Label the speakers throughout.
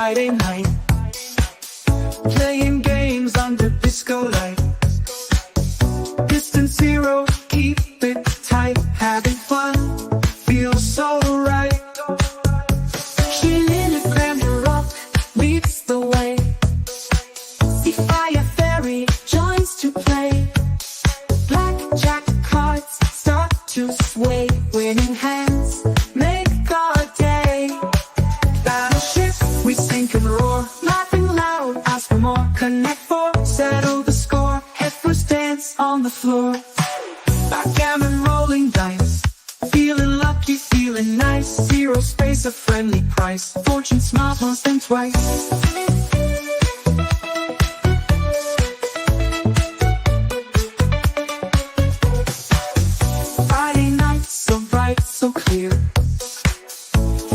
Speaker 1: Friday night, playing games under disco light. Distance zero, keep it tight, having fun, feels so right. Chilling and glamour rock leads the way. See fire fairy joins to play. Blackjack cards start to sway. Winning hands make our day. Battleship, we sink and roar, laughing loud, ask for more. Connect four, settle the score. Heifers dance on the floor. Backgammon, rolling dice, feeling lucky, feeling nice. Zero space, a friendly price. Fortune smiles once and twice. Friday night, so bright, so clear.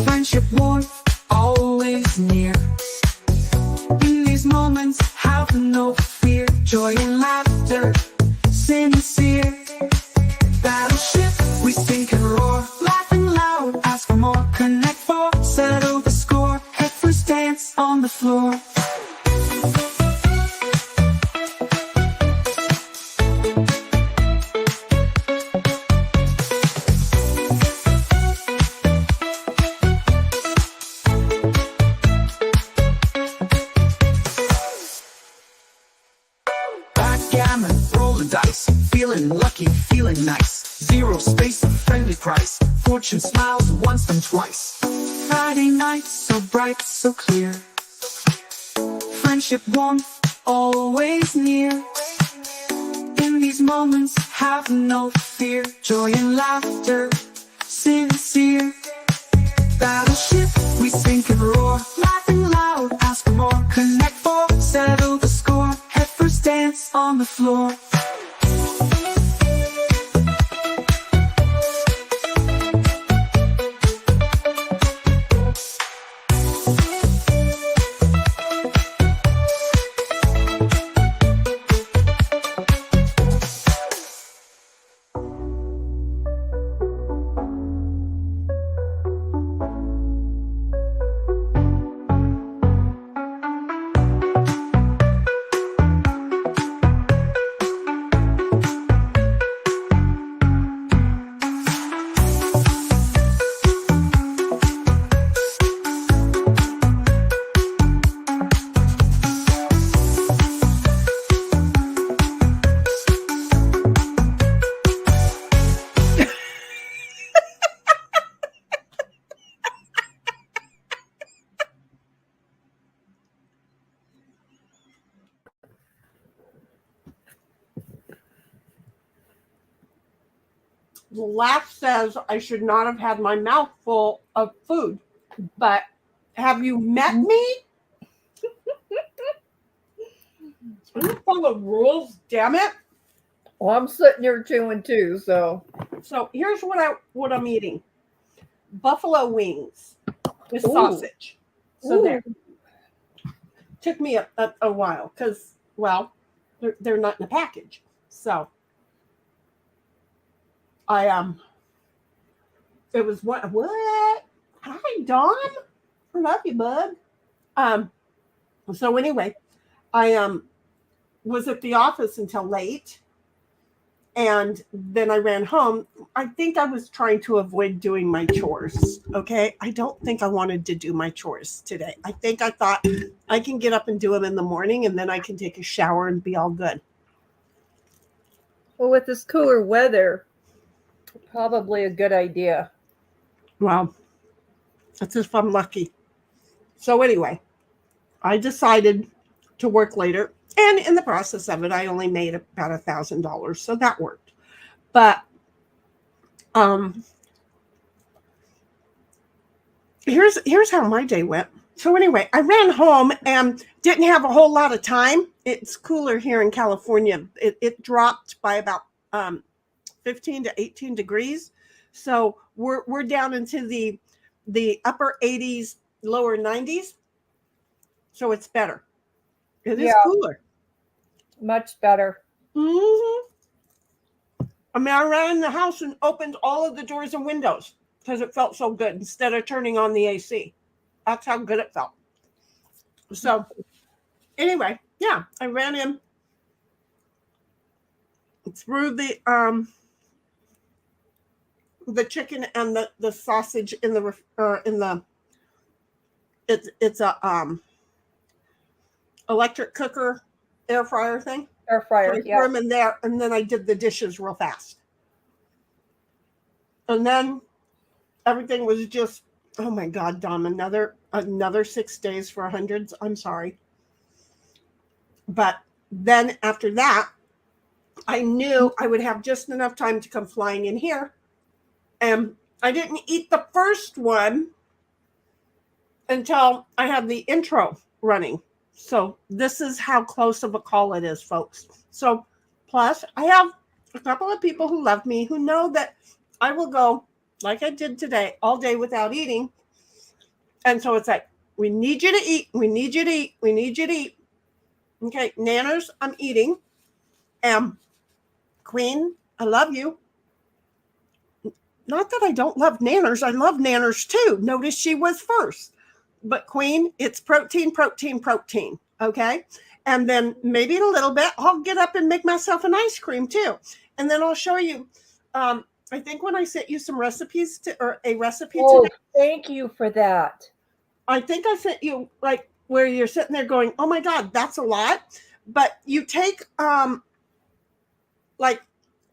Speaker 1: Friendship warmth, always near. In these moments, have no fear. Joy and laughter, sincere. Battleship, we sink and roar, laughing loud, ask for more. Connect four, settle the score. Heifers dance on the floor. Backgammon, rolling dice, feeling lucky, feeling nice. Zero space, a friendly price. Fortune smiles once and twice. Friday night, so bright, so clear. Friendship warmth, always near. In these moments, have no fear. Joy and laughter, sincere. Battleship, we sink and roar, laughing loud, ask for more. Connect four, settle the score. Heifers dance on the floor.
Speaker 2: The laugh says I should not have had my mouth full of food, but have you met me? I'm full of rules, damn it.
Speaker 3: Well, I'm sitting here chewing too, so
Speaker 2: here's what I'm eating: buffalo wings with
Speaker 3: Ooh.
Speaker 2: sausage. So
Speaker 3: Ooh.
Speaker 2: there. Took me a while because, well, they're not in a package. So it was what? Hi, Dawn. I love you, bud. So anyway, I was at the office until late, and then I ran home. I think I was trying to avoid doing my chores. Okay, I don't think I wanted to do my chores today. I thought I can get up and do them in the morning, and then I can take a shower and be all good.
Speaker 3: well, with this cooler weather, probably a good idea.
Speaker 2: Well, that's if I'm lucky. So anyway, I decided to work later, and in the process of it, I only made about $1,000, so that worked. But here's how my day went. So anyway, I ran home and didn't have a whole lot of time. It's cooler here in California. It dropped by about 15 to 18 degrees. So we're down into the upper 80s, lower 90s. So it's better. It is cooler.
Speaker 3: Much better.
Speaker 2: Mm-hmm. I mean, I ran in the house and opened all of the doors and windows because it felt so good instead of turning on the AC. That's how good it felt. So anyway, yeah, I ran him through the chicken and the sausage in the it's a electric cooker air fryer thing.
Speaker 3: Air fryer,
Speaker 2: I
Speaker 3: yeah.
Speaker 2: threw them in there, and then I did the dishes real fast. And then everything was just, oh my God, Dom, another 6 days for hundreds. I'm sorry. But then after that, I knew I would have just enough time to come flying in here. And I didn't eat the first one until I had the intro running. So this is how close of a call it is, folks. So plus, I have a couple of people who love me who know that I will go, like I did today, all day without eating. And so it's like, we need you to eat. We need you to eat. We need you to eat. Okay, Nanners, I'm eating. Queen, I love you. Not that I don't love Nanners. I love Nanners too. Notice she was first. But Queen, it's protein, protein, protein. Okay? And then maybe in a little bit, I'll get up and make myself an ice cream too. And then I'll show you. I think when I sent you some recipes or a recipe
Speaker 3: Oh,
Speaker 2: today.
Speaker 3: thank you for that.
Speaker 2: I think I sent you like where you're sitting there going, oh my God, that's a lot. But you take like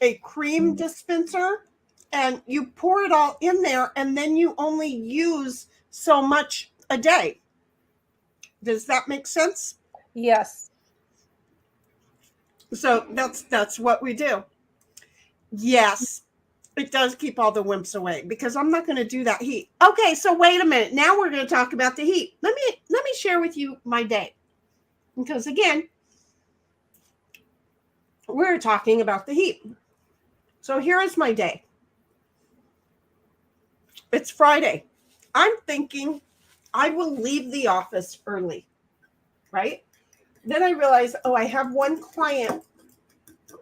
Speaker 2: a cream dispenser and you pour it all in there, and then you only use so much a day. Does that make sense?
Speaker 3: Yes.
Speaker 2: So that's what we do. Yes, it does keep all the wimps away because I'm not going to do that heat. Okay, so wait a minute. Now we're going to talk about the heat. Let me share with you my day. Because again, we're talking about the heat. So here is my day. It's Friday. I'm thinking I will leave the office early, right? Then I realize, oh, I have one client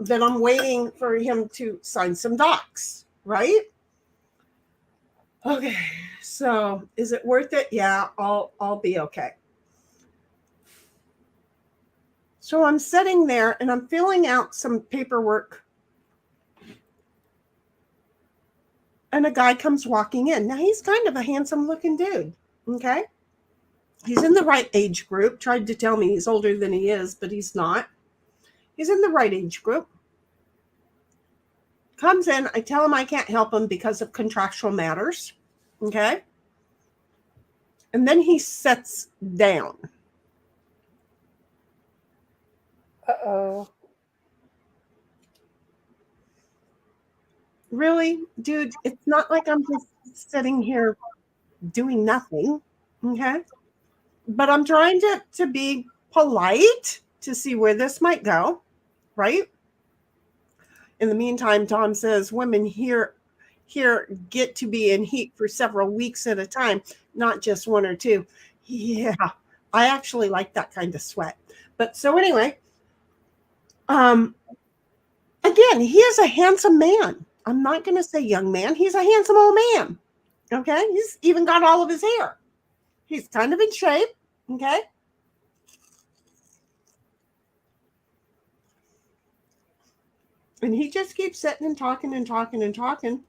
Speaker 2: that I'm waiting for him to sign some docs, right? Okay, so is it worth it? Yeah, I'll be okay. So I'm sitting there and I'm filling out some paperwork. And a guy comes walking in. Now, he's kind of a handsome looking dude, okay? He's in the right age group. Tried to tell me he's older than he is, but he's not. He's in the right age group. Comes in. I tell him I can't help him because of contractual matters, okay? And then he sits down.
Speaker 3: Uh-oh.
Speaker 2: Really, dude, it's not like I'm just sitting here doing nothing, okay? But I'm trying to be polite to see where this might go, right? In the meantime, Tom says women here get to be in heat for several weeks at a time, not just one or two. Yeah, I actually like that kind of sweat. But so anyway, again, he is a handsome man. I'm not going to say young man. He's a handsome old man. Okay. He's even got all of his hair. He's kind of in shape. Okay. And he just keeps sitting and talking and talking and talking.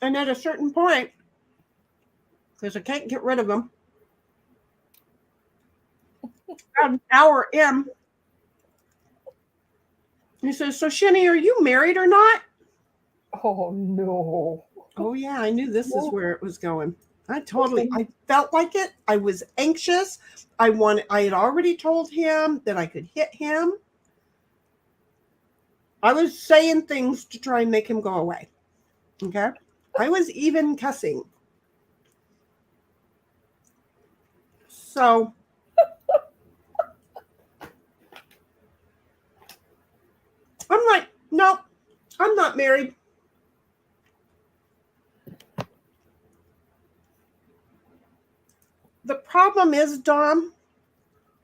Speaker 2: And at a certain point, because I can't get rid of him, about an hour in, he says, so Shenny, are you married or not?
Speaker 3: Oh, no.
Speaker 2: Oh, yeah, I knew this is where it was going. I felt like it. I was anxious. I had already told him that I could hit him. I was saying things to try and make him go away. Okay? I was even cussing. So I'm like, no, I'm not married. The problem is, Dom,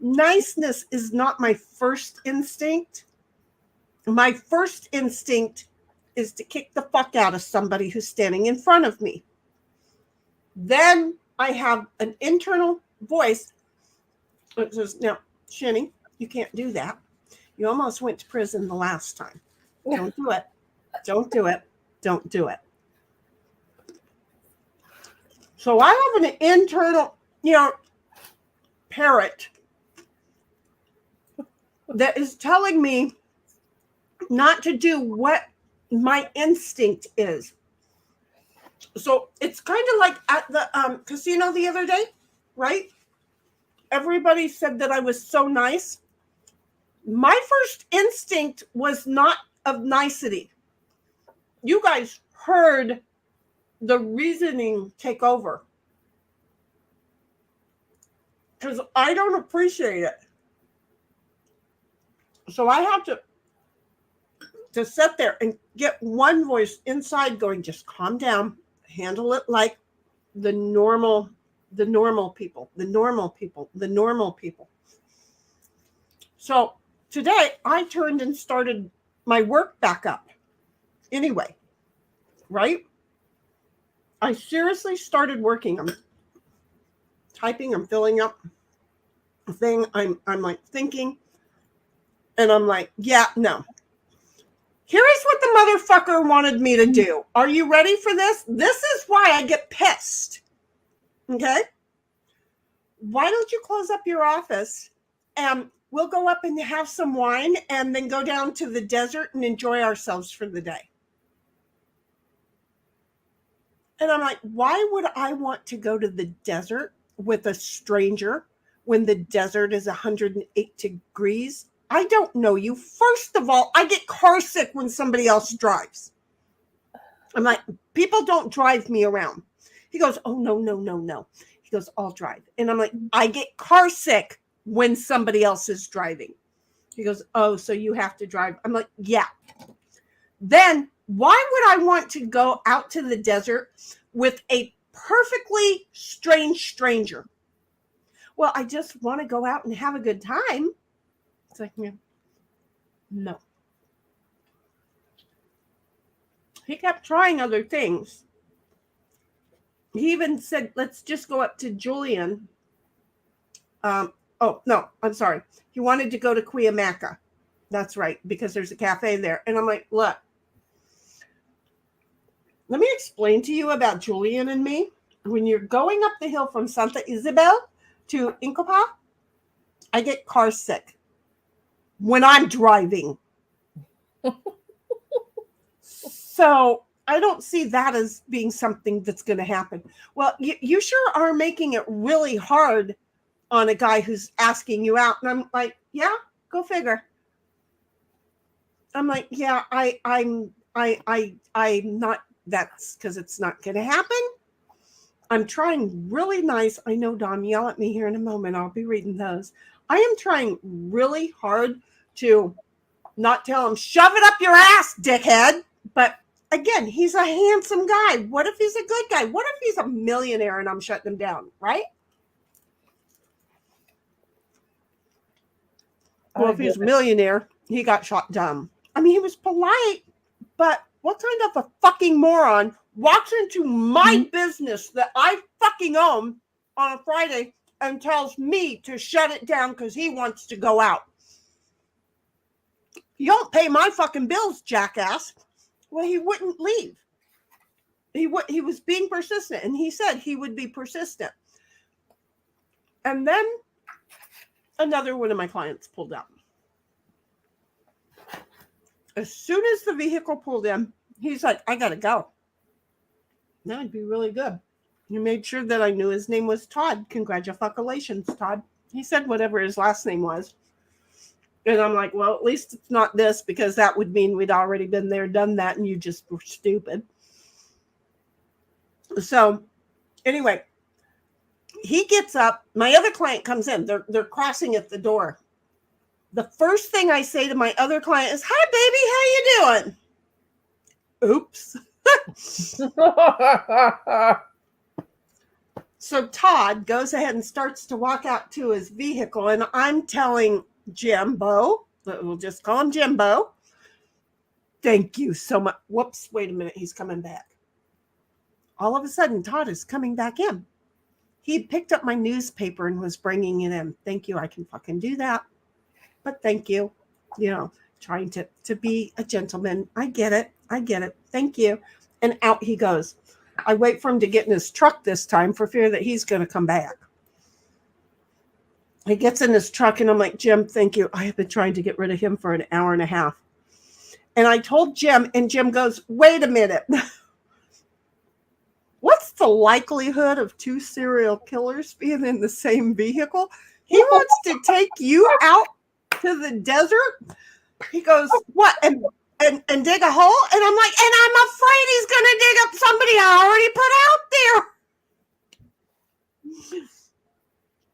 Speaker 2: niceness is not my first instinct. My first instinct is to kick the fuck out of somebody who's standing in front of me. Then I have an internal voice It says, now, Shenny, you can't do that. You almost went to prison the last time. Don't do it. Don't do it. Don't do it. So I have an internal, parrot that is telling me not to do what my instinct is. So it's kind of like at the casino the other day, right? Everybody said that I was so nice. My first instinct was not of nicety. You guys heard the reasoning take over. Because I don't appreciate it. So I have to sit there and get one voice inside going, just calm down, handle it like the normal people. So today I turned and started my work back up. Anyway, right? I seriously started working. I'm typing, I'm filling up a thing. I'm like thinking, and I'm like, yeah, no. Here is what the motherfucker wanted me to do. Are you ready for this? This is why I get pissed. Okay? Why don't you close up your office and we'll go up and have some wine and then go down to the desert and enjoy ourselves for the day? And I'm like, why would I want to go to the desert with a stranger when the desert is 108 degrees? I don't know you. First of all, I get car sick when somebody else drives. I'm like, people don't drive me around. He goes, oh, no. He goes, I'll drive. And I'm like, I get car sick when somebody else is driving. He goes, oh, so you have to drive. I'm like, yeah. Then why would I want to go out to the desert with a perfectly strange stranger? Well, I just want to go out and have a good time. It's like, no. He kept trying other things. He even said, let's just go up to Julian. Oh, no, I'm sorry. He wanted to go to Cuyamaca. That's right, because there's a cafe there. And I'm like, look, let me explain to you about Julian and me. When you're going up the hill from Santa Isabel to Incopa, I get car sick when I'm driving. So I don't see that as being something that's going to happen. Well, you sure are making it really hard on a guy who's asking you out. And I'm like, yeah, go figure. I'm like, yeah, I'm not, that's because it's not going to happen. I'm trying really nice. I know, Dom, yell at me here in a moment. I'll be reading those. I am trying really hard to not tell him, shove it up your ass, dickhead. But again, he's a handsome guy. What if he's a good guy? What if he's a millionaire and I'm shutting him down, right? Well, if he's a millionaire, he got shot down. I mean, he was polite, but what kind of a fucking moron walks into my business that I fucking own on a Friday and tells me to shut it down because he wants to go out? You don't pay my fucking bills, jackass. Well, he wouldn't leave. He was being persistent, and he said he would be persistent. And then another one of my clients pulled out. As soon as the vehicle pulled in, he's like, I gotta go. That would be really good. He made sure that I knew his name was Todd. Congratulations, Todd. He said whatever his last name was. And I'm like, well, at least it's not this, because that would mean we'd already been there, done that, and you just were stupid. So anyway, he gets up. My other client comes in. They're crossing at the door. The first thing I say to my other client is, hi, baby, how you doing? Oops. So Todd goes ahead and starts to walk out to his vehicle, and I'm telling Jimbo, we'll just call him Jimbo, thank you so much. Whoops, wait a minute, he's coming back. All of a sudden, Todd is coming back in. he picked up my newspaper and was bringing it in. Thank you. I can fucking do that. But thank you. You know, trying to be a gentleman. I get it. Thank you. And out he goes. I wait for him to get in his truck this time for fear that he's going to come back. He gets in his truck and I'm like, Jim, thank you. I have been trying to get rid of him for an hour and a half. And I told Jim, and Jim goes, wait a minute. What's the likelihood of 2 serial killers being in the same vehicle? He wants to take you out to the desert. He goes, what? And dig a hole? And I'm like, and I'm afraid he's going to dig up somebody I already put out there.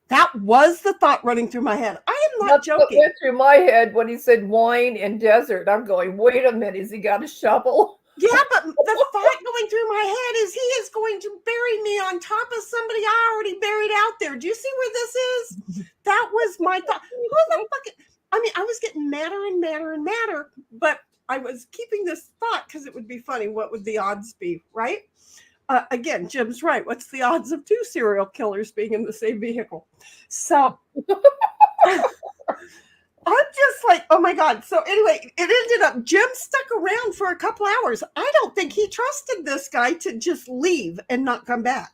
Speaker 2: That was the thought running through my head. I am not joking.
Speaker 3: What went through my head when he said wine and desert. I'm going, wait a minute, has he got a shovel?
Speaker 2: Yeah, but the thought going through my head is he is going to bury me on top of somebody I already buried out there. Do you see where this is? That was my thought. Who the fuck? I mean, I was getting madder and madder and madder, but I was keeping this thought because it would be funny. What would the odds be, right? Again, Jim's right. What's the odds of 2 serial killers being in the same vehicle? So I'm just like, oh my God. So anyway, it ended up, Jim stuck around for a couple hours. I don't think he trusted this guy to just leave and not come back.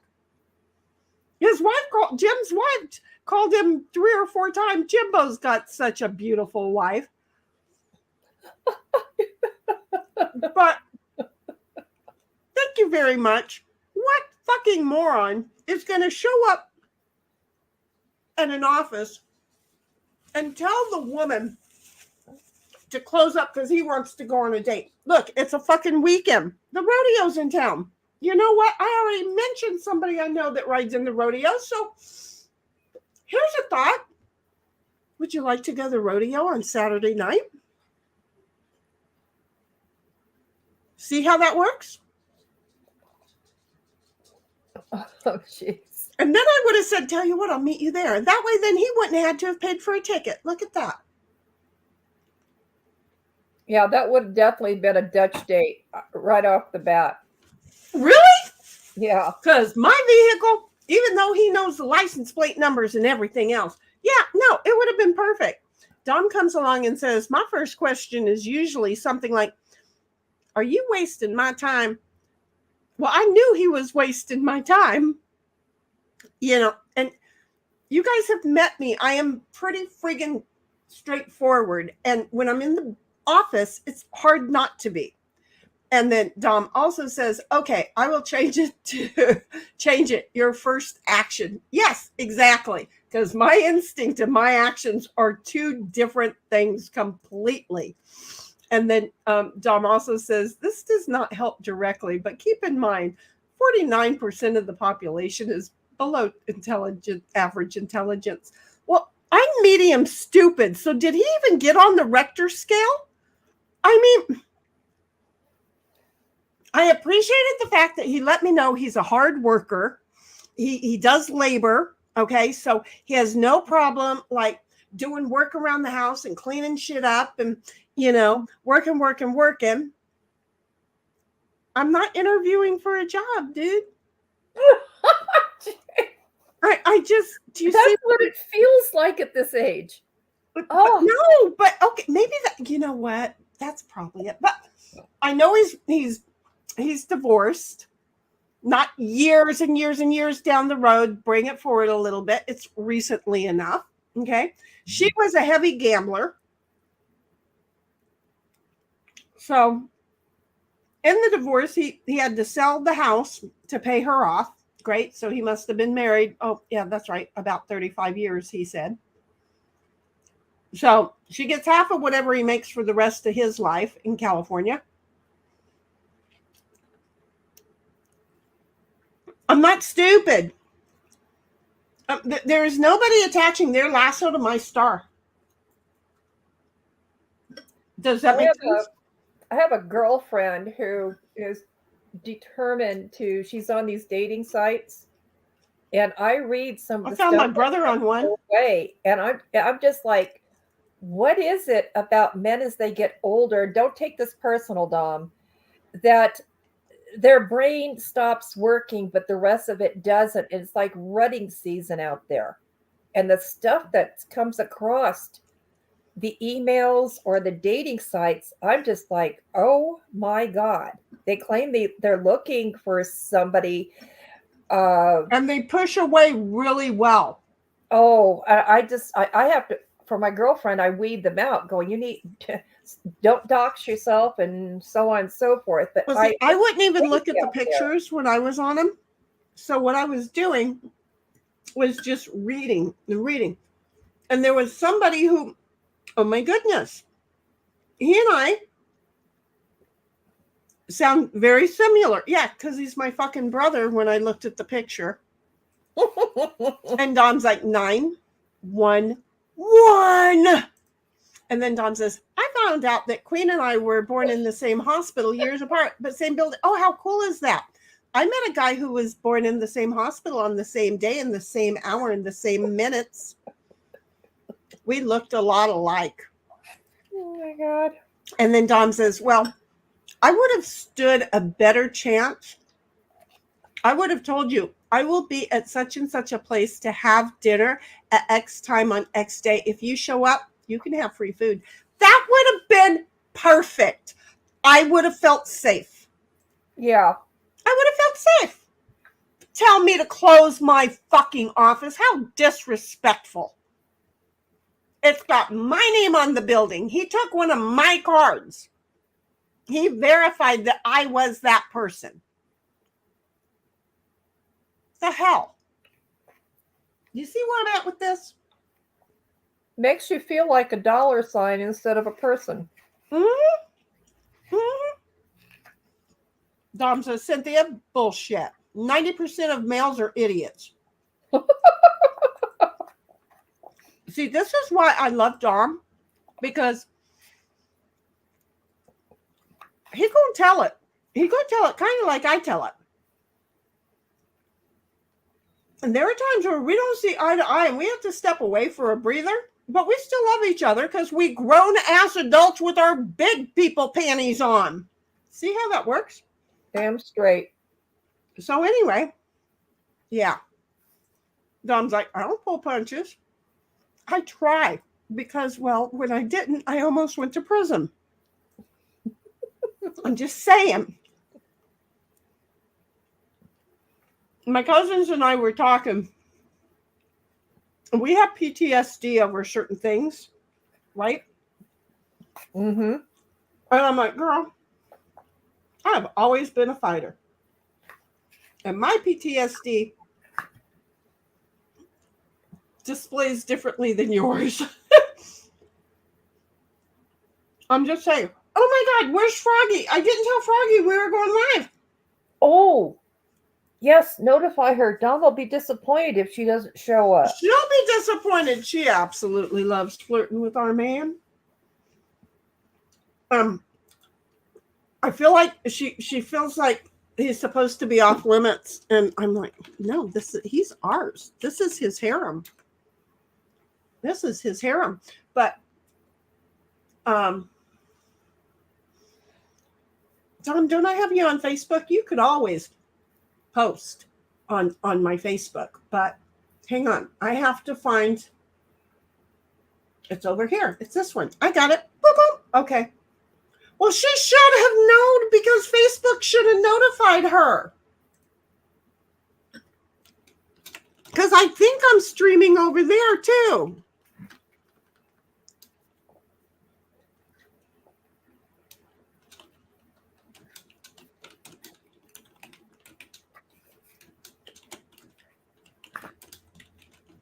Speaker 2: Jim's wife called him 3 or 4 times. Jimbo's got such a beautiful wife. But thank you very much. What fucking moron is going to show up at an office and tell the woman to close up because he wants to go on a date? Look, it's a fucking weekend. The rodeo's in town. You know what? I already mentioned somebody I know that rides in the rodeo. So here's a thought. Would you like to go to the rodeo on Saturday night? See how that works?
Speaker 3: Oh, jeez.
Speaker 2: And then I would have said, tell you what, I'll meet you there. And that way, then he wouldn't have had to have paid for a ticket. Look at that.
Speaker 3: Yeah, that would have definitely been a Dutch date right off the bat.
Speaker 2: Really?
Speaker 3: Yeah.
Speaker 2: Because my vehicle, even though he knows the license plate numbers and everything else, yeah, no, it would have been perfect. Dom comes along and says, my first question is usually something like, are you wasting my time? Well, I knew he was wasting my time, you know, and you guys have met me. I am pretty friggin' straightforward. And when I'm in the office, it's hard not to be. And then Dom also says, okay, I will change it. Your first action. Yes, exactly. Because my instinct and my actions are 2 different things completely. And then Dom also says, this does not help directly, but keep in mind, 49% of the population is below average intelligence. Well, I'm medium stupid. So did he even get on the Richter scale? I mean, I appreciated the fact that he let me know he's a hard worker. He does labor. Okay. So he has no problem like doing work around the house and cleaning shit up and, you know, working. I'm not interviewing for a job, dude. I just, do you
Speaker 3: That's
Speaker 2: see
Speaker 3: what it feels like at this age.
Speaker 2: Oh no, but okay, maybe that, you know what? That's probably it. But I know he's divorced, not years and years and years down the road. Bring it forward a little bit. It's recently enough. Okay. She was a heavy gambler. So in the divorce, he had to sell the house to pay her off. Great. So he must have been married. Oh, yeah, that's right. About 35 years, he said. So she gets half of whatever he makes for the rest of his life in California. I'm not stupid. There is nobody attaching their lasso to my star. Does that make sense?
Speaker 3: I have a girlfriend who is determined to, she's on these dating sites, and I read some of the
Speaker 2: found
Speaker 3: stuff
Speaker 2: my brother on one.
Speaker 3: Way, and I'm just like, what is it about men as they get older? Don't take this personal, Dom, that their brain stops working, but the rest of it doesn't. It's like rutting season out there. And the stuff that comes across the emails or the dating sites, I'm just like, oh my God. They claim they're looking for somebody.
Speaker 2: And they push away really well.
Speaker 3: Oh, I have to, for my girlfriend, I weed them out going, you need to, don't dox yourself and so on and so forth. But
Speaker 2: Well, see, I wouldn't even look at the
Speaker 3: out there.
Speaker 2: pictures when I was on them. So what I was doing was just reading and reading. And there was somebody who, oh my goodness, he and I sound very similar. Yeah, because he's my fucking brother when I looked at the picture. And Dom's like 911. And then Dom says, I found out that Queen and I were born in the same hospital years apart, but same building. Oh, how cool is that? I met a guy who was born in the same hospital on the same day, in the same hour, in the same minutes. We looked a lot alike.
Speaker 3: Oh my God.
Speaker 2: And then Dom says, well, I would have stood a better chance. I would have told you, I will be at such and such a place to have dinner at X time on X day. If you show up, you can have free food. That would have been perfect. I would have felt safe.
Speaker 3: Yeah.
Speaker 2: I would have felt safe. Tell me to close my fucking office. How disrespectful. It's got my name on the building. He took one of my cards. He verified that I was that person. The hell? You see where I'm at with this?
Speaker 3: Makes you feel like a dollar sign instead of a person.
Speaker 2: Mm-hmm. Mm-hmm. Dom says, Cynthia, bullshit. 90% of males are idiots. See, this is why I love Dom, because he's going to tell it. He's going to tell it kind of like I tell it. And there are times where we don't see eye to eye and we have to step away for a breather, but we still love each other because we grown ass adults with our big people panties on. See how that works?
Speaker 3: Damn straight.
Speaker 2: So anyway, yeah. Dom's like, I don't pull punches. I try because, well, when I didn't, I almost went to prison. I'm just saying. My cousins and I were talking. We have PTSD over certain things, right?
Speaker 3: Mm-hmm.
Speaker 2: And I'm like, girl, I've always been a fighter. And my PTSD displays differently than yours. I'm just saying. Oh my God, where's Froggy? I didn't tell Froggy we were going live.
Speaker 3: Oh, yes, notify her. Dom will be disappointed if she doesn't show up.
Speaker 2: She'll be disappointed. She absolutely loves flirting with our man. I feel like she feels like he's supposed to be off limits, and I'm like, no, he's ours. This is his harem. This is his harem. But Dom, don't I have you on Facebook? You could always post on my Facebook, but hang on, I have to find. It's over here. It's this one. I got it. Boom, boom. Okay. Well, she should have known because Facebook should have notified her. Because I think I'm streaming over there too.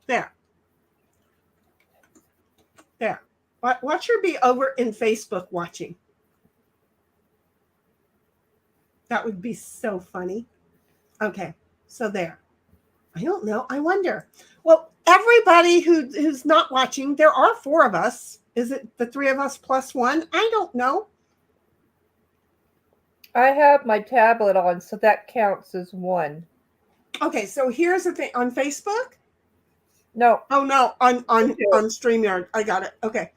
Speaker 2: There. There. What should be over in Facebook watching? That would be so funny. Okay, so there. I don't know. I wonder. Well, everybody who's not watching, there are 4 of us. Is it the 3 of us plus 1? I don't know.
Speaker 3: I have my tablet on, so that counts as 1.
Speaker 2: Okay, so here's the thing. On Facebook?
Speaker 3: No.
Speaker 2: Oh, no. On StreamYard. I got it. Okay.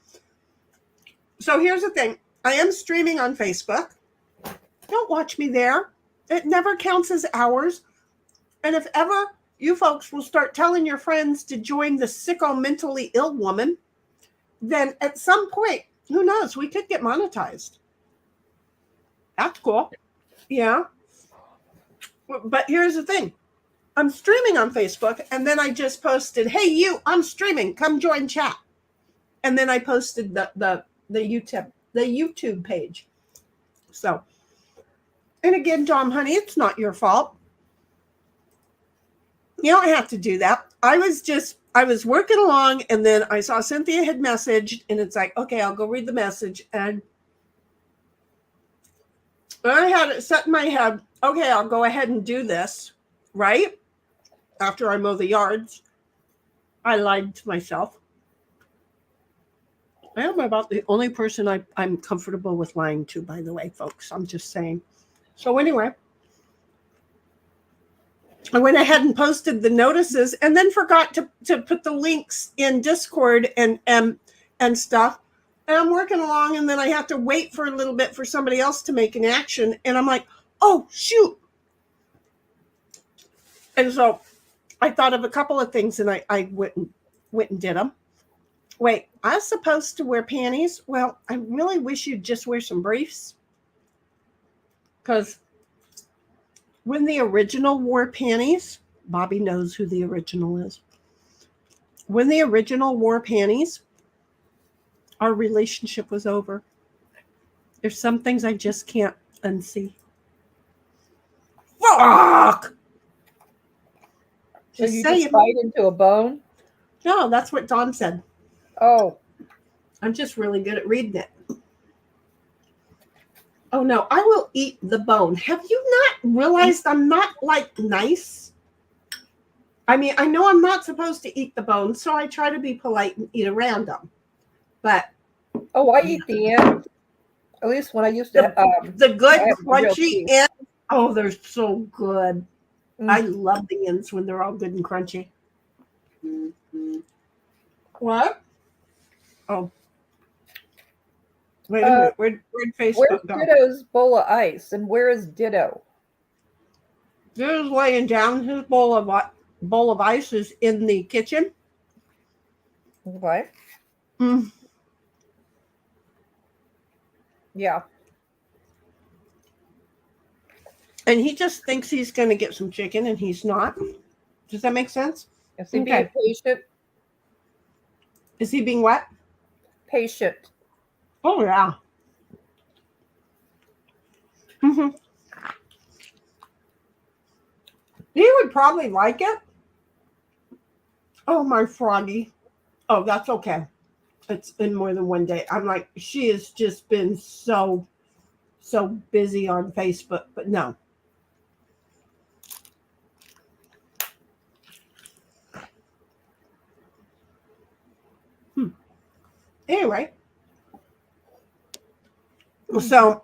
Speaker 2: So here's the thing. I am streaming on Facebook. Don't watch me there. It never counts as hours. And if ever you folks will start telling your friends to join the sicko mentally ill woman, then at some point, who knows, we could get monetized. That's cool. Yeah. But here's the thing. I'm streaming on Facebook, and then I just posted, "Hey, you, I'm streaming. Come join chat." And then I posted the YouTube page. So, and again, Dom, honey, it's not your fault. You don't have to do that. I was working along, and then I saw Cynthia had messaged, and it's like, okay, I'll go read the message. And I had it set in my head, okay, I'll go ahead and do this, right? After I mow the yards. I lied to myself. I am about the only person I'm comfortable with lying to, by the way, folks. I'm just saying. So anyway, I went ahead and posted the notices and then forgot to put the links in Discord and stuff. And I'm working along, and then I have to wait for a little bit for somebody else to make an action. And I'm like, oh, shoot. And so I thought of a couple of things, and I went and did them. Wait, I was supposed to wear panties? Well, I really wish you'd just wear some briefs. Because when the original wore panties, Bobby knows who the original is. When the original wore panties, our relationship was over. There's some things I just can't unsee. Fuck!
Speaker 3: So you just bite into a bone?
Speaker 2: No, that's what Dawn said.
Speaker 3: Oh.
Speaker 2: I'm just really good at reading it. Oh, no, I will eat the bone. Have you not realized I'm not, like, nice? I mean, I know I'm not supposed to eat the bone, so I try to be polite and eat around them. But...
Speaker 3: Oh, I eat the end. At least when I used to...
Speaker 2: the good, crunchy ends. Oh, they're so good.
Speaker 3: Mm.
Speaker 2: I love the ends when they're all good and crunchy. What? Oh. Wait a minute. Where'd Facebook go?
Speaker 3: Where's Ditto's bowl of ice? And where is Ditto?
Speaker 2: Ditto's laying down. His bowl of ice is in the kitchen.
Speaker 3: Okay.
Speaker 2: Mm.
Speaker 3: Yeah.
Speaker 2: And he just thinks he's going to get some chicken, and he's not. Does that make sense?
Speaker 3: Is he being patient?
Speaker 2: Is he being what?
Speaker 3: Patient.
Speaker 2: Oh, yeah. Mm-hmm. He would probably like it. Oh, my froggy. Oh, that's okay. It's been more than one day. I'm like, she has just been so busy on Facebook, but no. Anyway. So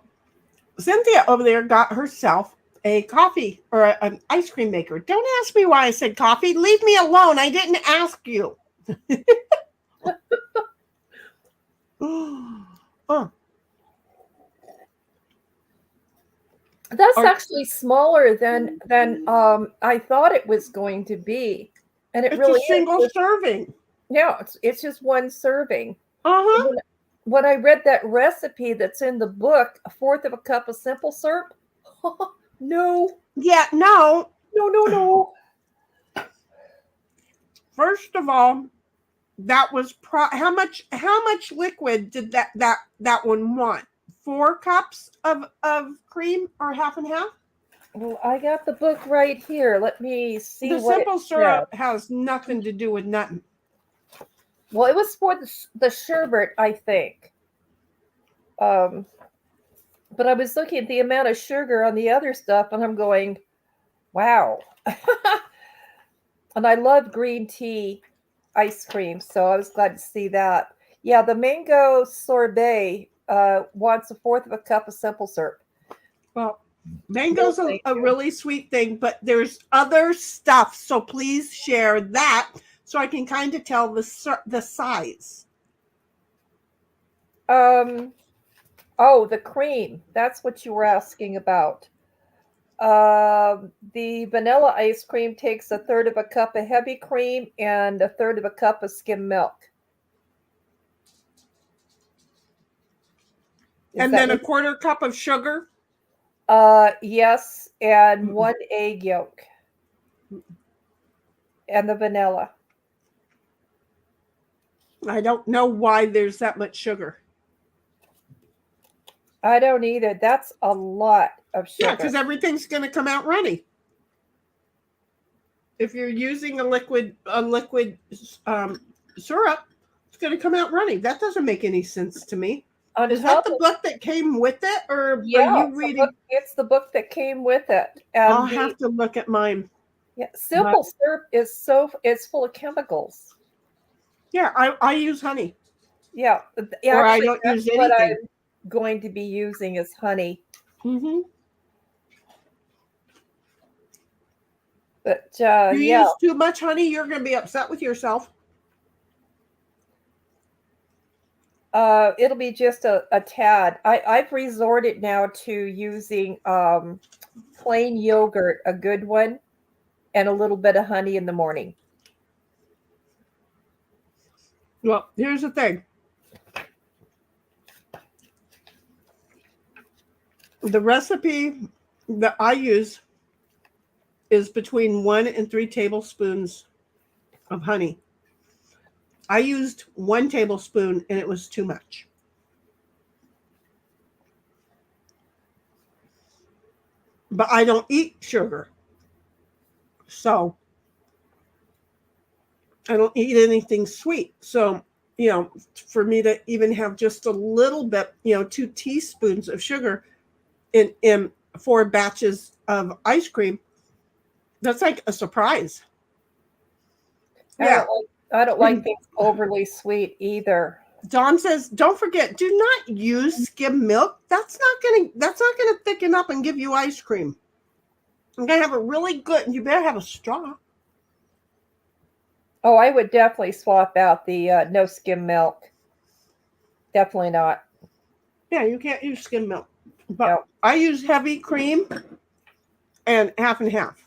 Speaker 2: Cynthia over there got herself a coffee or an ice cream maker. Don't ask me why I said coffee. Leave me alone. I didn't ask you. Oh.
Speaker 3: That's actually smaller than I thought it was going to be, and it's
Speaker 2: really a single serving.
Speaker 3: No, it's just one serving.
Speaker 2: Uh-huh.
Speaker 3: When I read that recipe that's in the book, 1/4 of a cup of simple syrup. No.
Speaker 2: Yeah, no.
Speaker 3: No.
Speaker 2: First of all, that was how much liquid did that one want? 4 cups of cream or half and half?
Speaker 3: Well, I got the book right here. Let me see.
Speaker 2: The simple syrup has nothing to do with nothing.
Speaker 3: Well, it was for the sherbet, I think. But I was looking at the amount of sugar on the other stuff, and I'm going, wow. And I love green tea ice cream, so I was glad to see that. Yeah, the mango sorbet wants 1/4 of a cup of simple syrup. Well,
Speaker 2: mango's a really sweet thing, but there's other stuff, so please share that so I can kind of tell the size.
Speaker 3: Oh, the cream. That's what you were asking about. The vanilla ice cream takes a third of a cup of heavy cream and a third of a cup of skim milk.
Speaker 2: And then a quarter cup of sugar.
Speaker 3: Yes, and 1 egg yolk. And the vanilla.
Speaker 2: I don't know why there's that much sugar.
Speaker 3: I don't either. That's a lot of sugar.
Speaker 2: Yeah, because everything's going to come out runny. If you're using a liquid syrup, it's going to come out runny. That doesn't make any sense to me. Is that the book that came with it, or
Speaker 3: yeah,
Speaker 2: are you reading?
Speaker 3: It's the book that came with it. And
Speaker 2: I'll have to look at mine.
Speaker 3: Yeah, simple syrup is full of chemicals.
Speaker 2: Yeah, I use honey.
Speaker 3: Yeah,
Speaker 2: or I don't use anything.
Speaker 3: What I'm going to be using is honey.
Speaker 2: Mm-hmm.
Speaker 3: But
Speaker 2: you use too much honey, you're going to be upset with yourself.
Speaker 3: It'll be just a tad. I've resorted now to using plain yogurt, a good one, and a little bit of honey in the morning.
Speaker 2: Well, here's the thing. The recipe that I use is between 1 and 3 tablespoons of honey. I used 1 tablespoon and it was too much. But I don't eat sugar. So I don't eat anything sweet. So, for me to even have just a little bit, 2 teaspoons of sugar in 4 batches of ice cream, that's like a surprise. Yeah.
Speaker 3: I don't like things overly sweet either.
Speaker 2: Dawn says, don't forget, do not use skim milk. That's not gonna thicken up and give you ice cream. I'm gonna have a really good, you better have a straw.
Speaker 3: Oh, I would definitely swap out the no skim milk. Definitely not.
Speaker 2: Yeah, you can't use skim milk. But
Speaker 3: Nope.
Speaker 2: I use heavy cream and half and half.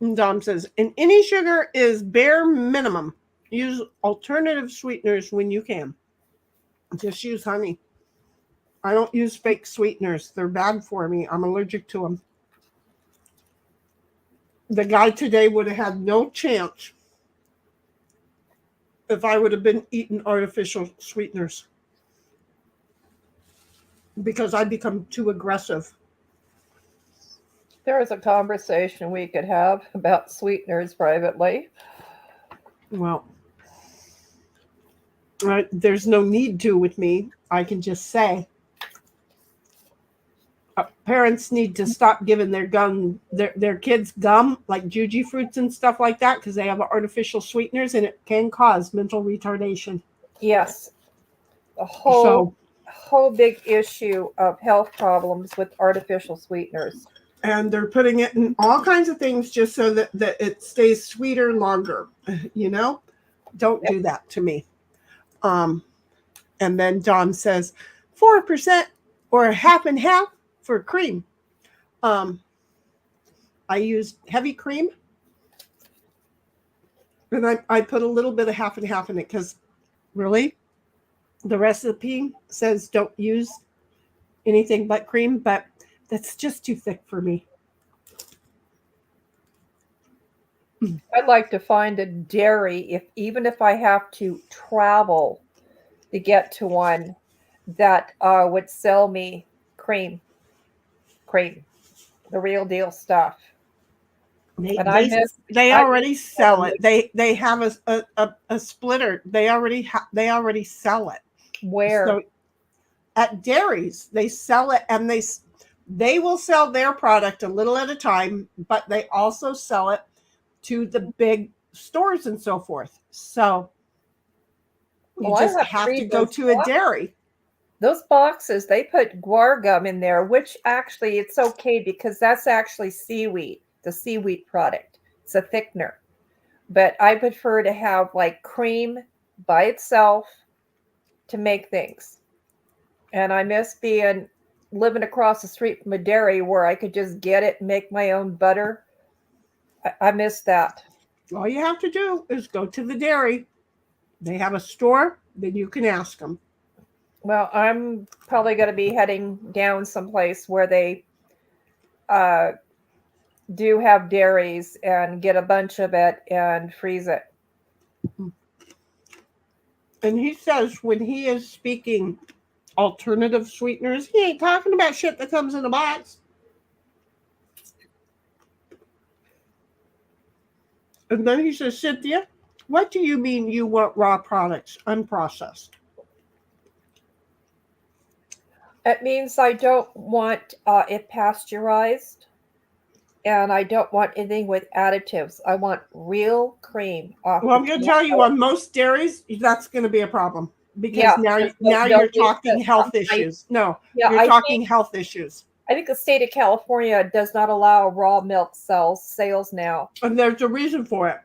Speaker 2: And Dom says, and any sugar is bare minimum. Use alternative sweeteners when you can. Just use honey. I don't use fake sweeteners. They're bad for me. I'm allergic to them. The guy today would have had no chance if I would have been eating artificial sweeteners, because I become too aggressive.
Speaker 3: There is a conversation we could have about sweeteners privately.
Speaker 2: Well, there's no need to with me. I can just say parents need to stop giving their kids gum, like Juji fruits and stuff like that, because they have artificial sweeteners and it can cause mental retardation.
Speaker 3: Yes. A whole big issue of health problems with artificial sweeteners.
Speaker 2: And they're putting it in all kinds of things just so that it stays sweeter longer. Don't do that to me. And then Dawn says 4% or half and half for cream. I use heavy cream, and I put a little bit of half and half in it because really the recipe says don't use anything but cream, but that's just too thick for me.
Speaker 3: I'd like to find a dairy, even if I have to travel to get to one, that would sell me cream, the real deal stuff.
Speaker 2: They already sell it. They have a splitter. They already sell it.
Speaker 3: Where?
Speaker 2: So at dairies, they sell it, and they will sell their product a little at a time, but they also sell it to the big stores and so forth. So you just have to go to a dairy.
Speaker 3: Those boxes, they put guar gum in there, which actually it's okay because that's actually seaweed, the seaweed product. It's a thickener. But I prefer to have like cream by itself to make things. And I miss being living across the street from a dairy where I could just get it and make my own butter. I miss that.
Speaker 2: All you have to do is go to the dairy. They have a store, then you can ask them.
Speaker 3: Well, I'm probably going to be heading down someplace where they do have dairies and get a bunch of it and freeze it.
Speaker 2: And he says when he is speaking alternative sweeteners, he ain't talking about shit that comes in a box. And then he says, Cynthia, what do you mean you want raw products, unprocessed?
Speaker 3: It means I don't want it pasteurized, and I don't want anything with additives. I want real cream.
Speaker 2: Well, I'm going to tell you, on most dairies, that's going to be a problem because now you're talking health issues. No, you're talking health issues.
Speaker 3: I think the state of California does not allow raw milk sales now.
Speaker 2: And there's a reason for it.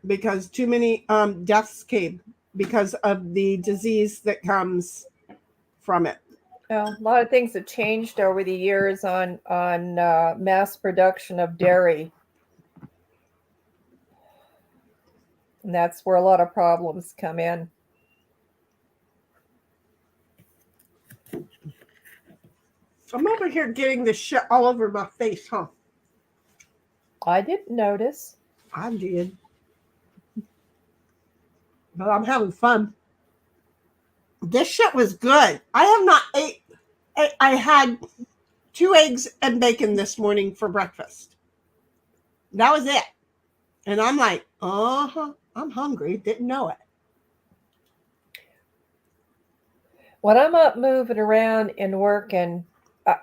Speaker 2: Because too many deaths came because of the disease that comes from it.
Speaker 3: Well, a lot of things have changed over the years on mass production of dairy. And that's where a lot of problems come in.
Speaker 2: I'm over here getting this shit all over my face, huh?
Speaker 3: I didn't notice.
Speaker 2: I did. But I'm having fun. This shit was good. I have not ate. I had 2 eggs and bacon this morning for breakfast. That was it. And I'm like, I'm hungry. Didn't know it.
Speaker 3: When I'm up moving around and working,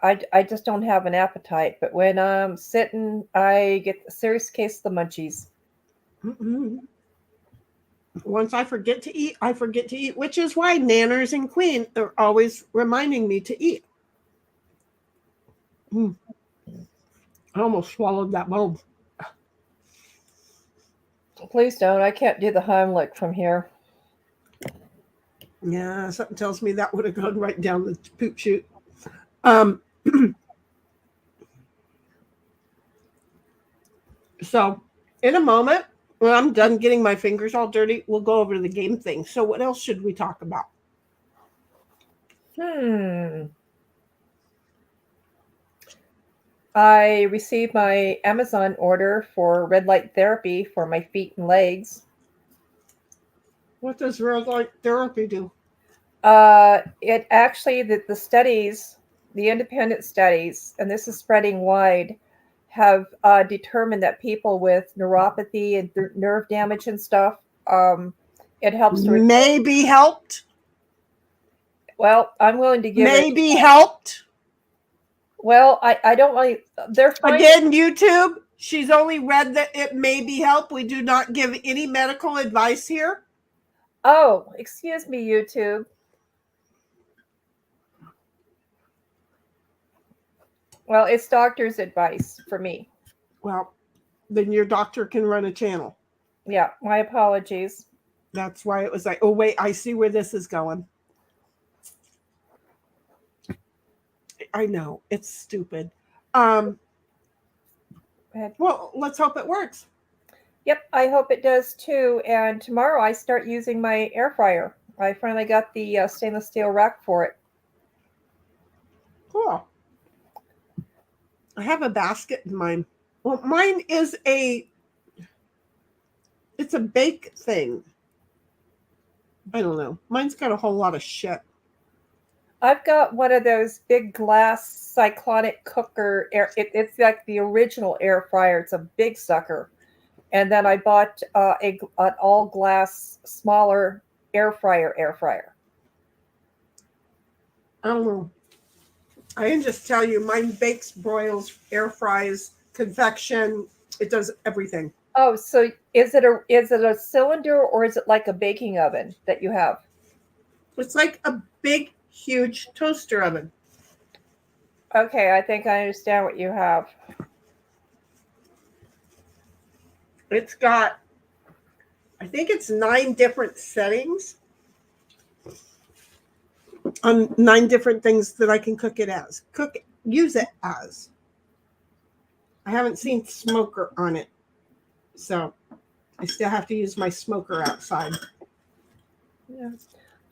Speaker 3: I just don't have an appetite. But when I'm sitting, I get a serious case of the munchies.
Speaker 2: Mm-mm. Once I forget to eat, I forget to eat, which is why Nanners and Queen are always reminding me to eat. I almost swallowed that bulb.
Speaker 3: Please don't. I can't do the Heimlich from here.
Speaker 2: Yeah, something tells me that would have gone right down the poop chute. So, in a moment, when I'm done getting my fingers all dirty, we'll go over to the game thing. So, what else should we talk about?
Speaker 3: I received my Amazon order for red light therapy for my feet and legs.
Speaker 2: What does red light therapy do?
Speaker 3: It actually, the studies, the independent studies, and this is spreading wide, have determined that people with neuropathy and nerve damage and stuff, it helps.
Speaker 2: Maybe helped.
Speaker 3: Well, I'm willing to give
Speaker 2: maybe helped.
Speaker 3: Well, I don't want to. They're fine.
Speaker 2: Again, YouTube, she's only read that it may be help. We do not give any medical advice here.
Speaker 3: Oh, excuse me, YouTube. Well, it's doctor's advice for me.
Speaker 2: Well, then your doctor can run a channel.
Speaker 3: Yeah, my apologies.
Speaker 2: That's why it was like, oh, wait, I see where this is going. I know, it's stupid. Well, let's hope it works.
Speaker 3: Yep, I hope it does too. And tomorrow I start using my air fryer. I finally got the stainless steel rack for it.
Speaker 2: Cool. I have a basket in mine. Well, mine is it's a bake thing. I don't know. Mine's got a whole lot of shit.
Speaker 3: I've got one of those big glass cyclonic cooker. It's like the original air fryer. It's a big sucker. And then I bought an all glass, smaller air fryer.
Speaker 2: I don't know. I can just tell you, mine bakes, broils, air fries, convection. It does everything.
Speaker 3: Oh, so is it a cylinder or is it like a baking oven that you have?
Speaker 2: It's like a big, huge toaster oven.
Speaker 3: Okay, I think I understand what you have.
Speaker 2: It's got, I think it's 9 different settings. on 9 different things that I can cook it as. Use it as. I haven't seen smoker on it, so I still have to use my smoker outside.
Speaker 3: Yeah.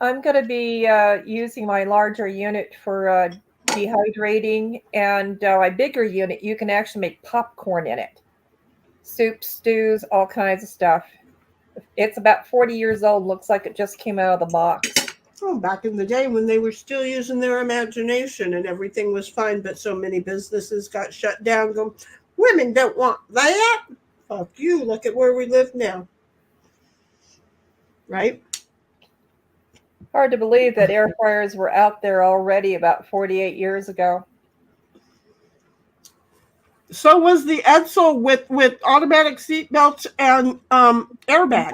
Speaker 3: I'm going to be using my larger unit for dehydrating, and my bigger unit, you can actually make popcorn in it. Soups, stews, all kinds of stuff. It's about 40 years old. Looks like it just came out of the box.
Speaker 2: Oh, back in the day when they were still using their imagination and everything was fine, but so many businesses got shut down. Go, women don't want that. Fuck you. Look at where we live now. Right?
Speaker 3: Hard to believe that air fryers were out there already about 48 years ago.
Speaker 2: So was the Edsel with automatic seat belts and airbags.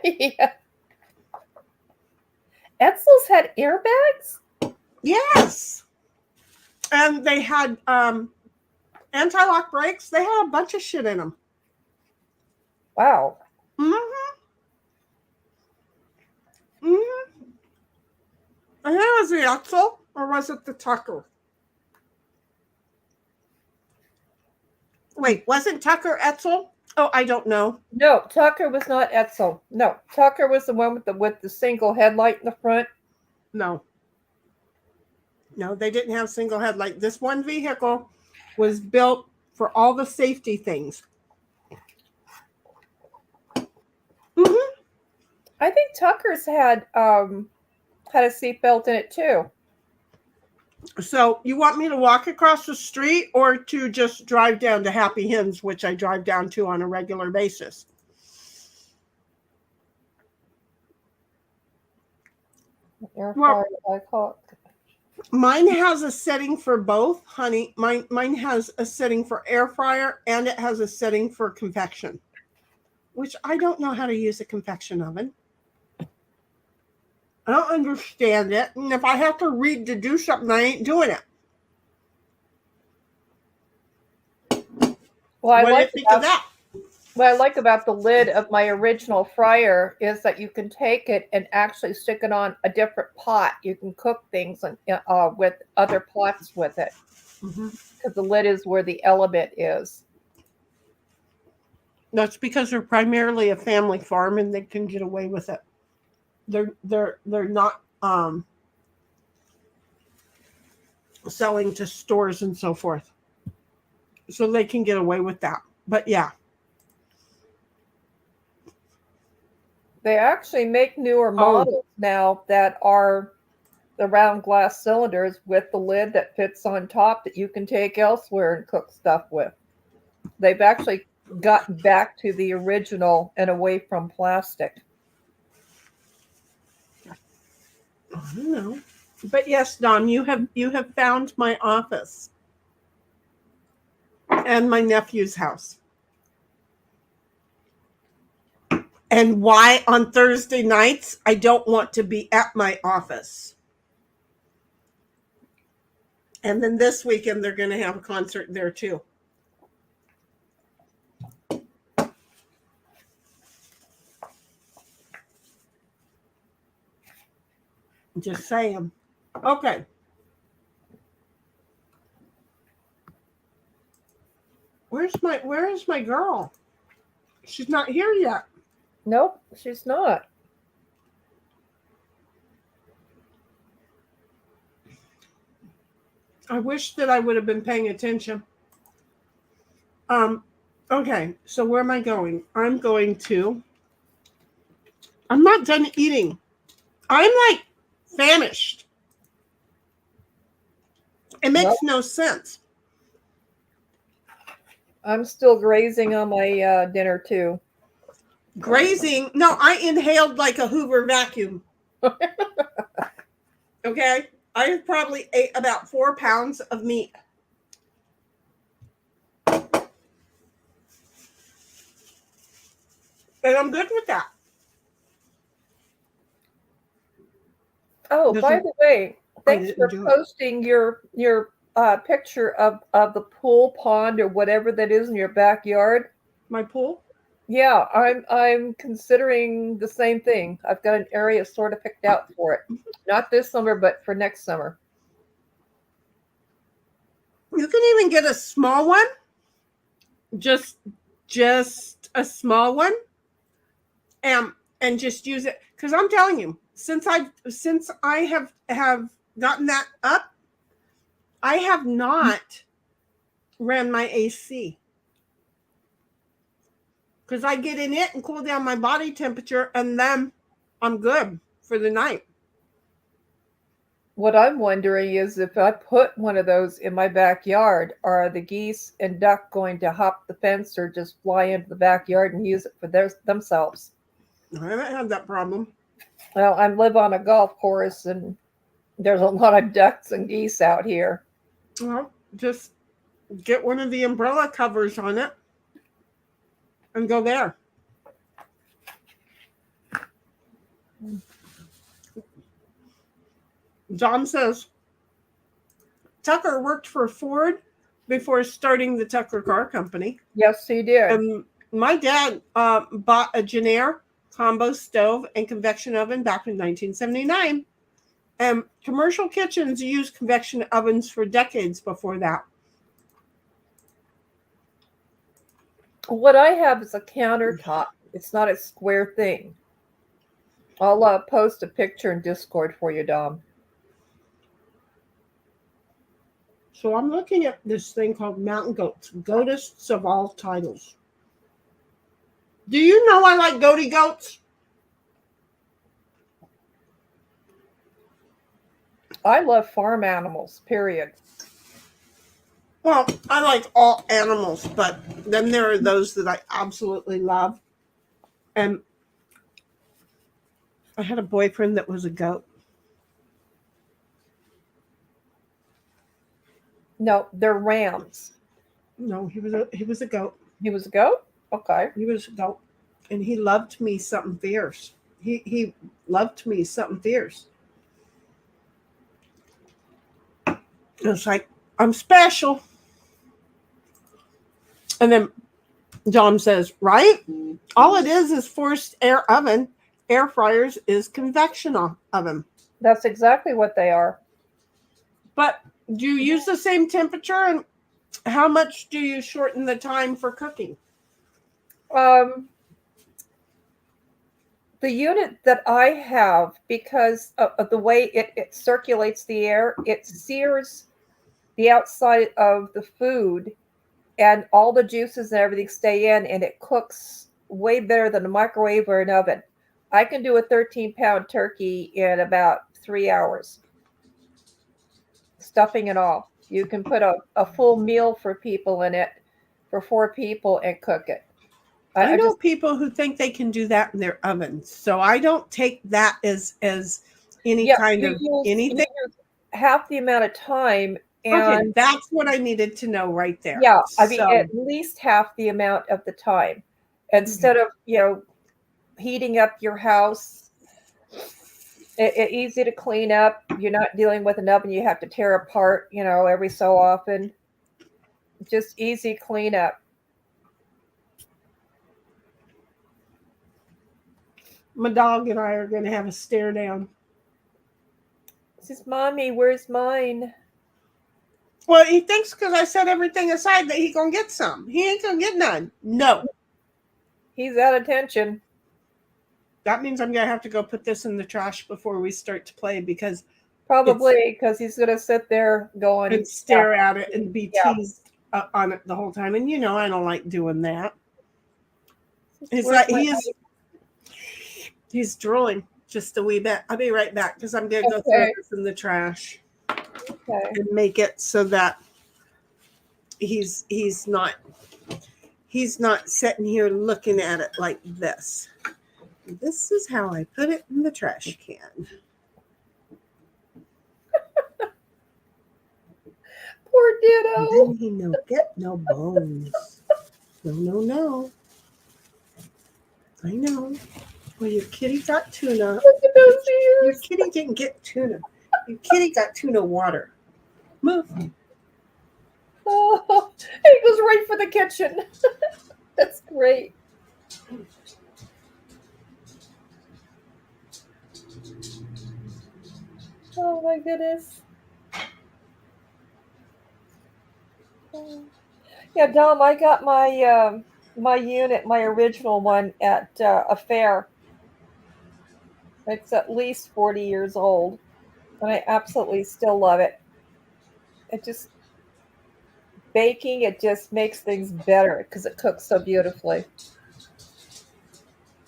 Speaker 3: Yeah. Edsels had airbags?
Speaker 2: Yes. And they had anti-lock brakes. They had a bunch of shit in them.
Speaker 3: Wow.
Speaker 2: Mm-hmm. Mm-hmm. I think it was the Edsel, or was it the Tucker? Wait, wasn't Tucker Edsel? Oh, I don't know.
Speaker 3: No, Tucker was not Edsel. No, Tucker was the one with the single headlight in the front.
Speaker 2: No, they didn't have single headlight. This one vehicle was built for all the safety things. Mm-hmm.
Speaker 3: I think Tucker's had a seatbelt in it too.
Speaker 2: So you want me to walk across the street or to just drive down to Happy Hens, which I drive down to on a regular basis?
Speaker 3: Well, I call it.
Speaker 2: Mine has a setting for both, honey. Mine has a setting for air fryer and it has a setting for convection, which I don't know how to use a convection oven. I don't understand it. And if I have to read to do something, I ain't doing it.
Speaker 3: Well,
Speaker 2: What do you think of that?
Speaker 3: What I like about the lid of my original fryer is that you can take it and actually stick it on a different pot. You can cook things with other pots with it. Because the lid is where the element is.
Speaker 2: That's because they're primarily a family farm and they can get away with it. They're not selling to stores and so forth, so they can get away with that. But yeah,
Speaker 3: they actually make newer models now that are the round glass cylinders with the lid that fits on top that you can take elsewhere and cook stuff with. They've actually gotten back to the original and away from plastic.
Speaker 2: I don't know. But yes, Don, you have found my office and my nephew's house. And why on Thursday nights I don't want to be at my office. And then this weekend they're going to have a concert there too. Just saying. Okay. Where is my girl? She's not here yet.
Speaker 3: Nope, she's not.
Speaker 2: I wish that I would have been paying attention. Okay, so where am I going? I'm not done eating. I'm like famished. It makes no sense.
Speaker 3: I'm still grazing on my dinner too.
Speaker 2: Grazing? No, I inhaled like a Hoover vacuum. Okay? I probably ate about 4 pounds of meat. And I'm good with that.
Speaker 3: Oh, by the way, thanks for posting your picture of the pool pond or whatever that is in your backyard.
Speaker 2: My pool?
Speaker 3: Yeah, I'm considering the same thing. I've got an area sort of picked out for it. Not this summer, but for next summer.
Speaker 2: You can even get a small one. Just a small one. And just use it. Because I'm telling you, since I have gotten that up, I have not ran my AC. Because I get in it and cool down my body temperature, and then I'm good for the night.
Speaker 3: What I'm wondering is if I put one of those in my backyard, are the geese and duck going to hop the fence or just fly into the backyard and use it for themselves?
Speaker 2: I haven't had that problem.
Speaker 3: Well, I live on a golf course and there's a lot of ducks and geese out here.
Speaker 2: Well, just get one of the umbrella covers on it and go there. John says, Tucker worked for Ford before starting the Tucker Car Company.
Speaker 3: Yes, he did.
Speaker 2: And my dad bought a Jenner combo stove and convection oven back in 1979. And commercial kitchens used convection ovens for decades before that.
Speaker 3: What I have is a countertop. It's not a square thing. I'll post a picture in Discord for you, Dom.
Speaker 2: So I'm looking at this thing called mountain goats, goatists of all titles. Do you know I like goaty goats?
Speaker 3: I love farm animals, period.
Speaker 2: Well, I like all animals, but then there are those that I absolutely love. And I had a boyfriend that was a goat.
Speaker 3: No, they're rams.
Speaker 2: No, he was a goat.
Speaker 3: He was a goat? Okay.
Speaker 2: He was a goat. And he loved me something fierce. He loved me something fierce. It's like, I'm special. And then John says, right? All it is forced air oven. Air fryers is convection oven.
Speaker 3: That's exactly what they are.
Speaker 2: But do you use the same temperature, and how much do you shorten the time for cooking?
Speaker 3: The unit that I have, because of the way it circulates the air, it sears the outside of the food and all the juices and everything stay in, and it cooks way better than a microwave or an oven. I can do a 13-pound turkey in about 3 hours. Stuffing and all. You can put a full meal for people in it for 4 people and cook it.
Speaker 2: I know people who think they can do that in their ovens, so I don't take that as any kind of anything.
Speaker 3: You use half the amount of time, and
Speaker 2: okay, that's what I needed to know right there.
Speaker 3: Yeah, I mean at least half the amount of the time, instead of heating up your house. It's easy to clean up. You're not dealing with an oven you have to tear apart, every so often. Just easy cleanup.
Speaker 2: My dog and I are going to have a stare down.
Speaker 3: He says, Mommy, where's mine?
Speaker 2: Well, he thinks because I set everything aside that he's going to get some. He ain't going to get none. No.
Speaker 3: He's out of tension.
Speaker 2: That means I'm going to have to go put this in the trash before we start to play, because
Speaker 3: probably because he's going to sit there going
Speaker 2: and stare at it and be teased on it the whole time. And I don't like doing that. It's like he's drooling just a wee bit. I'll be right back because I'm going to go throw this in the trash and make it so that he's not sitting here looking at it like this. This is how I put it in the trash can.
Speaker 3: Poor Ditto.
Speaker 2: And then he no get no bones. No. I know. Well, your kitty got tuna.
Speaker 3: Look at those ears.
Speaker 2: Your kitty didn't get tuna. Your kitty got tuna water. Move.
Speaker 3: Oh, he goes right for the kitchen. That's great. Oh my goodness. Yeah, Dom, I got my my unit, my original one, at a fair. It's at least 40 years old, and I absolutely still love it. It just baking, it just makes things better because it cooks so beautifully.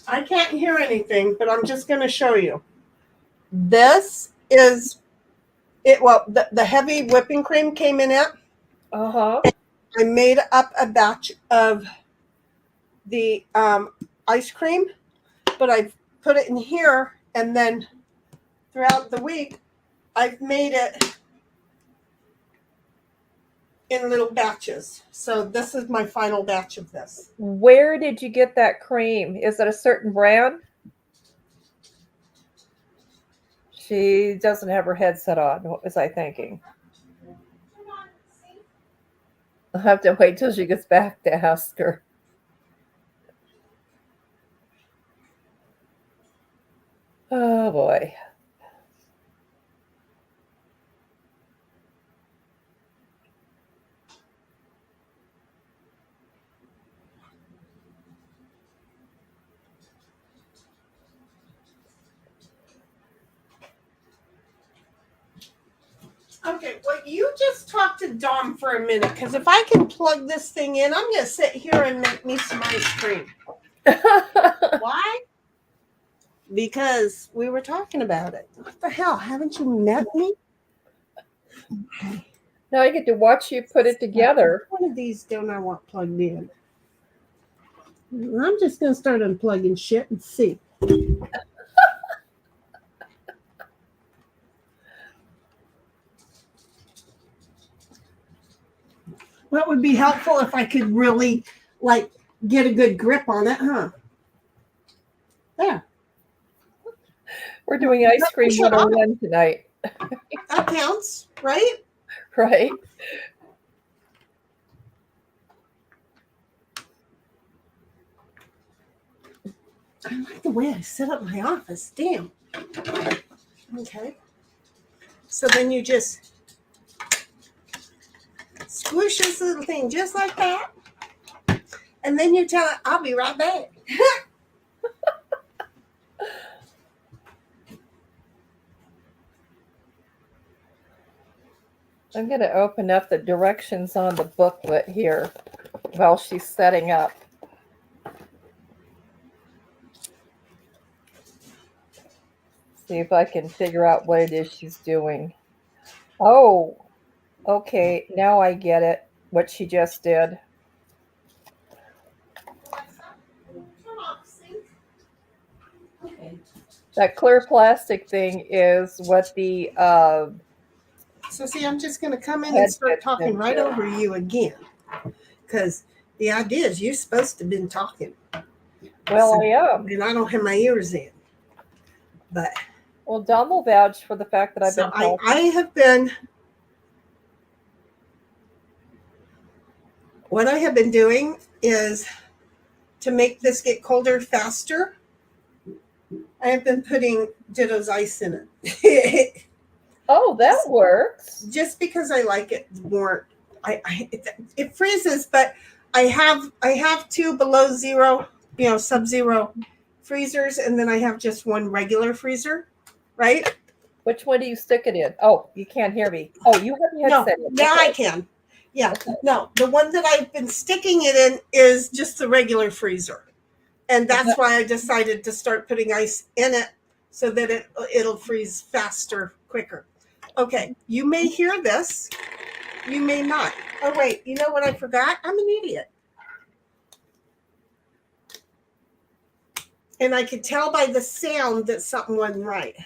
Speaker 2: I can't hear anything, but I'm just going to show you. This is it. Well, the heavy whipping cream came in it.
Speaker 3: Uh-huh.
Speaker 2: I made up a batch of the ice cream, but I've put it in here, and then throughout the week, I've made it in little batches. So this is my final batch of this.
Speaker 3: Where did you get that cream? Is it a certain brand? She doesn't have her headset on. What was I thinking? I'll have to wait till she gets back to ask her. Oh boy.
Speaker 2: Okay, well, you just talk to Dom for a minute, because if I can plug this thing in, I'm going to sit here and make me some ice cream. Why? Because we were talking about it. What the hell? Haven't you met me?
Speaker 3: Now I get to watch you put it together.
Speaker 2: One of these don't I want plugged in? I'm just going to start unplugging shit and see. What would be helpful if I could really, like, get a good grip on it, huh? There.
Speaker 3: We're doing ice cream 101 tonight.
Speaker 2: That counts, right?
Speaker 3: Right?
Speaker 2: I like the way I set up my office. Damn. Okay. So then you just squish this little thing just like that. And then you tell it, I'll be right back.
Speaker 3: I'm going to open up the directions on the booklet here while she's setting up. See if I can figure out what it is she's doing. Oh, okay. Now I get it, what she just did.
Speaker 2: Okay.
Speaker 3: That clear plastic thing is what the
Speaker 2: So see, I'm just going to come in and start talking right over you again. Because the idea is you're supposed to have been talking.
Speaker 3: well,
Speaker 2: So-
Speaker 3: I am.
Speaker 2: And I don't have my ears in. But
Speaker 3: Well, Dom will vouch for the fact that I've
Speaker 2: so
Speaker 3: been talking.
Speaker 2: I have been, what I have been doing is to make this get colder faster. I have been putting Ditto's ice in it.
Speaker 3: Oh, that works.
Speaker 2: Just because I like it more. It freezes, but I have two below zero, sub-zero freezers, and then I have just one regular freezer, right?
Speaker 3: Which one do you stick it in? Oh, you can't hear me. Oh, you have your
Speaker 2: No,
Speaker 3: headset in.
Speaker 2: yeah,
Speaker 3: Okay.
Speaker 2: I can. Yeah,
Speaker 3: Okay.
Speaker 2: no, the one that I've been sticking it in is just the regular freezer, and that's why I decided to start putting ice in it so that it'll freeze faster, quicker. Okay, you may hear this, you may not. Oh wait, you know what I forgot? I'm an idiot. And I could tell by the sound that something wasn't right.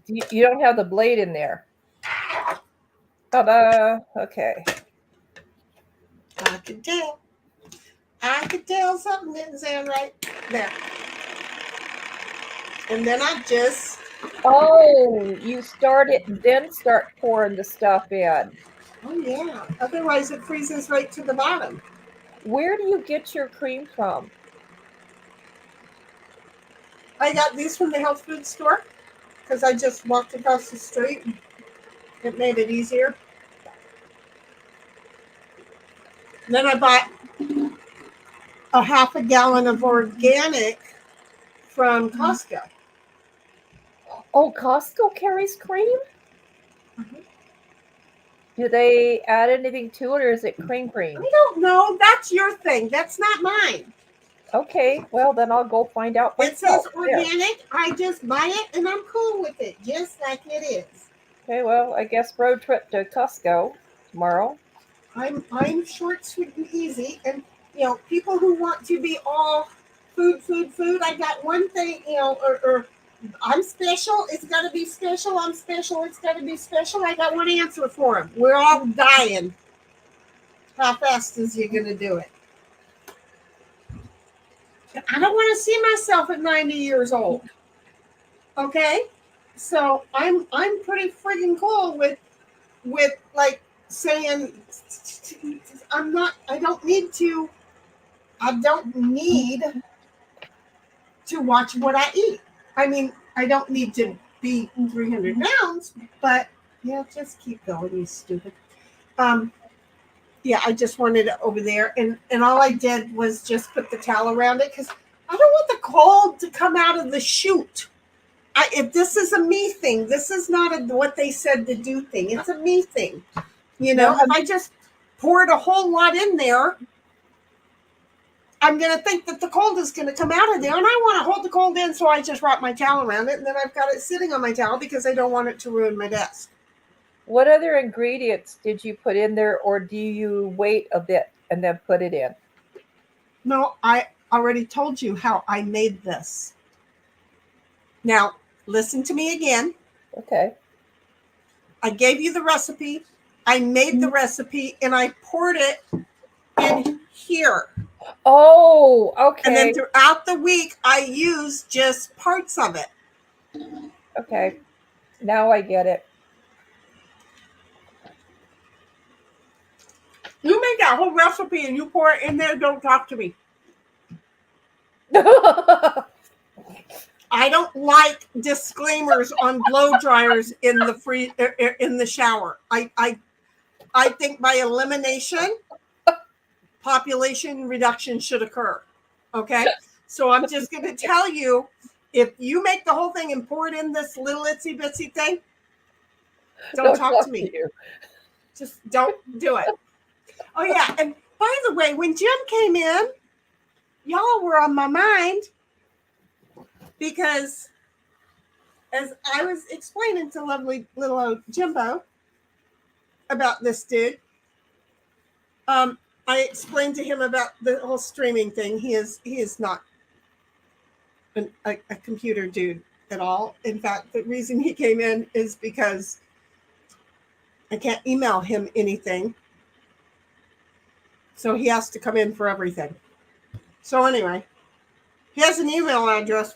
Speaker 3: You don't have the blade in there. Ta-da. Okay.
Speaker 2: I could tell. I could tell something didn't sound right. There. And then I just,
Speaker 3: Oh, you start it, then start pouring the stuff in.
Speaker 2: oh yeah. Otherwise it freezes right to the bottom.
Speaker 3: Where do you get your cream from?
Speaker 2: I got these from the health food store. because I just walked across the street. It made it easier. Then I bought a half a gallon of organic from Costco.
Speaker 3: Oh, Costco carries cream?
Speaker 2: Mhm.
Speaker 3: Do they add anything to it, or is it cream?
Speaker 2: I don't know. That's your thing. That's not mine.
Speaker 3: Okay, well, then I'll go find out
Speaker 2: It
Speaker 3: myself.
Speaker 2: says organic. I just buy it and I'm cool with it, just like it is.
Speaker 3: Okay, well, I guess road trip to Costco tomorrow.
Speaker 2: I'm short, sweet, and easy. And people who want to be all food. I got one thing, or I'm special. It's got to be special. I'm special. It's got to be special. I got one answer for them. We're all dying. How fast is you gonna do it? I don't want to see myself at 90 years old. Okay, so I'm pretty freaking cool with like saying I don't need to watch what I eat. I mean, I don't need to be 300 pounds, but yeah, just keep going, you stupid. Yeah, I just wanted it over there, and all I did was just put the towel around it because I don't want the cold to come out of the chute. If this is a me thing, this is not a what they said to do thing. It's a me thing. If I just poured a whole lot in there, I'm going to think that the cold is going to come out of there, and I want to hold the cold in, so I just wrap my towel around it, and then I've got it sitting on my towel because I don't want it to ruin my desk.
Speaker 3: What other ingredients did you put in there, or do you wait a bit and then put it in?
Speaker 2: No, I already told you how I made this. Now, listen to me again.
Speaker 3: Okay.
Speaker 2: I gave you the recipe. I made the recipe, and I poured it in here.
Speaker 3: Oh, okay.
Speaker 2: And then throughout the week, I used just parts of it.
Speaker 3: Okay. Now I get it.
Speaker 2: You make that whole recipe and you pour it in there, don't talk to me. I don't like disclaimers on blow dryers in the shower. I think by elimination, population reduction should occur. Okay, so I'm just going to tell you, if you make the whole thing and pour it in this little itsy bitsy thing, don't talk to me. Just don't do it. Oh yeah, and by the way, when Jim came in, y'all were on my mind. Because as I was explaining to lovely little old Jimbo about this dude, I explained to him about the whole streaming thing. He is not a computer dude at all. In fact, the reason he came in is because I can't email him anything. So he has to come in for everything. So anyway, he has an email address.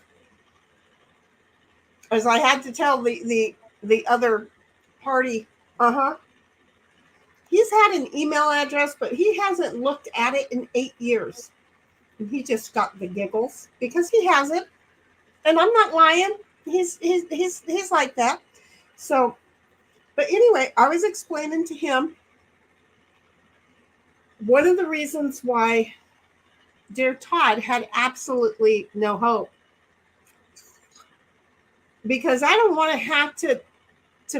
Speaker 2: As I had to tell the other party, he's had an email address, but he hasn't looked at it in 8 years. And he just got the giggles because he hasn't. And I'm not lying. He's like that. So, but anyway, I was explaining to him one of the reasons why dear Todd had absolutely no hope. Because I don't want to have to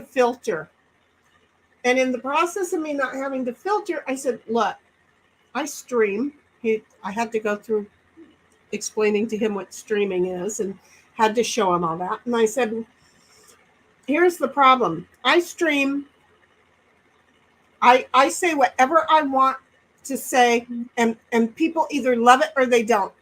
Speaker 2: filter. And in the process of me not having to filter, I said, look, I stream. I had to go through explaining to him what streaming is and had to show him all that. And I said, here's the problem. I stream. I say whatever I want to say, and people either love it or they don't.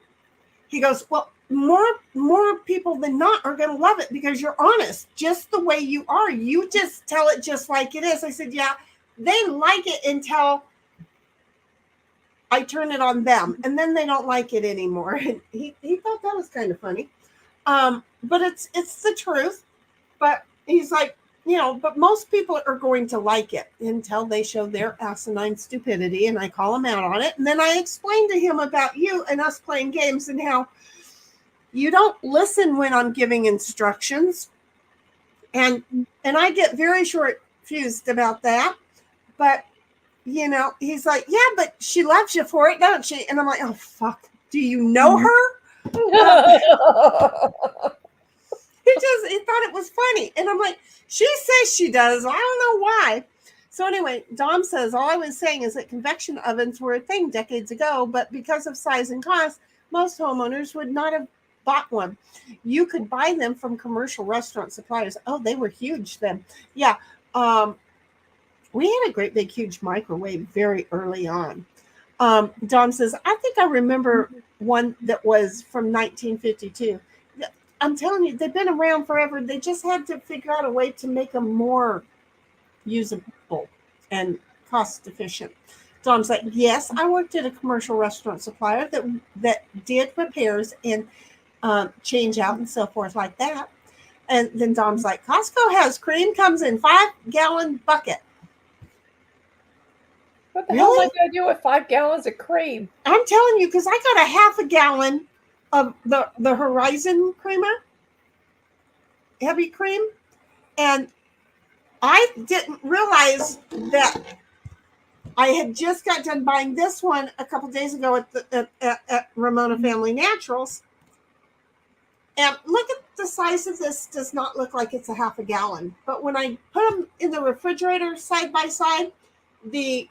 Speaker 2: He goes, well, more people than not are going to love it because you're honest, just the way you are. You just tell it just like it is. I said, yeah, they like it until I turn it on them, and then they don't like it anymore. And he thought that was kind of funny, but it's the truth. But he's like, but most people are going to like it until they show their asinine stupidity, and I call them out on it. And then I explained to him about you and us playing games and how you don't listen when I'm giving instructions. And I get very short fused about that. But, he's like, yeah, but she loves you for it, don't she? And I'm like, oh, fuck. Do you know her? He thought it was funny. And I'm like, she says she does. I don't know why. So anyway, Dom says, all I was saying is that convection ovens were a thing decades ago, but because of size and cost, most homeowners would not have bought one. You could buy them from commercial restaurant suppliers. Oh, they were huge then. Yeah. We had a great big huge microwave very early on. Dom says, I think I remember one that was from 1952. I'm telling you, they've been around forever. They just had to figure out a way to make them more usable and cost efficient. Dom's like, yes, I worked at a commercial restaurant supplier that did repairs and change out and so forth like that. And then Dom's like, Costco has cream, comes in 5-gallon bucket.
Speaker 3: What the hell am I going to do with 5 gallons of cream?
Speaker 2: I'm telling you, because I got a half a gallon of the Horizon creamer, heavy cream, and I didn't realize that I had just got done buying this one a couple days ago at Ramona Family Naturals. And look at the size of this. Does not look like it's a half a gallon. But when I put them in the refrigerator side by side, the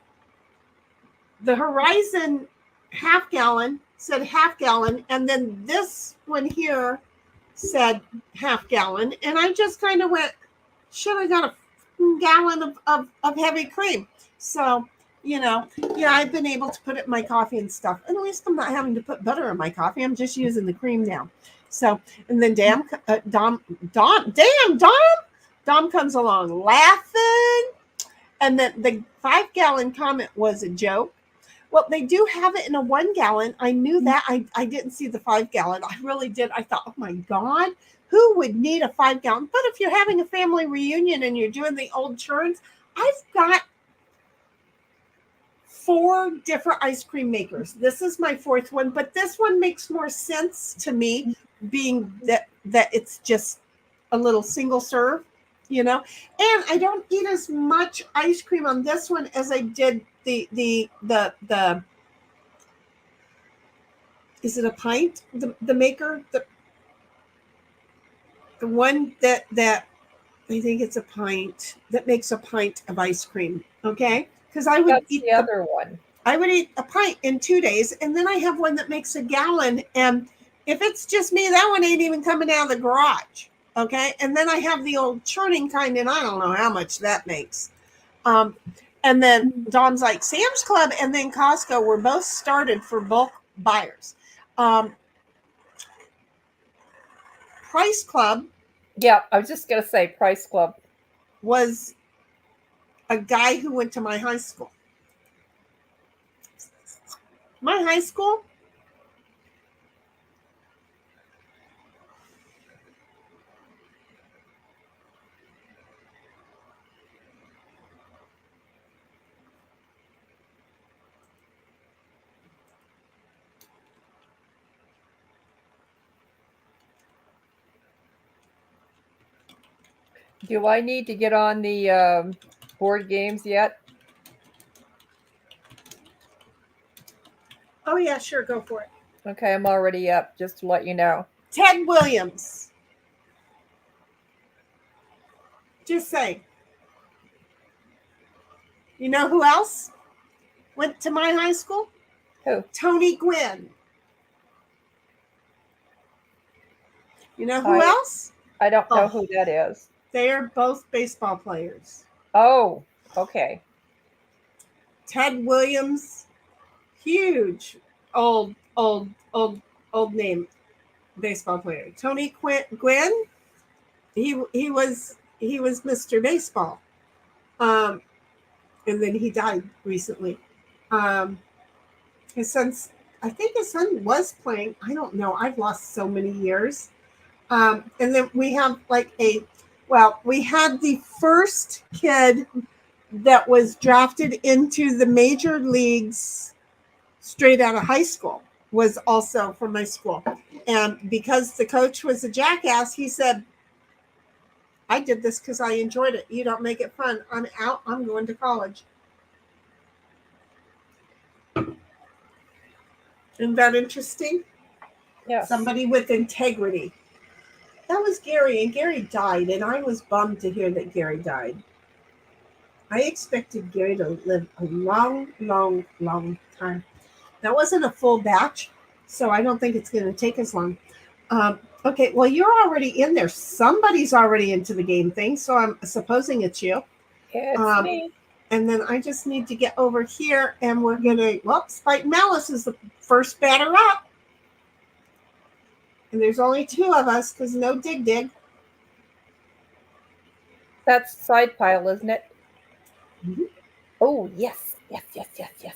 Speaker 2: Horizon half gallon said half gallon, and then this one here said half gallon, and I just kind of went, should have got a gallon of heavy cream. So, I've been able to put it in my coffee and stuff. At least I'm not having to put butter in my coffee. I'm just using the cream now. So, and then Dom comes along laughing, and then the 5-gallon comment was a joke. Well, they do have it in a 1 gallon. I knew that. I didn't see the 5 gallon. I really did. I thought, oh my God, who would need a 5 gallon? But if you're having a family reunion and you're doing the old churns, I've got 4 different ice cream makers. This is my 4th one, but this one makes more sense to me, being that it's just a little single serve, and I don't eat as much ice cream on this one as I did the is it a pint? The maker, the one that I think it's a pint that makes a pint of ice cream. Okay, because I would eat
Speaker 3: the other one.
Speaker 2: I would eat a pint in 2 days, and then I have one that makes a gallon. And if it's just me, that one ain't even coming out of the garage. Okay, and then I have the old churning kind, and I don't know how much that makes. And then Dom's like, Sam's Club and then Costco were both started for bulk buyers. Price Club.
Speaker 3: Yeah, I was just going to say Price Club
Speaker 2: was a guy who went to my high school. My high school
Speaker 3: Do I need to get on the board games yet?
Speaker 2: Oh, yeah, sure. Go for it.
Speaker 3: Okay, I'm already up, just to let you know.
Speaker 2: Ted Williams. Just say. You know who else went to my high school?
Speaker 3: Who?
Speaker 2: Tony Gwynn. You know who else?
Speaker 3: I don't know who that is.
Speaker 2: They are both baseball players.
Speaker 3: Oh, okay.
Speaker 2: Ted Williams, huge, old name baseball player. Tony Gwynn, he was Mr. Baseball, and then he died recently. His son's, I think his son was playing. I don't know. I've lost so many years. And then we have we had the first kid that was drafted into the major leagues straight out of high school, was also from my school. And because the coach was a jackass, he said, I did this because I enjoyed it. You don't make it fun. I'm out. I'm going to college. Isn't that interesting?
Speaker 3: Yes.
Speaker 2: Somebody with integrity. That was Gary, and Gary died, and I was bummed to hear that Gary died. I expected Gary to live a long, long, long time. That wasn't a full batch, so I don't think it's going to take as long. Okay, well, you're already in there. Somebody's already into the game thing, so I'm supposing it's you.
Speaker 3: It's me.
Speaker 2: And then I just need to get over here, and we're going to, well, Spite Malice is the first batter up. And there's only 2 of us because no dig dig.
Speaker 3: That's side pile, isn't it?
Speaker 2: Mm-hmm.
Speaker 3: Oh, yes. Yes, yes, yes, yes.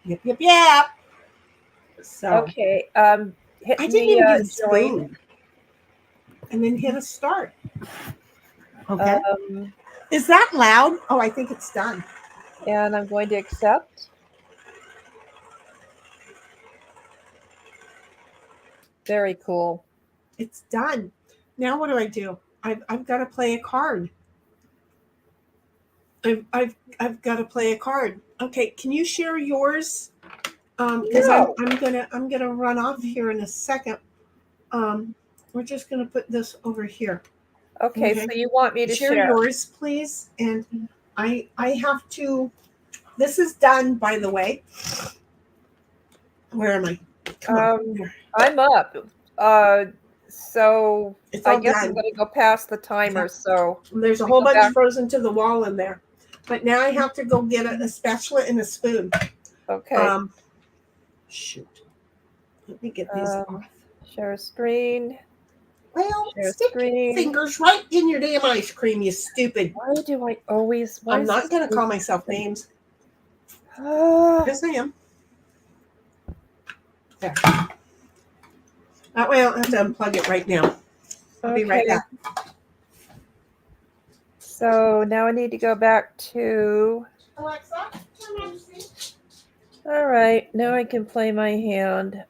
Speaker 2: Yep, yep, yep. So
Speaker 3: okay. Hit
Speaker 2: I didn't
Speaker 3: me,
Speaker 2: even get a
Speaker 3: join.
Speaker 2: spoon. And then hit a start. Okay. Is that loud? Oh, I think it's done.
Speaker 3: And I'm going to accept. Very cool.
Speaker 2: It's done. Now what do I do? I've got to play a card. I've got to play a card. Okay, can you share yours? Because
Speaker 3: No.
Speaker 2: I'm gonna run off here in a second. We're just gonna put this over here.
Speaker 3: Okay, so you want me to share?
Speaker 2: Yours, please. And I have to. This is done, by the way. Where am I? Come on.
Speaker 3: I'm up. So
Speaker 2: It's
Speaker 3: I
Speaker 2: all
Speaker 3: guess
Speaker 2: done.
Speaker 3: I'm going to go past the timer. So
Speaker 2: There's a whole bunch frozen to the wall in there. But now I have to go get a spatula and a spoon.
Speaker 3: okay.
Speaker 2: Shoot. Let me get these off.
Speaker 3: Share screen.
Speaker 2: Well,
Speaker 3: Share
Speaker 2: stick
Speaker 3: screen.
Speaker 2: your fingers right in your damn ice cream, you stupid.
Speaker 3: Why do I always?
Speaker 2: I'm not going to call myself names.
Speaker 3: Ah,
Speaker 2: Yes, I am. There. That way I don't have to unplug it right now. I'll be right back.
Speaker 3: So now I need to go back to.
Speaker 2: Alexa, turn on the screen.
Speaker 3: All right, now I can play my hand.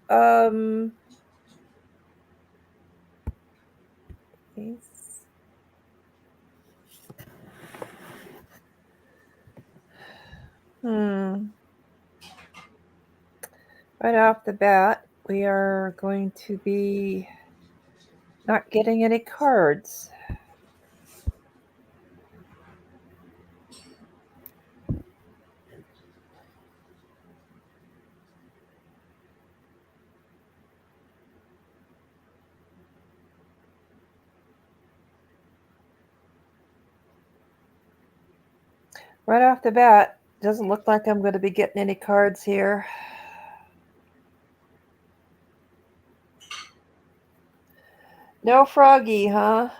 Speaker 3: Right off the bat, we are going to be not getting any cards. Right off the bat, doesn't look like I'm going to be getting any cards here. No Froggy, huh?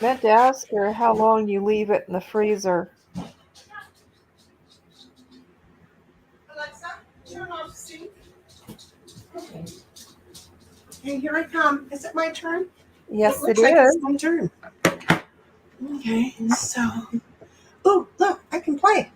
Speaker 3: Meant to ask her how long you leave it in the freezer.
Speaker 2: Alexa, turn off sync. Okay. Okay, here I come. Is it my turn?
Speaker 3: Yes, it
Speaker 2: looks like
Speaker 3: is.
Speaker 2: It's my turn. Okay, so. Oh, look, I can play.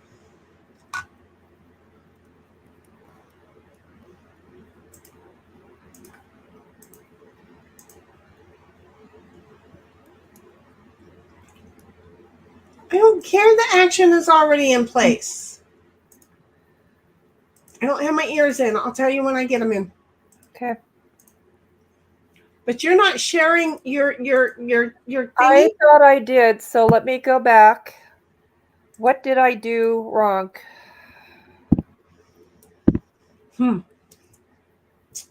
Speaker 2: I don't care. The action is already in place. I don't have my ears in. I'll tell you when I get them in.
Speaker 3: Okay.
Speaker 2: But you're not sharing your thingy?
Speaker 3: I thought I did, so let me go back. What did I do wrong?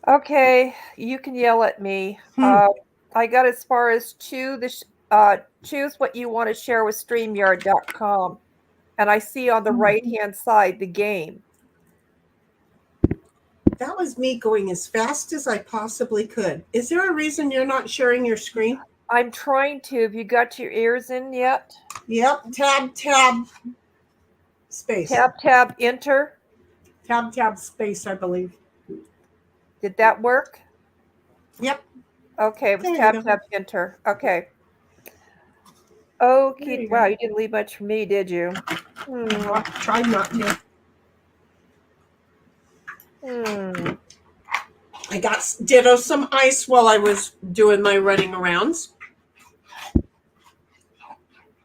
Speaker 3: Okay, you can yell at me. I got as far as choose what you want to share with streamyard.com. And I see on the right-hand side the game.
Speaker 2: That was me going as fast as I possibly could. Is there a reason you're not sharing your screen?
Speaker 3: I'm trying to. Have you got your ears in yet?
Speaker 2: Yep. Tab, space.
Speaker 3: Tab, enter.
Speaker 2: Tab, space, I believe.
Speaker 3: Did that work?
Speaker 2: Yep.
Speaker 3: Okay, it was tab, enter. Okay. Okay.
Speaker 2: you
Speaker 3: Wow,
Speaker 2: go.
Speaker 3: you didn't leave much for me, did you?
Speaker 2: I tried not to. I got ditto some ice while I was doing my running arounds.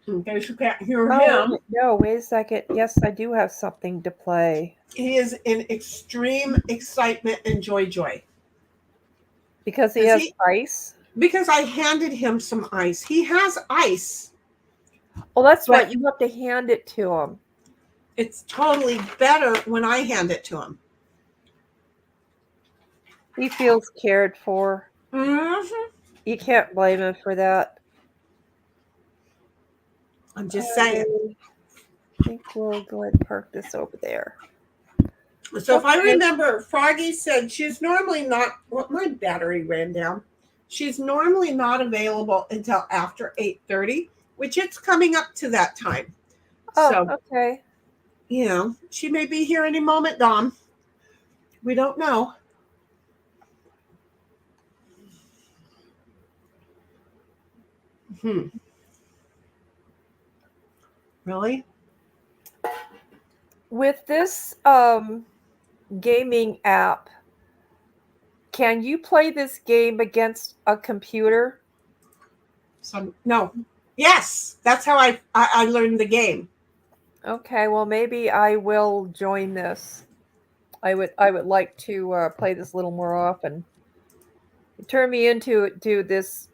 Speaker 2: In case you can't hear him,
Speaker 3: No, wait a second. Yes, I do have something to play.
Speaker 2: he is in extreme excitement and joy.
Speaker 3: Because he
Speaker 2: Is
Speaker 3: has
Speaker 2: he?
Speaker 3: ice?
Speaker 2: Because I handed him some ice. He has ice,
Speaker 3: Oh, that's
Speaker 2: but
Speaker 3: right. You have to hand it to him.
Speaker 2: it's totally better when I hand it to him.
Speaker 3: He feels cared for.
Speaker 2: Mm-hmm.
Speaker 3: You can't blame him for that.
Speaker 2: I'm just saying.
Speaker 3: I think we'll go ahead and park this over there.
Speaker 2: So if I
Speaker 3: Okay.
Speaker 2: remember, Froggy said she's normally not. Well, my battery ran down. She's normally not available until after 8:30, which it's coming up to that time.
Speaker 3: Oh,
Speaker 2: So,
Speaker 3: okay.
Speaker 2: she may be here any moment, Dom. We don't know. Really?
Speaker 3: With this gaming app, can you play this game against a computer?
Speaker 2: No. Yes, that's how I learned the game.
Speaker 3: Okay, well maybe I will join this. I would like to play this a little more often. Turn me into this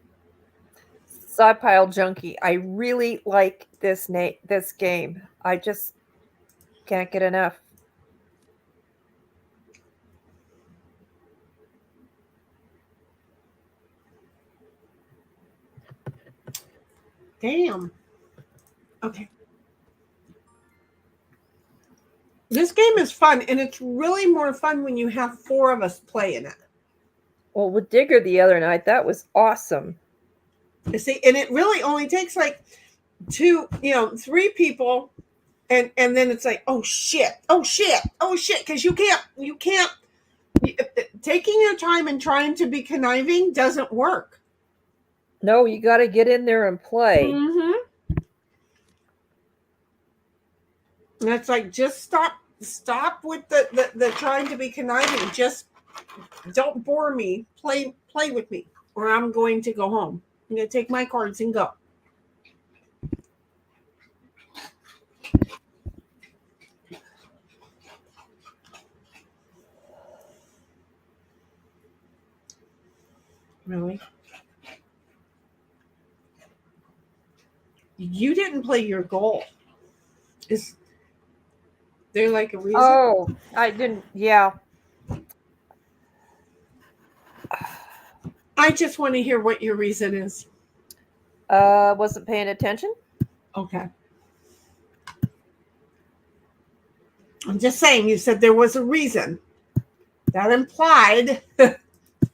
Speaker 3: side pile junkie. I really like this game. I just can't get enough.
Speaker 2: Damn. Okay. This game is fun, and it's really more fun when you have 4 of us playing it.
Speaker 3: Well, with Digger the other night, that was awesome.
Speaker 2: You see, and it really only takes like 2, 3 people, and then it's like, oh shit, because you can't. Taking your time and trying to be conniving doesn't work.
Speaker 3: No, you got to get in there and play.
Speaker 2: Mm-hmm. And it's like, just stop with the trying to be conniving. Just don't bore me. Play with me, or I'm going to go home. I'm going to take my cards and go. Really? You didn't play your goal. Is there like a reason?
Speaker 3: Oh, I didn't. Yeah.
Speaker 2: I just want to hear what your reason is.
Speaker 3: Wasn't paying attention.
Speaker 2: Okay. I'm just saying, you said there was a reason. That implied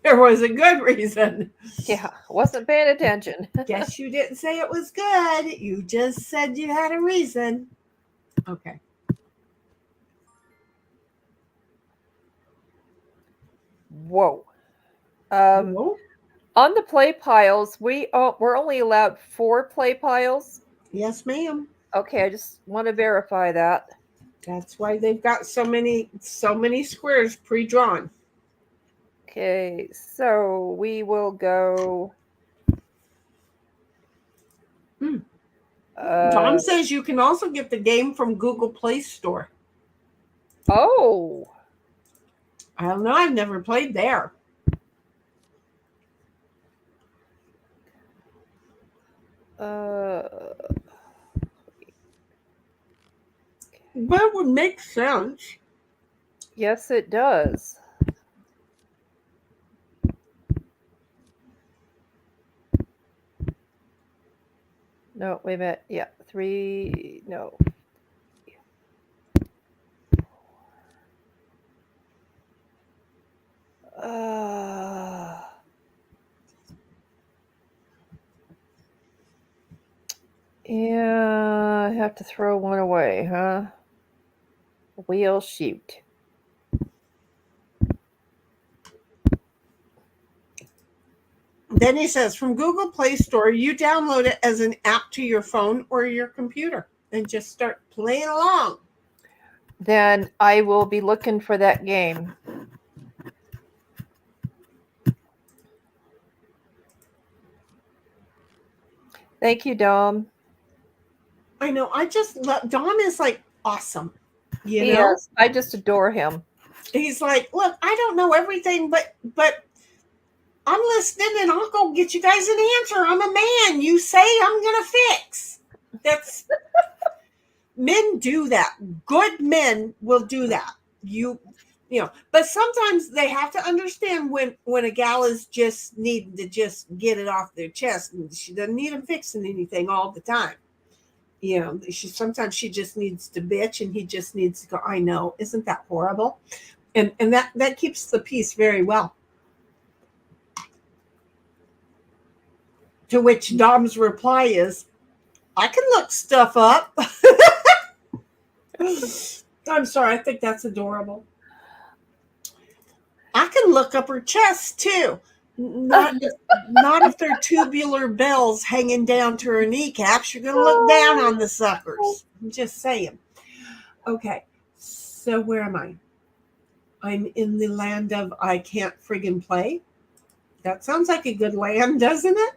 Speaker 2: there was a good reason.
Speaker 3: Yeah, wasn't paying attention.
Speaker 2: Guess you didn't say it was good. You just said you had a reason. Okay.
Speaker 3: Whoa.
Speaker 2: Hello?
Speaker 3: On the play piles, we're only allowed 4 play piles.
Speaker 2: Yes, ma'am.
Speaker 3: Okay, I just want to verify that.
Speaker 2: That's why they've got so many squares pre-drawn.
Speaker 3: Okay, so we will go.
Speaker 2: Tom says you can also get the game from Google Play Store.
Speaker 3: Oh.
Speaker 2: I don't know. I've never played there. But it would make sense.
Speaker 3: Yes, it does. No, wait a minute. Yeah, 3. No. Yeah, I have to throw one away, huh? We'll shoot.
Speaker 2: Then he says, from Google Play Store, you download it as an app to your phone or your computer and just start playing along.
Speaker 3: Then I will be looking for that game. Thank you, Dom.
Speaker 2: I know. I just love Dom is like awesome. You
Speaker 3: He
Speaker 2: know?
Speaker 3: is. I just adore him.
Speaker 2: He's like, look, I don't know everything, but I'm listening and I'll go get you guys an answer. I'm a man. You say I'm gonna fix. That's men do that. Good men will do that. You know, but sometimes they have to understand when a gal is just needing to just get it off their chest, and she doesn't need him fixing anything all the time. You know, sometimes she just needs to bitch, and he just needs to go, I know, isn't that horrible? And that keeps the peace very well. To which Dom's reply is, I can look stuff up. I'm sorry, I think that's adorable. I can look up her chest too. Not if they're tubular bells hanging down to her kneecaps. You're going to look down on the suckers. I'm just saying. Okay, so where am I? I'm in the land of I can't friggin' play. That sounds like a good land, doesn't it?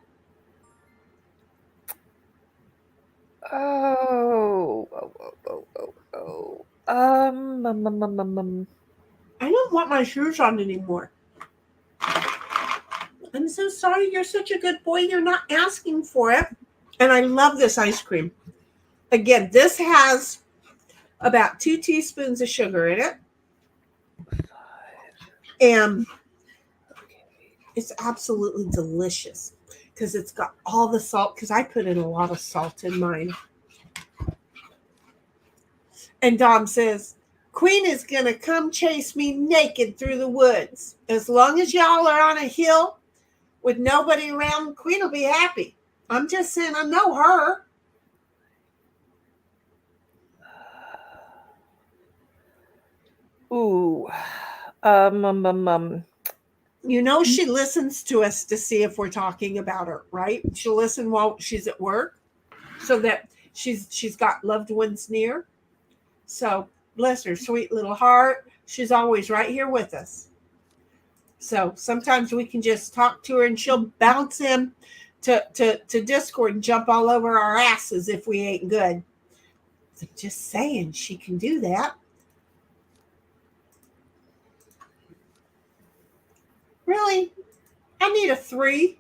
Speaker 3: Oh. I
Speaker 2: don't want my shoes on anymore. I'm so sorry. You're such a good boy. You're not asking for it. And I love this ice cream. Again, this has about 2 teaspoons of sugar in it. And it's absolutely delicious because it's got all the salt, because I put in a lot of salt in mine. And Dom says, Queen is going to come chase me naked through the woods. As long as y'all are on a hill with nobody around, Queen will be happy. I'm just saying, I know her.
Speaker 3: Ooh.
Speaker 2: You know, she listens to us to see if we're talking about her, right? She'll listen while she's at work so that she's got loved ones near. So bless her sweet little heart. She's always right here with us. So sometimes we can just talk to her and she'll bounce in to Discord and jump all over our asses if we ain't good. So just saying, she can do that. Really? I need a 3.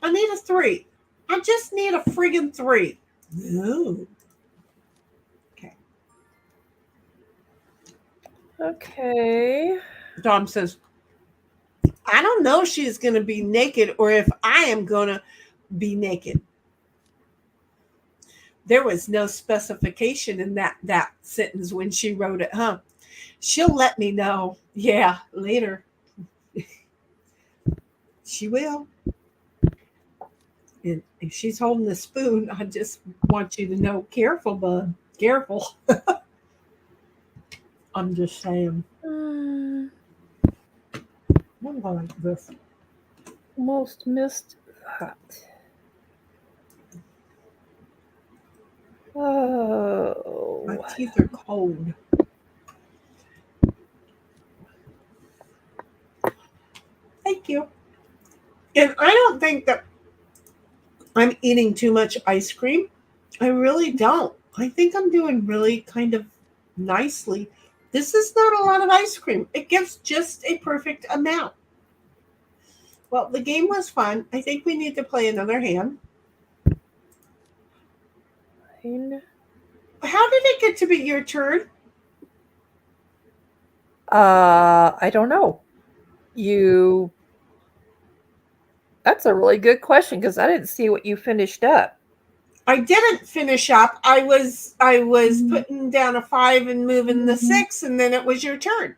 Speaker 2: I need a 3. I just need a friggin' 3. No.
Speaker 3: Okay.
Speaker 2: Dom says, I don't know if she's going to be naked or if I am going to be naked. There was no specification in that sentence when she wrote it, huh? She'll let me know. Yeah, later. She will. And if she's holding the spoon, I just want you to know, careful, bud. Careful. I'm just saying. What about like this?
Speaker 3: Most missed that. Oh.
Speaker 2: My teeth are cold. Thank you. And I don't think that I'm eating too much ice cream. I really don't. I think I'm doing really kind of nicely. This is not a lot of ice cream. It gives just a perfect amount. Well, the game was fun. I think we need to play another hand. How did it get to be your turn?
Speaker 3: I don't know. That's a really good question because I didn't see what you finished up.
Speaker 2: I didn't finish up. I was putting down a 5 and moving the 6, and then it was your turn.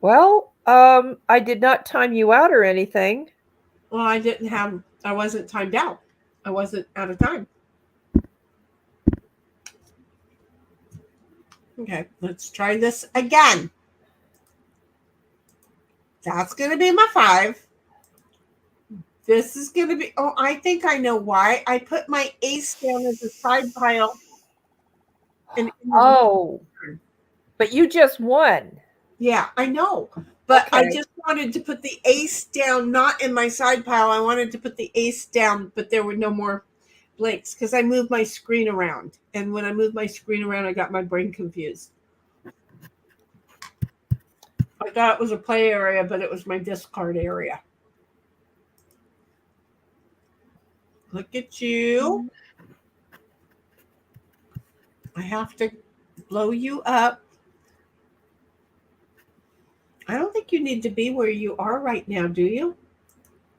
Speaker 3: Well, I did not time you out or anything.
Speaker 2: Well, I wasn't timed out. I wasn't out of time. Okay, let's try this again. That's going to be my 5. This is going to be, oh, I think I know why. I put my ace down as a side pile.
Speaker 3: Oh, but you just won.
Speaker 2: Yeah, I know. But I
Speaker 3: Okay.
Speaker 2: just wanted to put the ace down, not in my side pile. I wanted to put the ace down, but there were no more blanks because I moved my screen around. And when I moved my screen around, I got my brain confused. I thought it was a play area, but it was my discard area. Look at you. I have to blow you up. I don't think you need to be where you are right now, do you?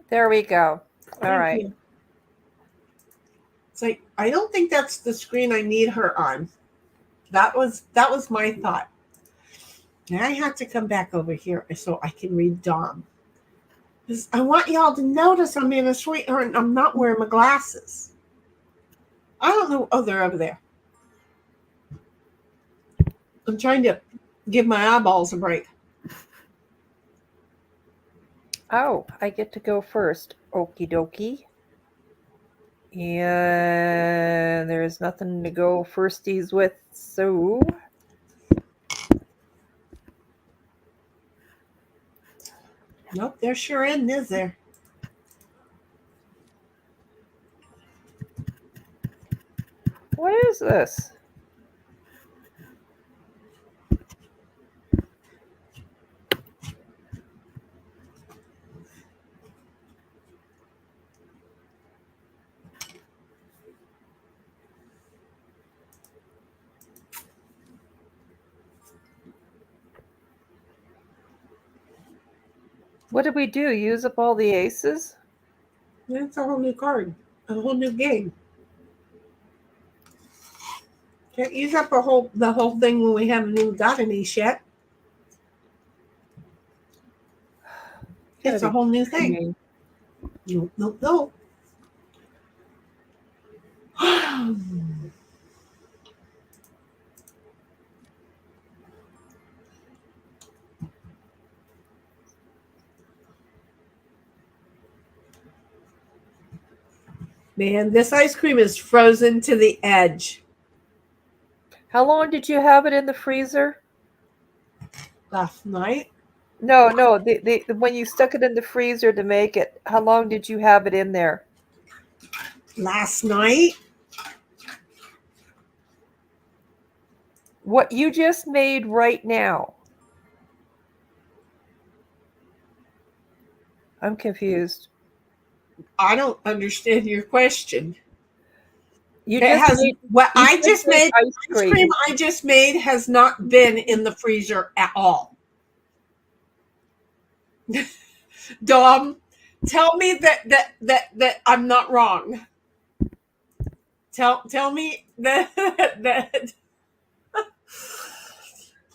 Speaker 3: There we go. All
Speaker 2: Thank
Speaker 3: right.
Speaker 2: you. It's like, I don't think that's the screen I need her on. That was my thought. Now I have to come back over here so I can read Dom. Because I want y'all to notice I'm in a sweetheart and I'm not wearing my glasses. I don't know. Oh, they're over there. I'm trying to give my eyeballs a break.
Speaker 3: Oh, I get to go first. Okie dokie. And there's nothing to go firsties with, so
Speaker 2: Nope, there sure isn't, is there?
Speaker 3: what is this? What did we do? Use up all the aces?
Speaker 2: That's a whole new card, a whole new game. Can't use up the whole thing when we haven't even got any yet. It's a whole new thing. Nope, nope, nope. Man, this ice cream is frozen to the edge.
Speaker 3: How long did you have it in the freezer?
Speaker 2: Last night.
Speaker 3: No, the when you stuck it in the freezer to make it, how long did you have it in there?
Speaker 2: Last night.
Speaker 3: What you just made right now. I'm confused.
Speaker 2: I don't understand your question.
Speaker 3: You
Speaker 2: It
Speaker 3: just
Speaker 2: has
Speaker 3: made
Speaker 2: what
Speaker 3: you
Speaker 2: I
Speaker 3: just
Speaker 2: just
Speaker 3: made
Speaker 2: made.
Speaker 3: ice
Speaker 2: Ice
Speaker 3: cream.
Speaker 2: cream I just made has not been in the freezer at all. Dom, tell me that I'm not wrong. Tell me that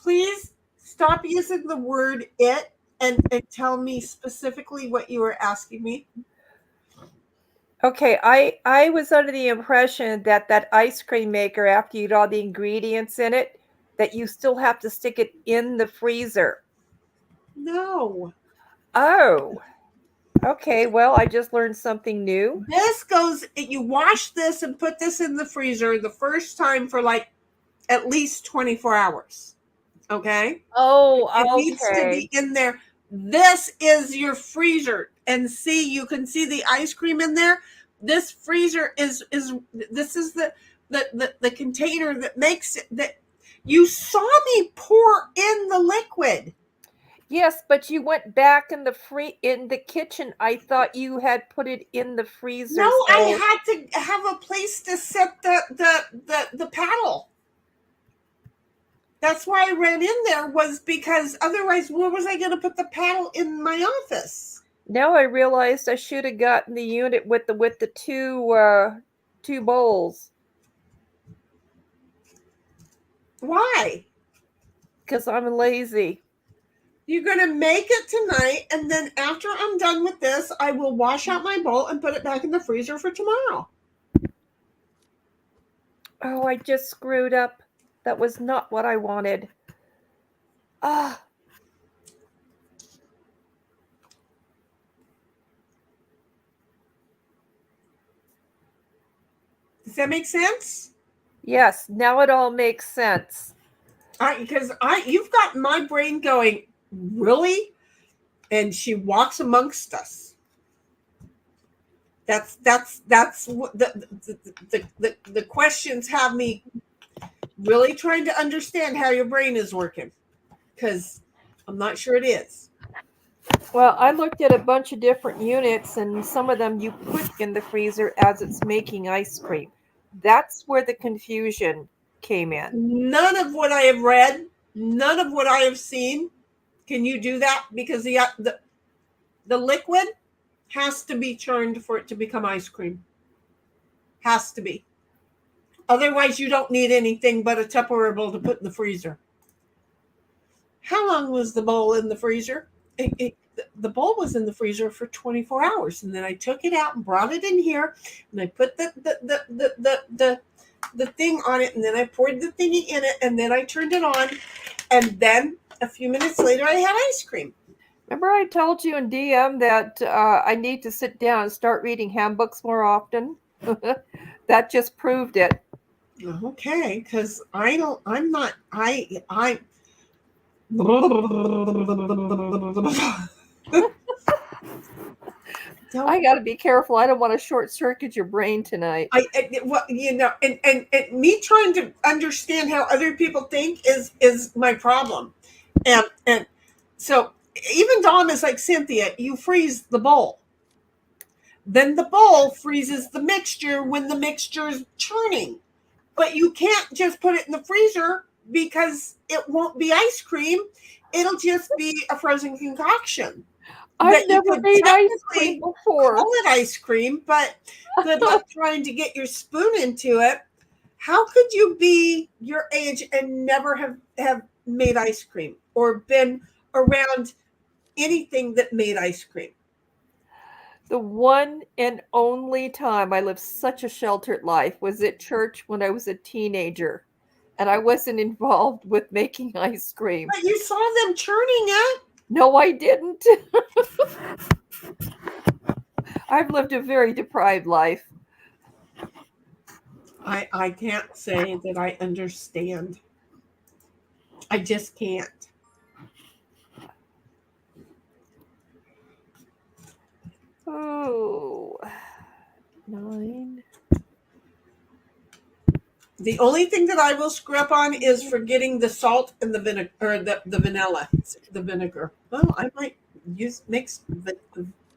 Speaker 2: please stop using the word it and tell me specifically what you were asking me.
Speaker 3: Okay, I was under the impression that that ice cream maker, after you get all the ingredients in it, that you still have to stick it in the freezer.
Speaker 2: No.
Speaker 3: Oh, okay. Well, I just learned something new.
Speaker 2: This goes, you wash this and put this in the freezer the first time for like at least 24 hours. Okay?
Speaker 3: Oh,
Speaker 2: It needs to
Speaker 3: okay.
Speaker 2: be in there. This is your freezer. And see, you can see the ice cream in there. This freezer is this is the container that makes it, that you saw me pour in the liquid.
Speaker 3: Yes, but you went back in the kitchen. I thought you had put it in the freezer.
Speaker 2: No,
Speaker 3: So
Speaker 2: I had to have a place to set the paddle. That's why I ran in there, was because otherwise, where was I going to put the paddle in my office?
Speaker 3: now I realized I should have gotten the unit with the two bowls.
Speaker 2: Why?
Speaker 3: Because I'm lazy.
Speaker 2: You're going to make it tonight, and then after I'm done with this, I will wash out my bowl and put it back in the freezer for tomorrow.
Speaker 3: Oh, I just screwed up. That was not what I wanted. Ah.
Speaker 2: Does that make sense?
Speaker 3: Yes, now it all makes sense.
Speaker 2: Because you've got my brain going, really? And she walks amongst us. That's what the questions have me really trying to understand how your brain is working, because I'm not sure it is.
Speaker 3: Well, I looked at a bunch of different units, and some of them you put in the freezer as it's making ice cream. That's where the confusion came in.
Speaker 2: None of what I have read, none of what I have seen, can you do that? Because the liquid has to be churned for it to become ice cream. Has to be. Otherwise, you don't need anything but a Tupperware bowl to put in the freezer. How long was the bowl in the freezer? The bowl was in the freezer for 24 hours, and then I took it out and brought it in here, and I put the thing on it, and then I poured the thingy in it, and then I turned it on, and then a few minutes later I had ice cream.
Speaker 3: Remember I told you in DM that I need to sit down and start reading handbooks more often? That just proved it.
Speaker 2: Okay, because I
Speaker 3: got to be careful. I don't want to short circuit your brain tonight.
Speaker 2: Well, and me trying to understand how other people think is my problem, and so even Dawn is like, Cynthia, you freeze the bowl, then the bowl freezes the mixture when the mixture is churning, but you can't just put it in the freezer because it won't be ice cream. It'll just be a frozen concoction.
Speaker 3: I've never made ice cream before.
Speaker 2: Call it ice cream, but good luck trying to get your spoon into it. How could you be your age and never have made ice cream or been around anything that made ice cream?
Speaker 3: The one and only time I lived such a sheltered life was at church when I was a teenager, and I wasn't involved with making ice cream.
Speaker 2: But you saw them churning it.
Speaker 3: No, I didn't. I've lived a very deprived life.
Speaker 2: I can't say that I understand. I just can't.
Speaker 3: Oh, 9.
Speaker 2: The only thing that I will screw up on is forgetting the salt and the vinegar, or the vanilla, the vinegar. Well, I might mix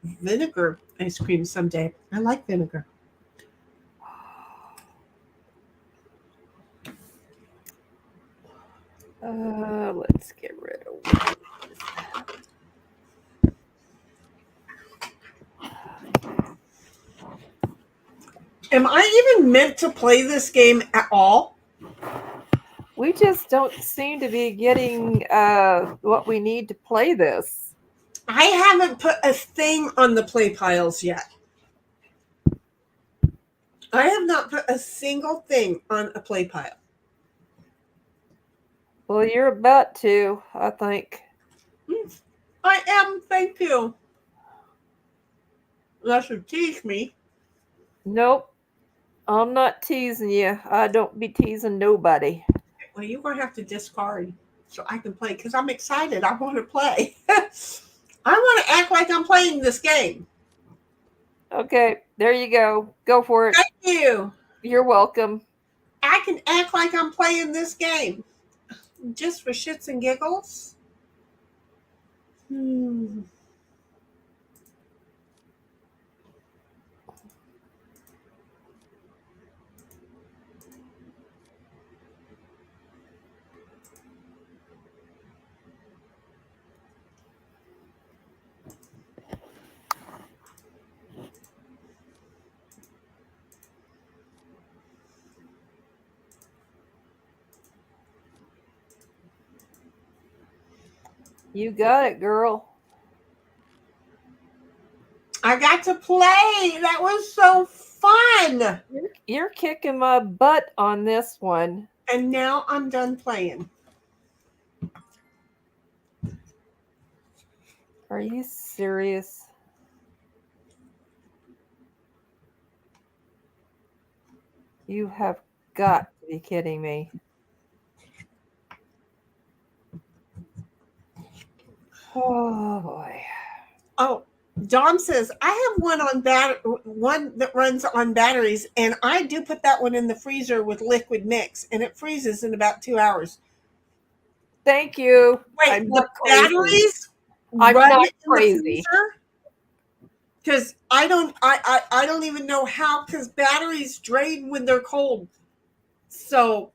Speaker 2: vinegar ice cream someday. I like vinegar.
Speaker 3: Let's get rid of
Speaker 2: Am I even meant to play this game at all?
Speaker 3: We just don't seem to be getting what we need to play this.
Speaker 2: I haven't put a thing on the play piles yet. I have not put a single thing on a play pile.
Speaker 3: Well, you're about to, I think.
Speaker 2: I am, thank you. Unless you tease me.
Speaker 3: Nope. I'm not teasing you. I don't be teasing nobody.
Speaker 2: Well, you're going to have to discard so I can play, because I'm excited. I want to play. I want to act like I'm playing this game.
Speaker 3: Okay, there you go. Go for it.
Speaker 2: Thank you.
Speaker 3: You're welcome.
Speaker 2: I can act like I'm playing this game. Just for shits and giggles.
Speaker 3: You got it, girl.
Speaker 2: I got to play. That was so fun.
Speaker 3: You're kicking my butt on this one.
Speaker 2: And now I'm done playing.
Speaker 3: Are you serious? You have got to be kidding me. Oh boy.
Speaker 2: Oh, Dom says I have one that runs on batteries, and I do put that one in the freezer with liquid mix, and it freezes in about 2 hours.
Speaker 3: Thank you.
Speaker 2: Wait,
Speaker 3: I'm
Speaker 2: the
Speaker 3: not crazy.
Speaker 2: batteries
Speaker 3: I'm
Speaker 2: run
Speaker 3: not
Speaker 2: in
Speaker 3: crazy.
Speaker 2: the freezer? Because I don't even know how, because batteries drain when they're cold. So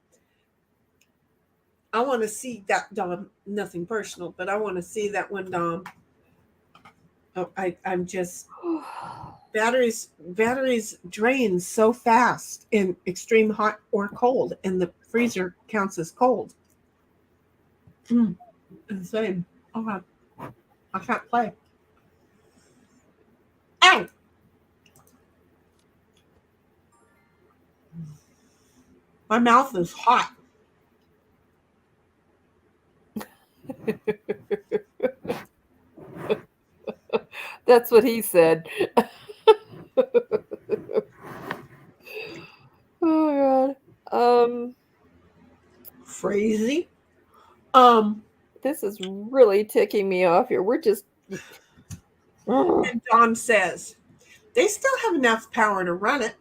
Speaker 2: I want to see that, Dom. Nothing personal, but I want to see that one, Dom. Oh, I'm just batteries drain so fast in extreme hot or cold, and the freezer counts as cold. Insane. Oh God, I can't play. Ow! My mouth is hot.
Speaker 3: That's what he said. Oh God.
Speaker 2: Crazy.
Speaker 3: This is really ticking me off here. We're just.
Speaker 2: And Dom says they still have enough power to run it.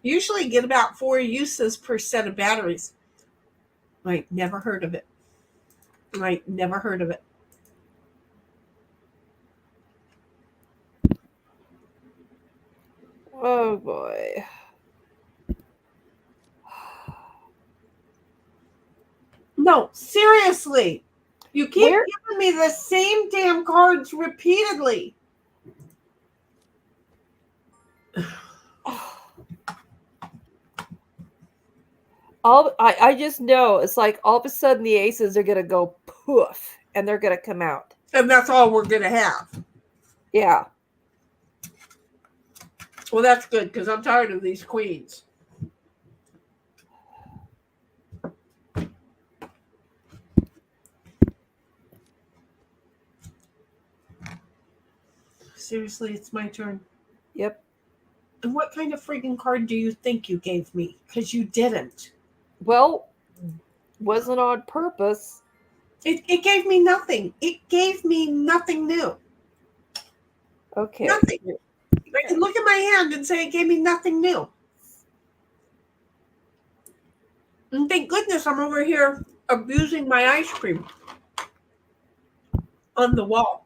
Speaker 2: Usually get about 4 uses per set of batteries. I never heard of it.
Speaker 3: Oh boy.
Speaker 2: No, seriously. You keep giving me the same damn cards repeatedly.
Speaker 3: I just know it's like all of a sudden the aces are gonna go poof and they're gonna come out.
Speaker 2: And that's all we're gonna have.
Speaker 3: Yeah.
Speaker 2: Well, that's good, because I'm tired of these queens. Seriously, it's my turn.
Speaker 3: Yep.
Speaker 2: And what kind of friggin' card do you think you gave me? Because you didn't.
Speaker 3: Well, wasn't on purpose.
Speaker 2: It gave me nothing. It gave me nothing new.
Speaker 3: Okay.
Speaker 2: Nothing. I can look at my hand and say it gave me nothing new. And thank goodness I'm over here abusing my ice cream on the wall.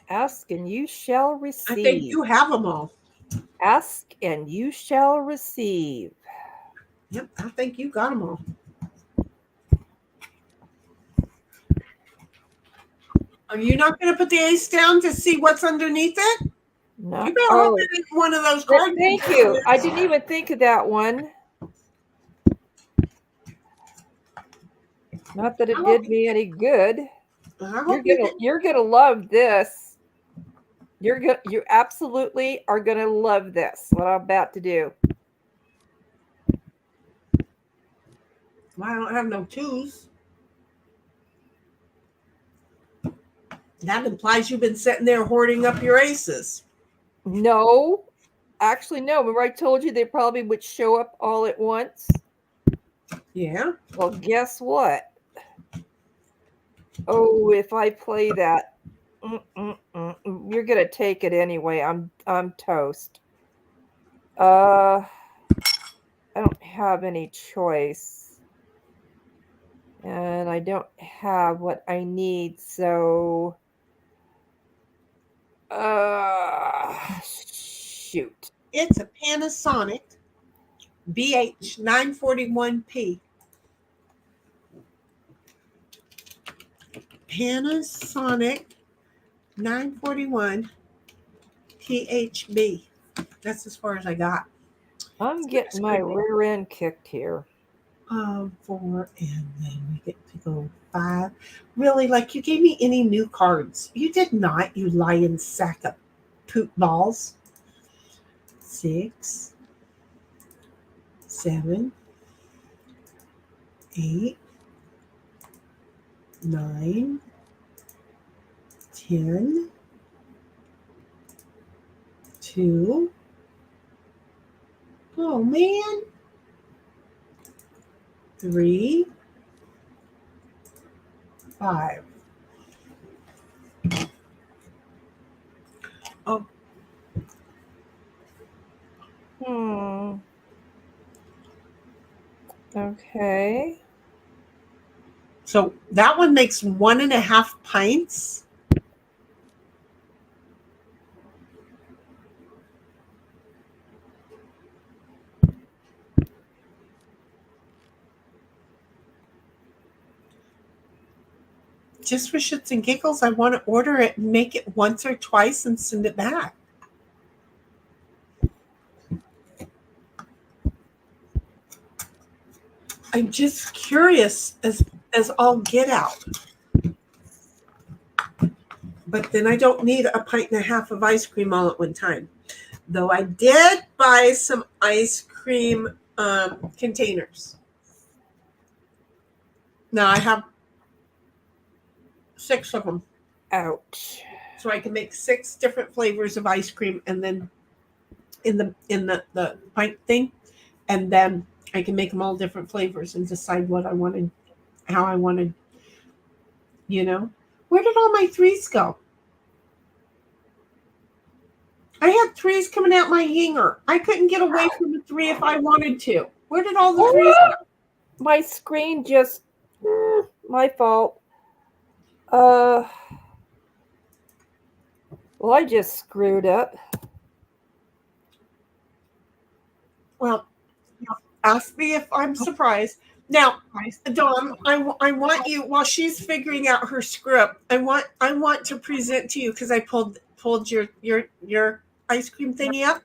Speaker 3: Ask and you shall receive.
Speaker 2: I think you have them all.
Speaker 3: Ask and you shall receive.
Speaker 2: Yep, I think you got them all. Are you not going to put the ace down to see what's underneath it?
Speaker 3: No.
Speaker 2: You better hope it isn't one of those cards.
Speaker 3: Thank you. I didn't even think of that one. Not that it did me any good. You're gonna love this. You absolutely are gonna love this. What I'm about to do.
Speaker 2: Well, I don't have no twos. That implies you've been sitting there hoarding up your aces.
Speaker 3: No, actually, no. Remember, I told you they probably would show up all at once.
Speaker 2: Yeah.
Speaker 3: Well, guess what? Oh, if I play that, you're gonna take it anyway. I'm toast. I don't have any choice, and I don't have what I need. So, shoot.
Speaker 2: It's a Panasonic BH941P. Panasonic 941 PHB. That's as far as I got.
Speaker 3: I'm getting my rear end kicked here.
Speaker 2: 4, and then we get to go 5. Really, like, you gave me any new cards? You did not, you lying sack of poop balls. 6, 7, 8, 9, 10, 2. Oh man. 3, 5. Oh,
Speaker 3: Okay.
Speaker 2: so that one makes 1.5 pints. Just for shits and giggles, I want to order it and make it once or twice and send it back. I'm just curious as all get out. But then I don't need 1.5 pints of ice cream all at one time. Though I did buy some ice cream containers. Now I have 6 of them.
Speaker 3: Ouch.
Speaker 2: So I can make 6 different flavors of ice cream, and then in the pint thing, and then I can make them all different flavors and decide what I wanted, how I wanted. Where did all my 3s go? I had 3s coming out my hanger. I couldn't get away from the 3 if I wanted to. Where did all the 3s go?
Speaker 3: My screen just, my fault. Well, I just screwed up.
Speaker 2: Well, ask me if I'm surprised. Now, Dawn, I want you, while she's figuring out her script, I want to present to you, because I pulled your ice cream thingy up.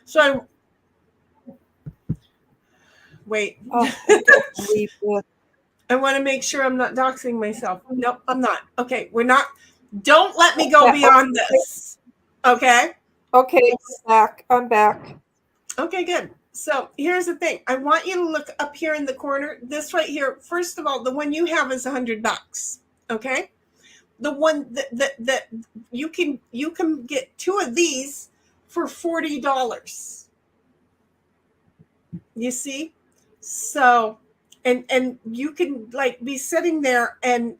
Speaker 2: So wait.
Speaker 3: Oh,
Speaker 2: I want to make sure I'm not doxing myself. Nope, I'm not. Okay, we're not. Don't let me go beyond this. Okay?
Speaker 3: Okay, I'm back.
Speaker 2: Okay, good. So here's the thing. I want you to look up here in the corner. This right here. First of all, the one you have is $100. Okay? The one that you can get 2 of these for $40. You see? So and you can like be sitting there and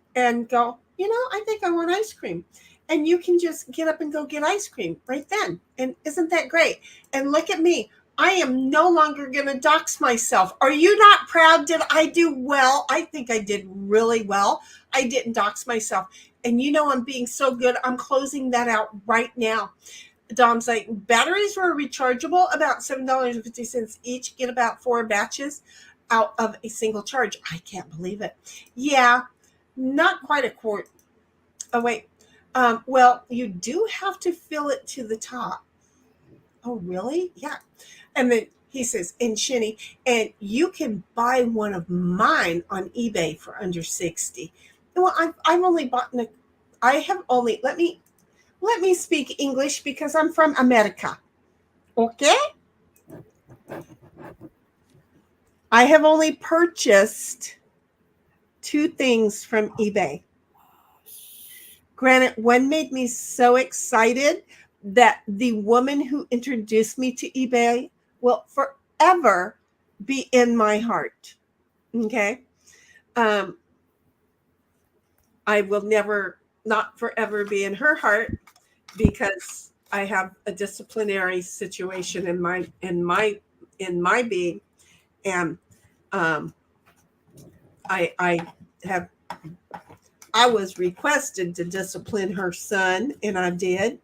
Speaker 2: go, I think I want ice cream. And you can just get up and go get ice cream right then. And isn't that great? And look at me. I am no longer going to dox myself. Are you not proud? Did I do well? I think I did really well. I didn't dox myself. And I'm being so good. I'm closing that out right now. Dom's like, batteries were rechargeable, about $7.50 each. Get about 4 batches out of a single charge. I can't believe it. Yeah, not quite a quart. Oh, wait. Well, you do have to fill it to the top. Oh, really? Yeah. And then he says, and Shenny, and you can buy one of mine on eBay for under $60. Well, I've only bought, I have only, let me speak English because I'm from America. Okay? I have only purchased 2 things from eBay. Granted, one made me so excited that the woman who introduced me to eBay will forever be in my heart. Okay? I will never not forever be in her heart because I have a disciplinary situation in my being, and I was requested to discipline her son, and I did.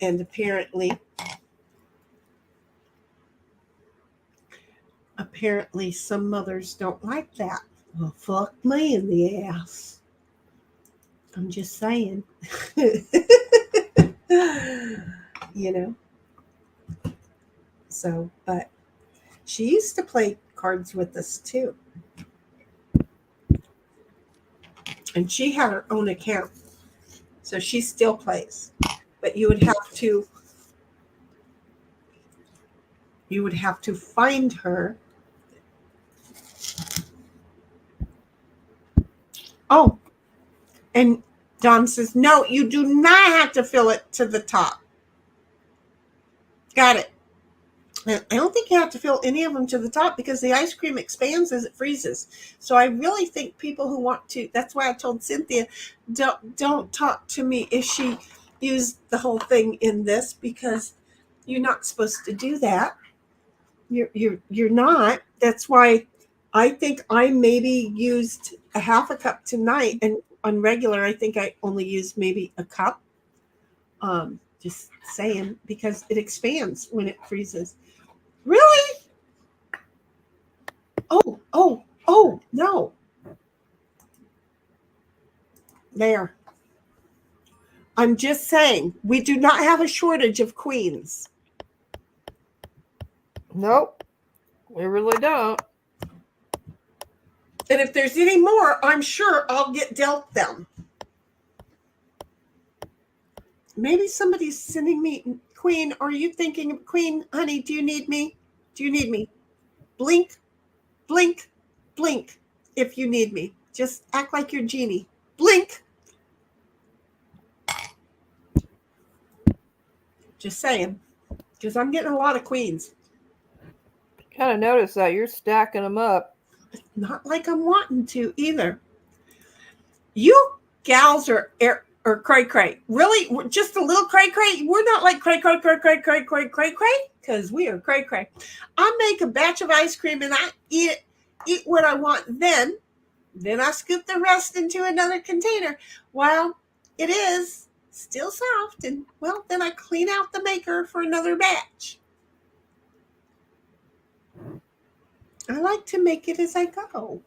Speaker 2: And apparently some mothers don't like that. Well, fuck me in the ass. I'm just saying. So, but she used to play cards with us too. And she had her own account. So she still plays. But you would have to You would have to find her. Oh, and Don says, no, you do not have to fill it to the top. Got it. I don't think you have to fill any of them to the top because the ice cream expands as it freezes. So I really think people who want to, that's why I told Cynthia, don't talk to me if she used the whole thing in this, because you're not supposed to do that. You're not. That's why I think I maybe used a half a cup tonight, and on regular I think I only used maybe a cup. Just saying, because it expands when it freezes. Really? Oh, no. There. I'm just saying, we do not have a shortage of queens.
Speaker 3: Nope, we really don't.
Speaker 2: And if there's any more, I'm sure I'll get dealt them. Maybe somebody's sending me, Queen, are you thinking of Queen? Honey, do you need me? Do you need me? Blink, blink, blink if you need me. Just act like you're Genie. Blink. Just saying, because I'm getting a lot of queens.
Speaker 3: Kind of notice that you're stacking them up.
Speaker 2: Not like I'm wanting to either. You gals are cray cray. Really? We're just a little cray cray? We're not like cray cray cray cray cray cray cray cray, because we are cray cray. I make a batch of ice cream and I eat what I want then I scoop the rest into another container. Well, it is still soft, and well, then I clean out the maker for another batch. I like to make it as I go.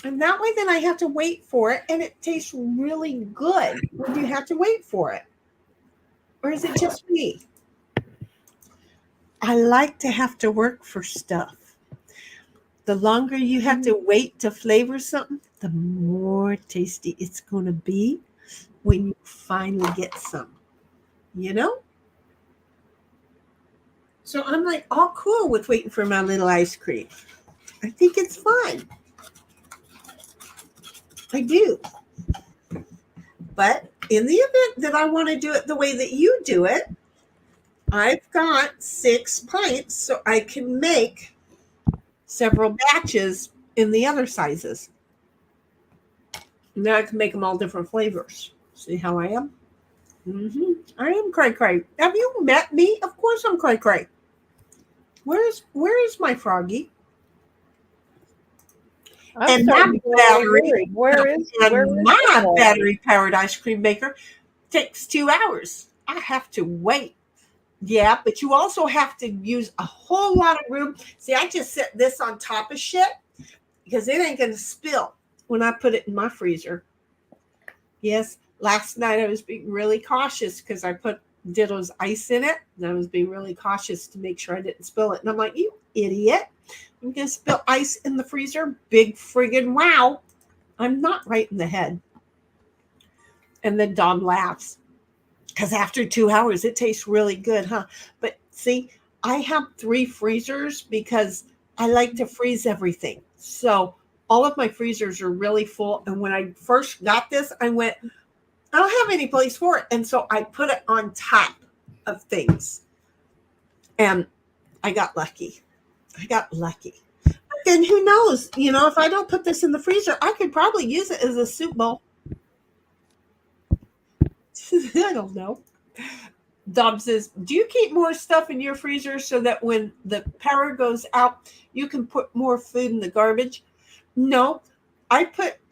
Speaker 2: And that way then I have to wait for it, and it tastes really good when you have to wait for it. Or is it just me? I like to have to work for stuff. The longer you have to wait to flavor something, the more tasty it's going to be when you finally get some, you know? So I'm like all cool with waiting for my little ice cream. I think it's fun. I do. But in the event that I want to do it the way that you do it, I've got 6 pints, so I can make several batches in the other sizes. Now I can make them all different flavors. See how I am? I am cray cray. Have you met me? Of course I'm cray cray. Where is my froggy? And my battery powered ice cream maker takes 2 hours. I have to wait. Yeah, but you also have to use a whole lot of room. See, I just set this on top of shit because it ain't going to spill when I put it in my freezer. Yes, last night I was being really cautious because I put Ditto's ice in it, and I was being really cautious to make sure I didn't spill it. And I'm like, you idiot. I'm going to spill ice in the freezer? Big friggin' wow. I'm not right in the head. And then Dom laughs. Because after 2 hours, it tastes really good, huh? But see, I have 3 freezers because I like to freeze everything. So all of my freezers are really full. And when I first got this, I went, I don't have any place for it. And so I put it on top of things. And I got lucky. But then who knows? You know, if I don't put this in the freezer, I could probably use it as a soup bowl. I don't know. Dom says, do you keep more stuff in your freezer so that when the power goes out, you can put more food in the garbage? No, I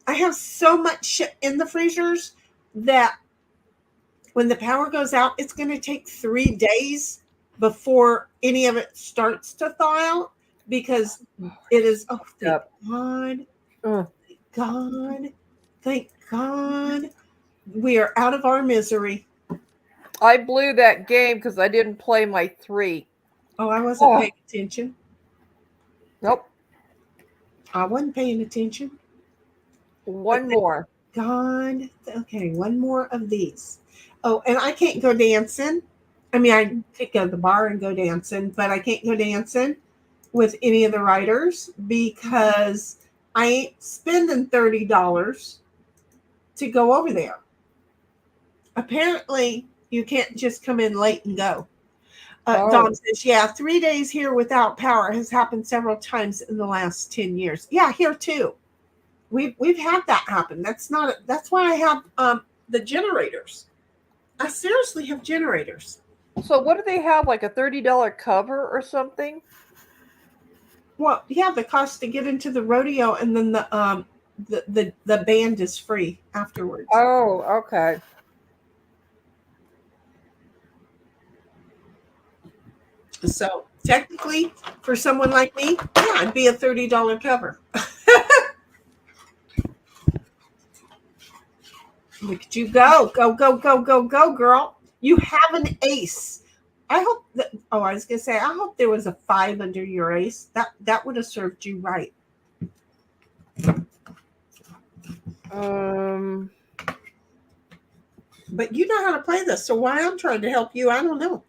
Speaker 2: have so much shit in the freezers that when the power goes out, it's going to take 3 days before any of it starts to thaw out because it is, oh, thank God. Thank God. We are out of our misery.
Speaker 3: I blew that game because I didn't play my 3.
Speaker 2: Oh, I wasn't paying attention.
Speaker 3: Nope.
Speaker 2: I wasn't paying attention.
Speaker 3: One more.
Speaker 2: God. Okay, one more of these. Oh, and I can't go dancing I mean, I could go to the bar and go dancing, but I can't go dancing with any of the riders because I ain't spending $30 to go over there. Apparently, you can't just come in late and go. Dom says, yeah, 3 days here without power has happened several times in the last 10 years. Yeah, here too. We've had that happen. That's why I have the generators. I seriously have generators.
Speaker 3: So what do they have, like a $30 cover or something?
Speaker 2: Well, yeah, the cost to get into the rodeo, and then the band is free afterwards.
Speaker 3: Oh, okay.
Speaker 2: So technically, for someone like me, yeah, it'd be a $30 cover. Look at you go, girl. You have an ace. I hope that. Oh, I was gonna say, I hope there was a 5 under your ace. That would have served you right. But you know how to play this, so why I'm trying to help you, I don't know.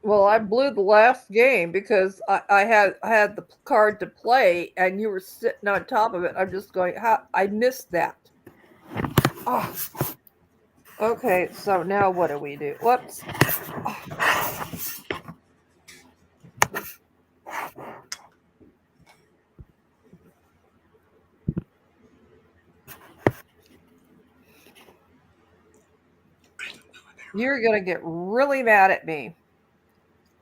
Speaker 3: Well, I blew the last game because I had the card to play, and you were sitting on top of it. I'm just going, how I missed that. Oh. Okay, so now what do we do? Whoops. Oh. You're going to get really mad at me.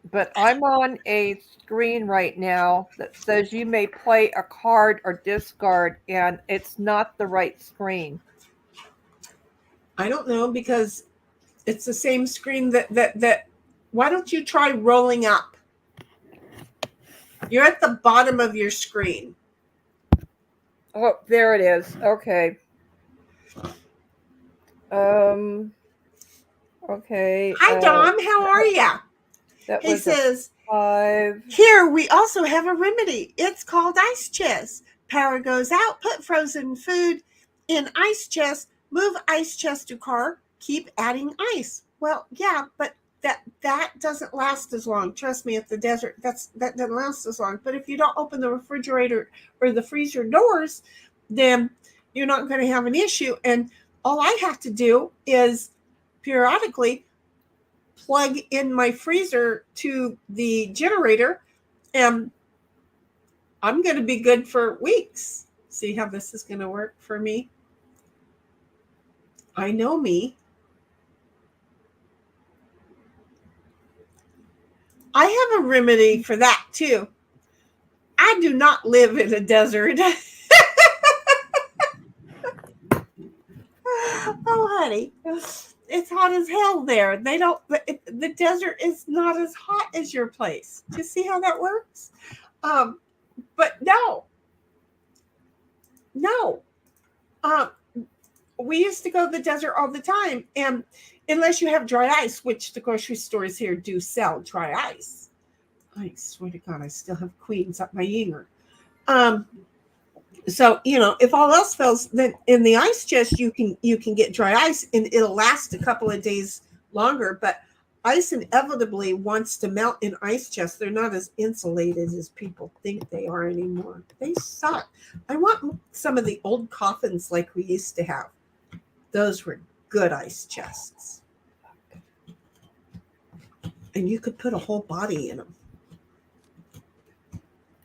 Speaker 3: But I'm on a screen right now that says you may play a card or discard, and it's not the right screen.
Speaker 2: I don't know, because it's the same screen that why don't you try rolling up? You're at the bottom of your screen.
Speaker 3: Oh, there it is. Okay. Okay.
Speaker 2: Hi, Dom. How are you? He says,
Speaker 3: 5.
Speaker 2: Here we also have a remedy. It's called ice chest. Power goes out, put frozen food in ice chest, move ice chest to car, keep adding ice. Well, yeah, but that doesn't last as long. Trust me, at the desert, that doesn't last as long. But if you don't open the refrigerator or the freezer doors, then you're not going to have an issue. And all I have to do is periodically plug in my freezer to the generator, and I'm going to be good for weeks. See how this is going to work for me? I know me. I have a remedy for that too. I do not live in a desert. Oh, honey. It's hot as hell there. The desert is not as hot as your place. Do you see how that works? But no. We used to go to the desert all the time, and unless you have dry ice, which the grocery stores here do sell dry ice. I swear to God, I still have queens up my yinger. So, if all else fails, then in the ice chest, you can get dry ice, and it'll last a couple of days longer. But ice inevitably wants to melt in ice chests. They're not as insulated as people think they are anymore. They suck. I want some of the old coffins like we used to have. Those were good ice chests. And you could put a whole body in them.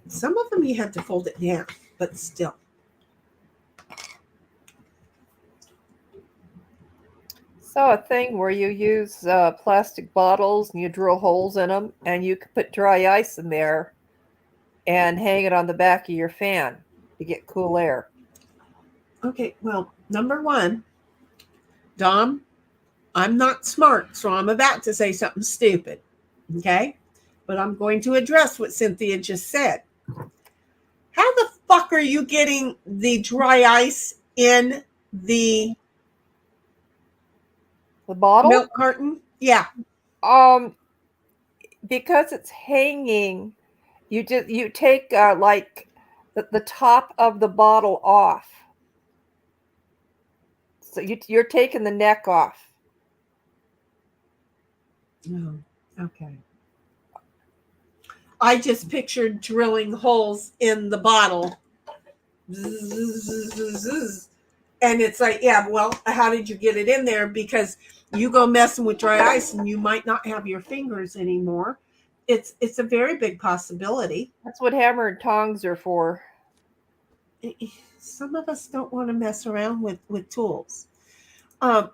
Speaker 2: Some of them you had to fold it down, but still.
Speaker 3: Saw a thing where you use plastic bottles and you drill holes in them, and you could put dry ice in there and hang it on the back of your fan to get cool air.
Speaker 2: Okay, well, number one, Dom, I'm not smart, so I'm about to say something stupid, okay? But I'm going to address what Cynthia just said. How the fuck are you getting the dry ice in the
Speaker 3: bottle?
Speaker 2: Milk carton? Yeah.
Speaker 3: Because it's hanging, you take like the top of the bottle off. So you're taking the neck off.
Speaker 2: No. Okay. I just pictured drilling holes in the bottle. And it's like, yeah, well, how did you get it in there? Because you go messing with dry ice and you might not have your fingers anymore. It's a very big possibility.
Speaker 3: That's what hammer and tongs are for.
Speaker 2: Some of us don't want to mess around with tools. Um,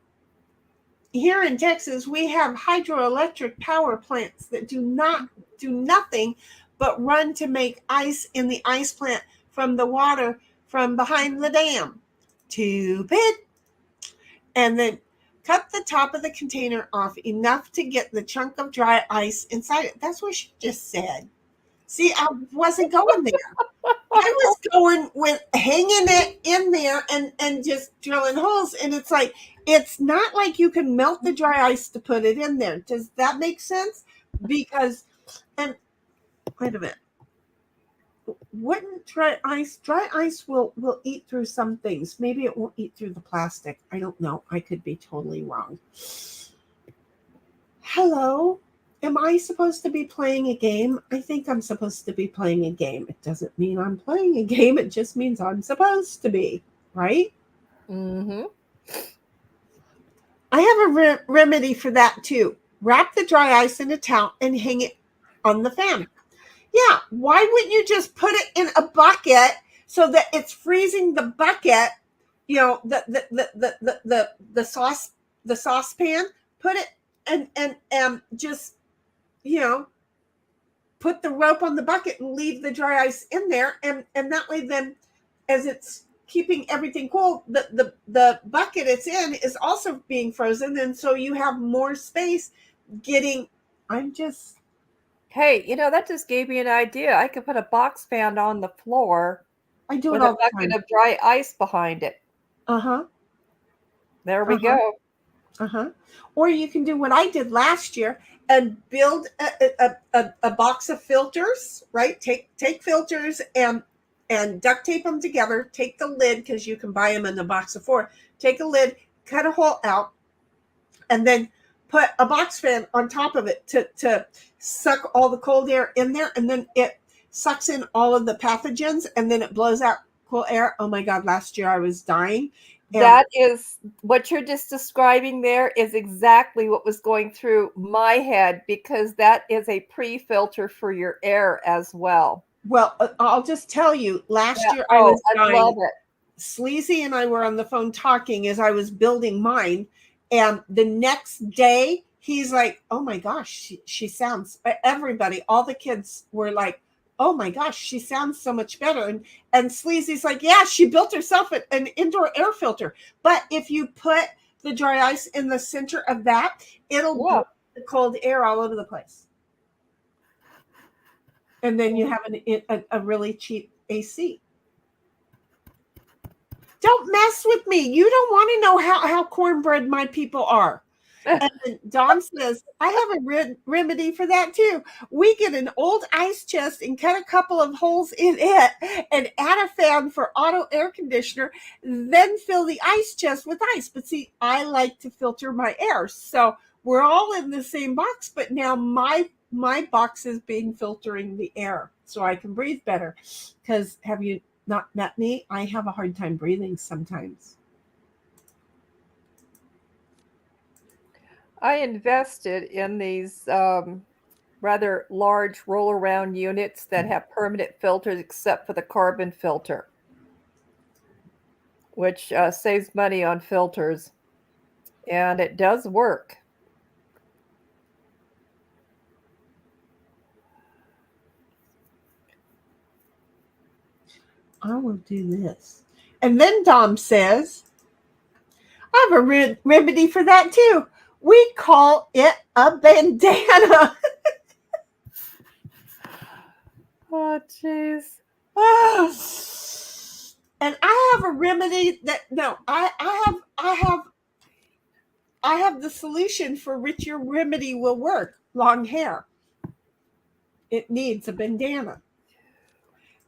Speaker 2: Here in Texas, we have hydroelectric power plants that do nothing but run to make ice in the ice plant from the water from behind the dam. Stupid. And then cut the top of the container off enough to get the chunk of dry ice inside it. That's what she just said. See, I wasn't going there. I was going with hanging it in there and just drilling holes. And it's like, it's not like you can melt the dry ice to put it in there. Does that make sense? Because, and wait a minute. Wouldn't dry ice will eat through some things. Maybe it won't eat through the plastic. I don't know. I could be totally wrong. Hello. Am I supposed to be playing a game? I think I'm supposed to be playing a game. It doesn't mean I'm playing a game. It just means I'm supposed to be, right?
Speaker 3: Mm-hmm.
Speaker 2: I have a remedy for that too. Wrap the dry ice in a towel and hang it on the fan. Yeah, why wouldn't you just put it in a bucket so that it's freezing the bucket? You know, the saucepan. Put it and just, you know, put the rope on the bucket and leave the dry ice in there, and that way then, as it's keeping everything cool, the bucket it's in is also being frozen, and so you have more space getting.
Speaker 3: Hey, that just gave me an idea. I could put a box fan on the floor
Speaker 2: I do
Speaker 3: with
Speaker 2: it
Speaker 3: a
Speaker 2: all the
Speaker 3: bucket
Speaker 2: time.
Speaker 3: of dry ice behind it.
Speaker 2: Uh-huh.
Speaker 3: There we go.
Speaker 2: Uh-huh. Or you can do what I did last year and build a box of filters, right? Take filters and duct tape them together. Take the lid, because you can buy them in a box of 4. Take a lid, cut a hole out, and then put a box fan on top of it to suck all the cold air in there, and then it sucks in all of the pathogens, and then it blows out cool air. Oh my God, last year I was dying.
Speaker 3: That is what you're just describing there is exactly what was going through my head, because that is a pre-filter for your air as well.
Speaker 2: Well, I'll just tell you, last year
Speaker 3: I
Speaker 2: was dying.
Speaker 3: love it.
Speaker 2: Sleazy and I were on the phone talking as I was building mine. And the next day, he's like, oh my gosh, she sounds, everybody, all the kids were like, oh my gosh, she sounds so much better. And Sleazy's like, yeah, she built herself an indoor air filter. But if you put the dry ice in the center of that, it'll blow the cold air all over the place. And then you have a really cheap AC. Don't mess with me. You don't want to know how cornbread my people are. And Dawn says, I have a remedy for that too. We get an old ice chest and cut a couple of holes in it and add a fan for auto air conditioner, then fill the ice chest with ice. But see, I like to filter my air. So we're all in the same box, but now my box is being filtering the air so I can breathe better. Because have you not met me? I have a hard time breathing sometimes.
Speaker 3: I invested in these rather large roll-around units that have permanent filters except for the carbon filter, which saves money on filters. And it does work.
Speaker 2: I will do this. And then Dom says, I have a remedy for that too. We call it a bandana.
Speaker 3: Oh, jeez.
Speaker 2: And I have a remedy that I have the solution for which your remedy will work. Long hair. It needs a bandana.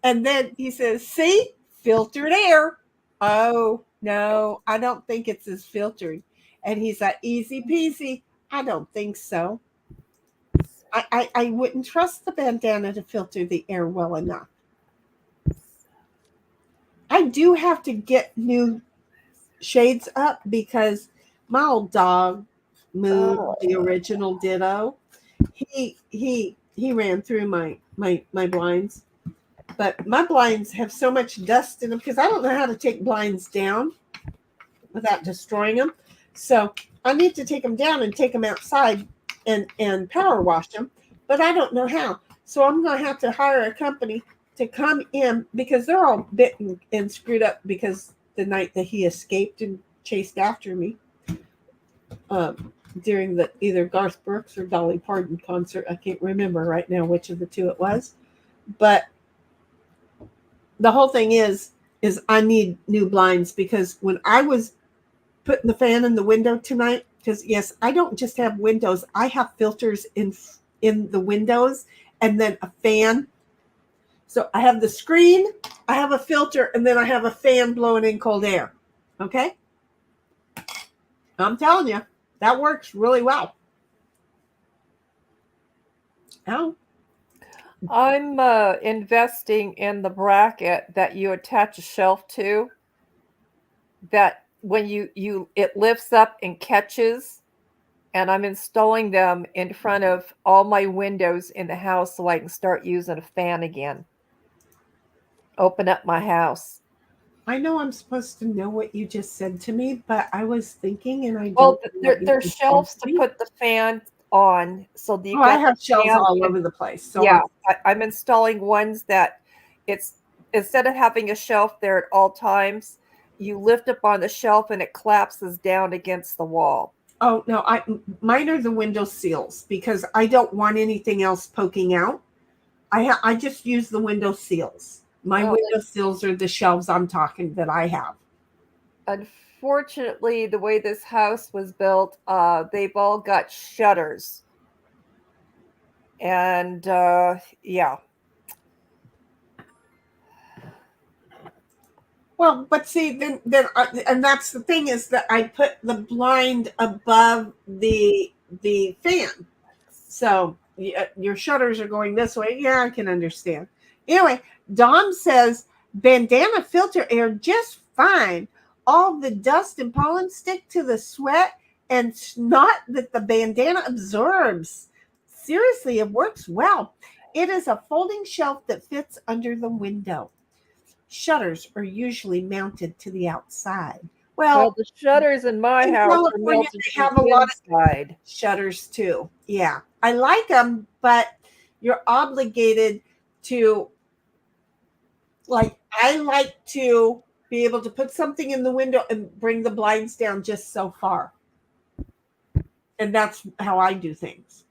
Speaker 2: And then he says, see, filtered air. Oh, no, I don't think it's as filtered. And he's like, easy peasy. I don't think so. I wouldn't trust the bandana to filter the air well enough. I do have to get new shades up because my old dog, Moon, the original Ditto, he ran through my blinds. But my blinds have so much dust in them because I don't know how to take blinds down without destroying them. So I need to take them down and take them outside and power wash them, but I don't know how. So I'm going to have to hire a company to come in because they're all bitten and screwed up because the night that he escaped and chased after me during the either Garth Brooks or Dolly Parton concert. I can't remember right now which of the two it was, but the whole thing is I need new blinds because when I was putting the fan in the window tonight, because yes, I don't just have windows, I have filters in the windows and then a fan. So I have the screen, I have a filter, and then I have a fan blowing in cold air. Okay? I'm telling you, that works really well. Oh.
Speaker 3: I'm investing in the bracket that you attach a shelf to, that when it lifts up and catches, and I'm installing them in front of all my windows in the house so I can start using a fan again. Open up my house.
Speaker 2: I know I'm supposed to know what you just said to me, but I was thinking and I don't.
Speaker 3: Well, there's shelves to put the fan on, so that
Speaker 2: I have shelves all over the place. So
Speaker 3: yeah, I'm installing ones that it's instead of having a shelf there at all times, you lift up on the shelf and it collapses down against the wall.
Speaker 2: Oh no, mine are the window seals because I don't want anything else poking out. I just use the window seals. My window seals are the shelves I'm talking that I have.
Speaker 3: Unfortunately, the way this house was built, they've all got shutters. And yeah.
Speaker 2: Well, but see, then and that's the thing is that I put the blind above the fan. So your shutters are going this way. Yeah, I can understand. Anyway, Dom says bandana filter air just fine. All the dust and pollen stick to the sweat and snot that the bandana absorbs. Seriously, it works well. It is a folding shelf that fits under the window. Shutters are usually mounted to the outside. Well,
Speaker 3: the shutters in my house are mounted to the inside.
Speaker 2: Shutters too. Yeah, I like them, but you're obligated to, like, I like to be able to put something in the window and bring the blinds down just so far. And that's how I do things.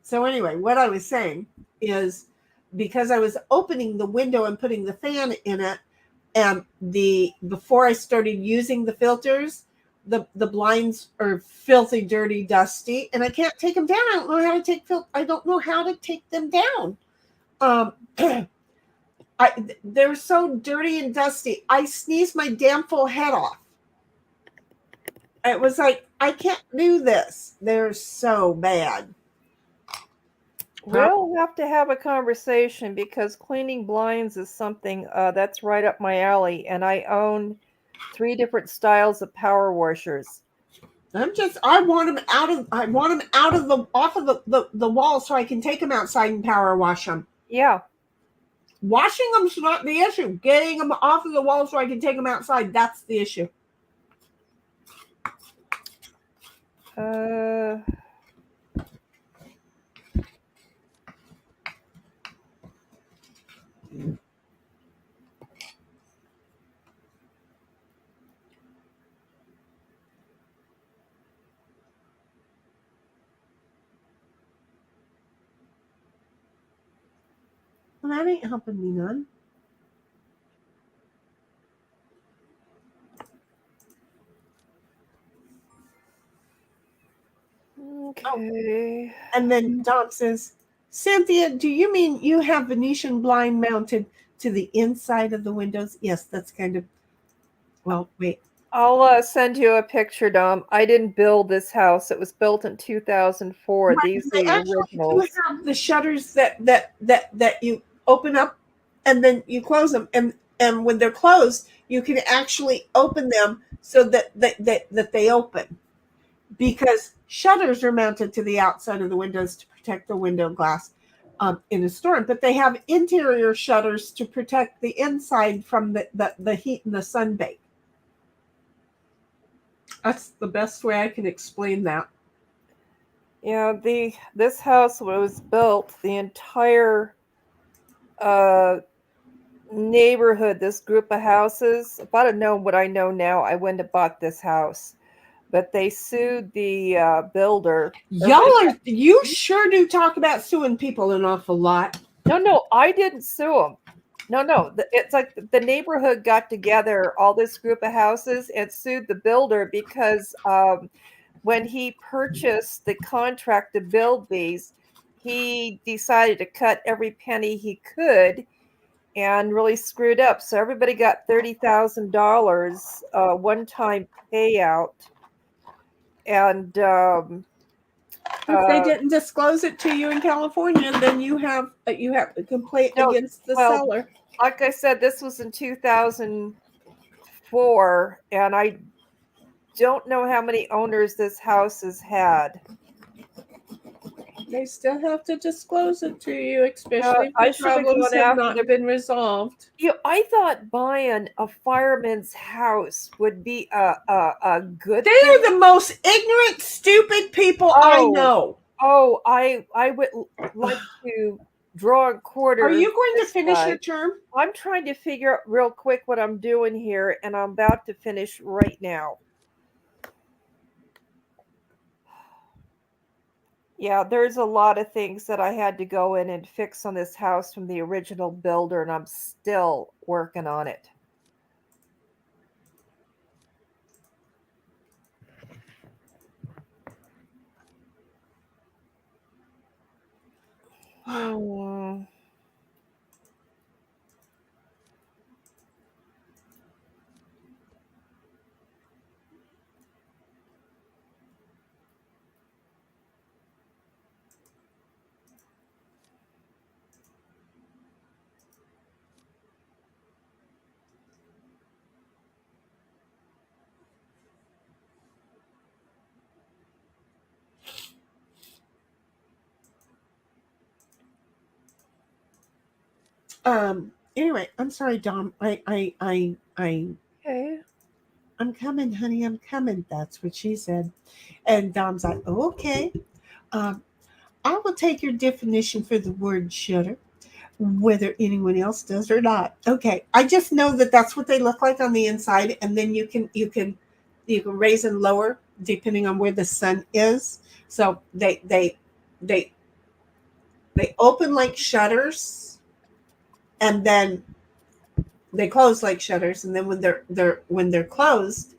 Speaker 2: So anyway, what I was saying is because I was opening the window and putting the fan in it, and before I started using the filters, the blinds are filthy, dirty, dusty, and I can't take them down. I don't know how to take them down. They're so dirty and dusty. I sneezed my damn full head off. It was like, I can't do this. They're so bad.
Speaker 3: We'll have to have a conversation because cleaning blinds is something that's right up my alley, and I own 3 different styles of power washers.
Speaker 2: I want them off of the wall so I can take them outside and power wash them.
Speaker 3: Yeah.
Speaker 2: Washing them's not the issue. Getting them off of the wall so I can take them outside, that's the issue. Well, that ain't helping me none.
Speaker 3: Okay.
Speaker 2: And then Dom says, Cynthia, do you mean you have Venetian blind mounted to the inside of the windows? Yes, that's kind of, well, wait.
Speaker 3: I'll send you a picture, Dom. I didn't build this house. It was built in 2004.
Speaker 2: Right,
Speaker 3: These
Speaker 2: and
Speaker 3: are
Speaker 2: they
Speaker 3: the
Speaker 2: actually do
Speaker 3: originals.
Speaker 2: have the shutters that you open up and then you close them, and when they're closed, you can actually open them so that they open, because shutters are mounted to the outside of the windows to protect the window glass in a storm, but they have interior shutters to protect the inside from the heat and the sunbake. That's the best way I can explain that.
Speaker 3: Yeah, this house was built, the entire uh neighborhood, this group of houses. If I'd have known what I know now, I wouldn't have bought this house. But they sued the builder. Everybody
Speaker 2: You sure do talk about suing people an awful lot.
Speaker 3: No, I didn't sue them. No. It's like the neighborhood got together, all this group of houses, and sued the builder because when he purchased the contract to build these, he decided to cut every penny he could and really screwed up. So everybody got $30,000 one-time payout, and
Speaker 2: If they
Speaker 3: uh,
Speaker 2: didn't disclose it to you in California, then you have a complaint
Speaker 3: no,
Speaker 2: against the
Speaker 3: well,
Speaker 2: seller.
Speaker 3: like I said, this was in 2004, and I don't know how many owners this house has had.
Speaker 2: They still have to disclose it to you, especially if
Speaker 3: I
Speaker 2: the
Speaker 3: should have
Speaker 2: problems
Speaker 3: gone
Speaker 2: have
Speaker 3: after
Speaker 2: not been resolved.
Speaker 3: I thought buying a fireman's house would be a good
Speaker 2: They
Speaker 3: thing.
Speaker 2: are the most ignorant, stupid people I know.
Speaker 3: Oh, I would like to draw a quarter.
Speaker 2: Are you going to
Speaker 3: this
Speaker 2: finish
Speaker 3: guy.
Speaker 2: your term?
Speaker 3: I'm trying to figure out real quick what I'm doing here, and I'm about to finish right now. Yeah, there's a lot of things that I had to go in and fix on this house from the original builder, and I'm still working on it. Hmm.
Speaker 2: Anyway, I'm sorry, Dom.
Speaker 3: Okay.
Speaker 2: I'm coming, honey. I'm coming. That's what she said. And Dom's like, okay. Um, I will take your definition for the word shutter, whether anyone else does or not. Okay. I just know that that's what they look like on the inside, and then you can raise and lower depending on where the sun is. So they open like shutters, and then they close like shutters, and then when they're closed,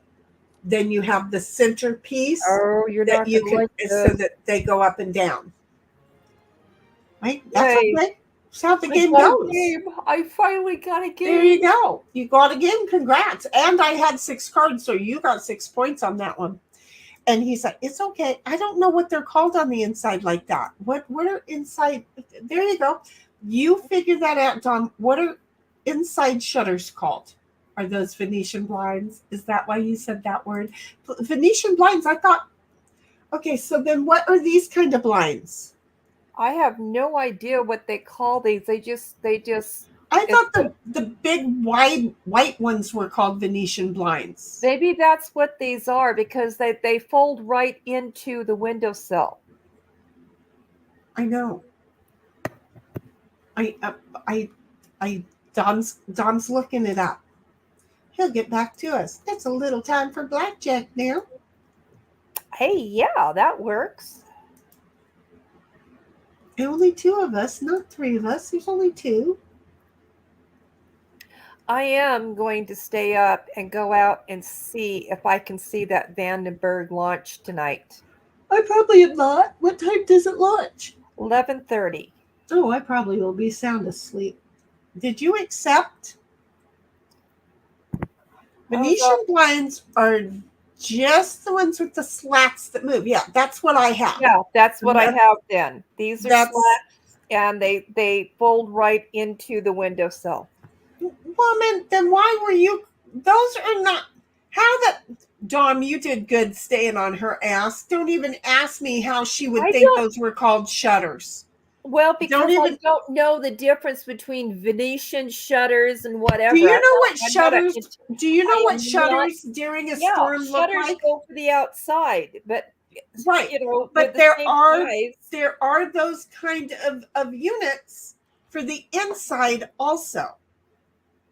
Speaker 2: then you have the centerpiece
Speaker 3: Oh, you're
Speaker 2: that
Speaker 3: not
Speaker 2: you
Speaker 3: gonna
Speaker 2: can,
Speaker 3: like
Speaker 2: so
Speaker 3: this.
Speaker 2: that they go up and down. Right? That's
Speaker 3: Yay.
Speaker 2: okay. That's how the
Speaker 3: I
Speaker 2: game
Speaker 3: got a
Speaker 2: goes.
Speaker 3: game. I finally got a
Speaker 2: There
Speaker 3: game.
Speaker 2: you go. You got a game. Congrats. And I had 6 cards, so you got 6 points on that one. And he's like, it's okay. I don't know what they're called on the inside like that. What are inside? There you go. You figure that out, Don. What are inside shutters called? Are those Venetian blinds? Is that why you said that word? Venetian blinds. I thought, okay, so then what are these kind of blinds?
Speaker 3: I have no idea what they call these. They just
Speaker 2: I thought the big wide white ones were called Venetian blinds.
Speaker 3: maybe that's what these are because they fold right into the windowsill.
Speaker 2: I know. I Don's looking it up. He'll get back to us. It's a little time for blackjack now.
Speaker 3: Hey, yeah, that works.
Speaker 2: Only 2 of us, not 3 of us. There's only 2.
Speaker 3: I am going to stay up and go out and see if I can see that Vandenberg launch tonight.
Speaker 2: I probably am not. What time does it launch?
Speaker 3: 11:30.
Speaker 2: Oh, I probably will be sound asleep. Did you accept? Venetian blinds are just the ones with the slats that move. Yeah, that's what I have.
Speaker 3: Yeah, that's what I
Speaker 2: That's-
Speaker 3: have then. These are
Speaker 2: That's
Speaker 3: slats, and they fold right into the windowsill.
Speaker 2: woman. Then why were you? Those are not. How that Dom? You did good staying on her ass. Don't even ask me how she would
Speaker 3: I
Speaker 2: think
Speaker 3: don't.
Speaker 2: those were called shutters.
Speaker 3: Well, because
Speaker 2: even-
Speaker 3: I don't know the difference between Venetian shutters and whatever.
Speaker 2: Do you
Speaker 3: I'm
Speaker 2: know
Speaker 3: not-
Speaker 2: what
Speaker 3: I'm not a-
Speaker 2: shutters? Do you know
Speaker 3: I
Speaker 2: what
Speaker 3: am
Speaker 2: shutters during a
Speaker 3: Yeah,
Speaker 2: storm look
Speaker 3: shutters
Speaker 2: like?
Speaker 3: go for the outside, but
Speaker 2: Right.
Speaker 3: you know,
Speaker 2: But
Speaker 3: they're the same size.
Speaker 2: there are those kind of units for the inside also.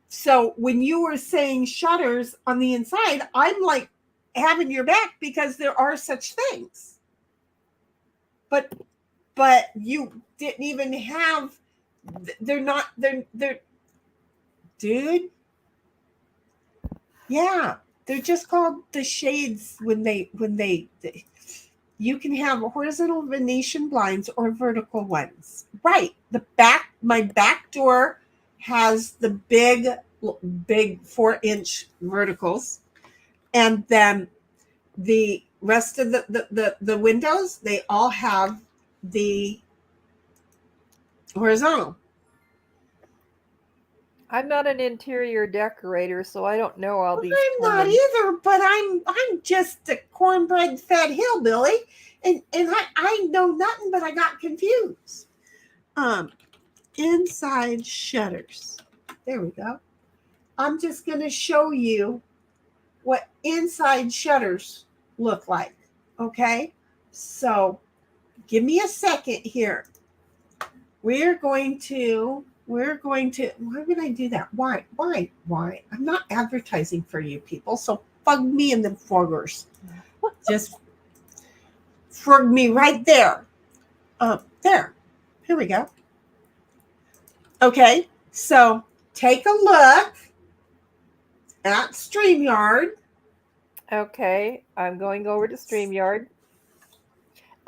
Speaker 2: So when you were saying shutters on the inside, I'm like having your back because there are such things. But you didn't even have. They're not. They're. Dude. Yeah, they're just called the shades when they. You can have horizontal Venetian blinds or vertical ones. Right. My back door has the big 4-inch verticals. And then the rest of the windows, they all have the horizontal.
Speaker 3: I'm not an interior decorator, so I don't know all these.
Speaker 2: I'm not
Speaker 3: terms.
Speaker 2: either, but I'm just a cornbread fed hillbilly, and I know nothing, but I got confused. Inside shutters. There we go. I'm just going to show you what inside shutters look like. Okay, so give me a second here. We're going to. Why would I do that? Why? I'm not advertising for you people, so bug me in the forgers. Just frog me right there. There. Here we go. Okay, so take a look at StreamYard.
Speaker 3: Okay, I'm going over to StreamYard.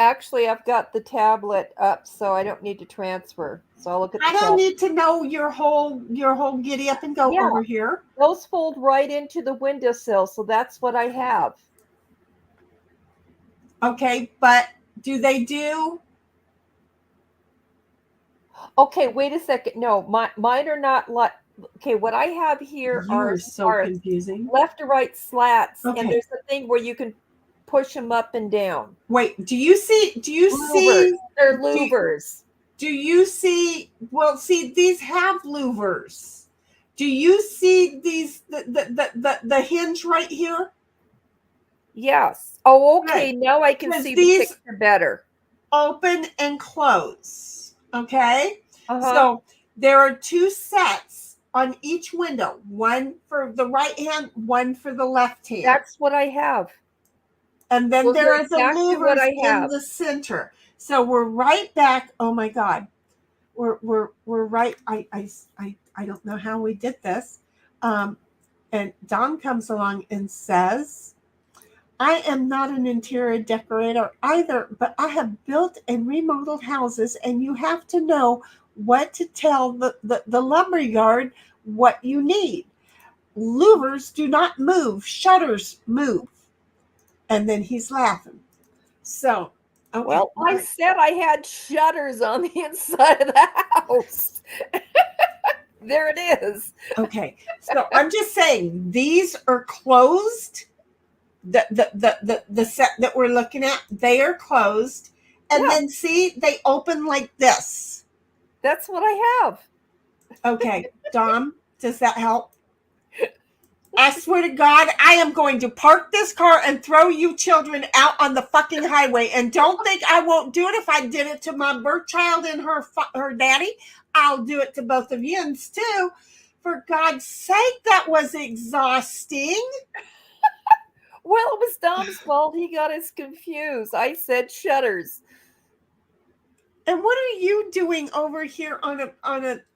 Speaker 3: Actually, I've got the tablet up, so I don't need to transfer. So I'll look at the
Speaker 2: I don't
Speaker 3: tablet.
Speaker 2: need to know your whole giddy up and go
Speaker 3: Yeah.
Speaker 2: over here.
Speaker 3: Those fold right into the windowsill, so that's what I have.
Speaker 2: Okay, but do they do?
Speaker 3: Okay, wait a second. No, mine are not like. Okay, what I have here
Speaker 2: You
Speaker 3: are
Speaker 2: are so confusing.
Speaker 3: left to right slats,
Speaker 2: Okay.
Speaker 3: and there's a thing where you can push them up and down.
Speaker 2: Wait, do you see?
Speaker 3: Louvers. They're louvers.
Speaker 2: Do you see? Well, see, these have louvers. Do you see these? The hinge right here.
Speaker 3: Yes. Oh, okay.
Speaker 2: Good.
Speaker 3: Now I can
Speaker 2: 'Cause
Speaker 3: see
Speaker 2: these-
Speaker 3: the picture better.
Speaker 2: Open and close. Okay.
Speaker 3: Uh-huh.
Speaker 2: So there are 2 sets on each window. One for the right hand, one for the left hand.
Speaker 3: That's what I have.
Speaker 2: And then
Speaker 3: Those
Speaker 2: there
Speaker 3: are
Speaker 2: are the
Speaker 3: exactly
Speaker 2: louvers
Speaker 3: what I
Speaker 2: in
Speaker 3: have.
Speaker 2: the center. So we're right back. Oh my God. We're right. I don't know how we did this. And Don comes along and says, I am not an interior decorator either, but I have built and remodeled houses, and you have to know what to tell the lumber yard what you need. Louvers do not move. Shutters move. And then he's laughing. So, okay.
Speaker 3: Well, I said I had shutters on the inside of the house. There it is.
Speaker 2: Okay. So I'm just saying these are closed. The set that we're looking at, they are closed. And
Speaker 3: Yeah.
Speaker 2: then see, they open like this.
Speaker 3: That's what I have.
Speaker 2: Okay. Dom, does that help? I swear to God, I am going to park this car and throw you children out on the fucking highway. And don't think I won't do it. If I did it to my birth child and her daddy, I'll do it to both of you too. For God's sake, that was exhausting.
Speaker 3: Well, it was Dom's fault. He got us confused. I said shutters.
Speaker 2: And what are you doing over here on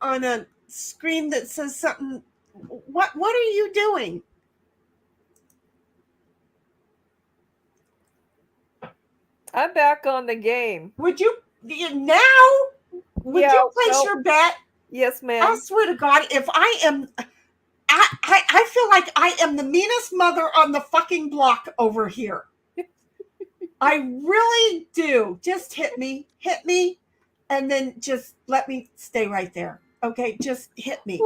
Speaker 2: a screen that says something? What are you doing?
Speaker 3: I'm back on the game.
Speaker 2: Would you now? Would
Speaker 3: Yeah,
Speaker 2: you place
Speaker 3: no.
Speaker 2: your bet?
Speaker 3: Yes,
Speaker 2: I
Speaker 3: ma'am.
Speaker 2: swear to God, if I am I feel like I am the meanest mother on the fucking block over here. I really do. Just hit me, and then just let me stay right there. Okay, just hit me.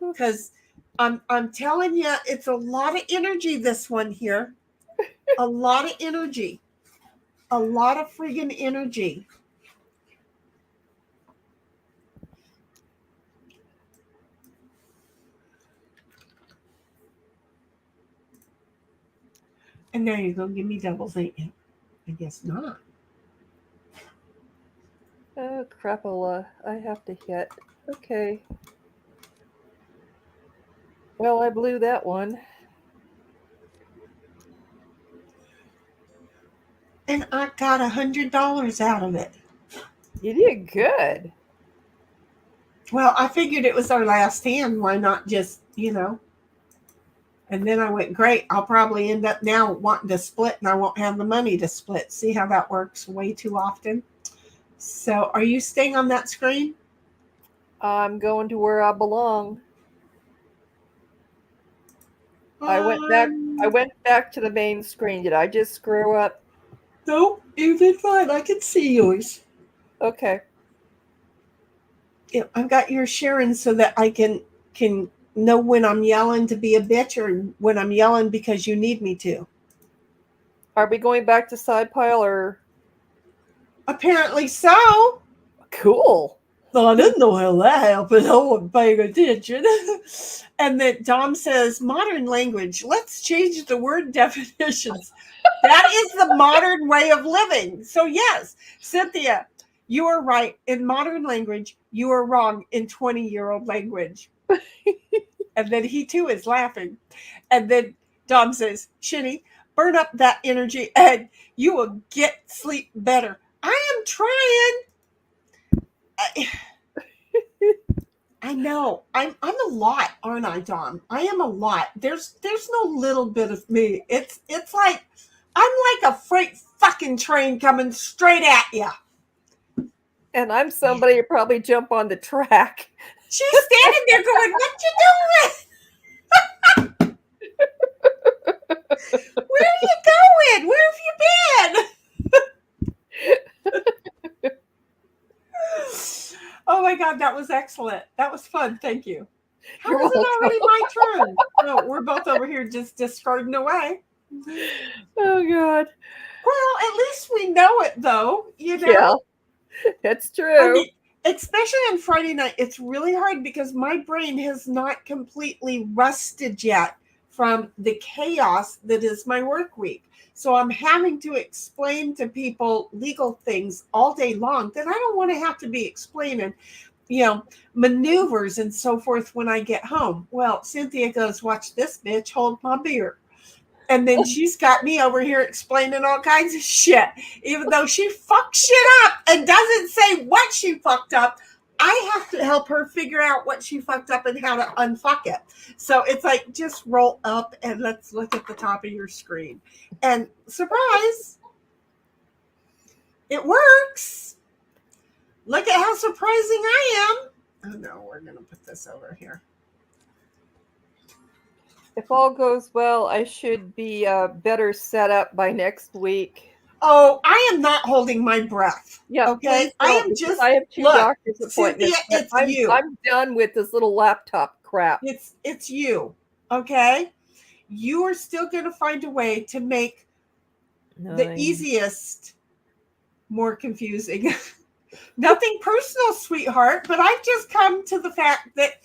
Speaker 2: Because I'm telling you, it's a lot of energy, this one here. A lot of energy. A lot of friggin' energy. And now you're going to give me doubles, ain't you? I guess not.
Speaker 3: Oh, crapola. I have to hit. Okay. Well, I blew that one.
Speaker 2: And I got $100 out of it.
Speaker 3: You did good.
Speaker 2: Well, I figured it was our last hand. Why not just, And then I went, great. I'll probably end up now wanting to split, and I won't have the money to split. See how that works way too often? So are you staying on that screen?
Speaker 3: I'm going to where I belong. I went back to the main screen. Did I just screw up?
Speaker 2: No, you did fine. I can see yours.
Speaker 3: Okay.
Speaker 2: Yeah, I've got yours sharing so that I can know when I'm yelling to be a bitch or when I'm yelling because you need me to.
Speaker 3: Are we going back to side pile or?
Speaker 2: Apparently so.
Speaker 3: Cool.
Speaker 2: I didn't know how that happened. I wasn't paying attention. And then Dom says, modern language. Let's change the word definitions. That is the modern way of living. So yes, Cynthia, you are right. In modern language, you are wrong in 20-year-old language. And then he too is laughing. And then Dom says, Shinny, burn up that energy and you will get sleep better. I am trying. I know. I'm a lot, aren't I, Dom? I am a lot. There's no little bit of me. It's like I'm like a freight fucking train coming straight at you.
Speaker 3: And I'm somebody who probably jump on the track.
Speaker 2: She's standing there going, "What you doing? Where are you going? Where have you been?" Oh my God, that was excellent. That was fun. Thank you. How
Speaker 3: You're
Speaker 2: is it
Speaker 3: welcome.
Speaker 2: already my turn? No, we're both over here just discarding away.
Speaker 3: Oh God.
Speaker 2: Well, at least we know it, though.
Speaker 3: Yeah, that's true.
Speaker 2: I mean, especially on Friday night, it's really hard because my brain has not completely rusted yet from the chaos that is my work week. So I'm having to explain to people legal things all day long that I don't want to have to be explaining, maneuvers and so forth when I get home. Well, Cynthia goes, watch this bitch hold my beer. And then she's got me over here explaining all kinds of shit. Even though she fucks shit up and doesn't say what she fucked up, I have to help her figure out what she fucked up and how to unfuck it. So it's like, just roll up and let's look at the top of your screen. And surprise, it works. Look at how surprising I am. Oh no, we're going to put this over here.
Speaker 3: If all goes well, I should be better set up by next week.
Speaker 2: Oh, I am not holding my breath.
Speaker 3: Yeah,
Speaker 2: okay. I am just.
Speaker 3: I have two doctor's appointments.
Speaker 2: Cynthia, it's you.
Speaker 3: I'm done with this little laptop crap.
Speaker 2: It's you. Okay. You are still going to find a way to make the easiest more confusing. Nothing personal, sweetheart, but I've just come to the fact that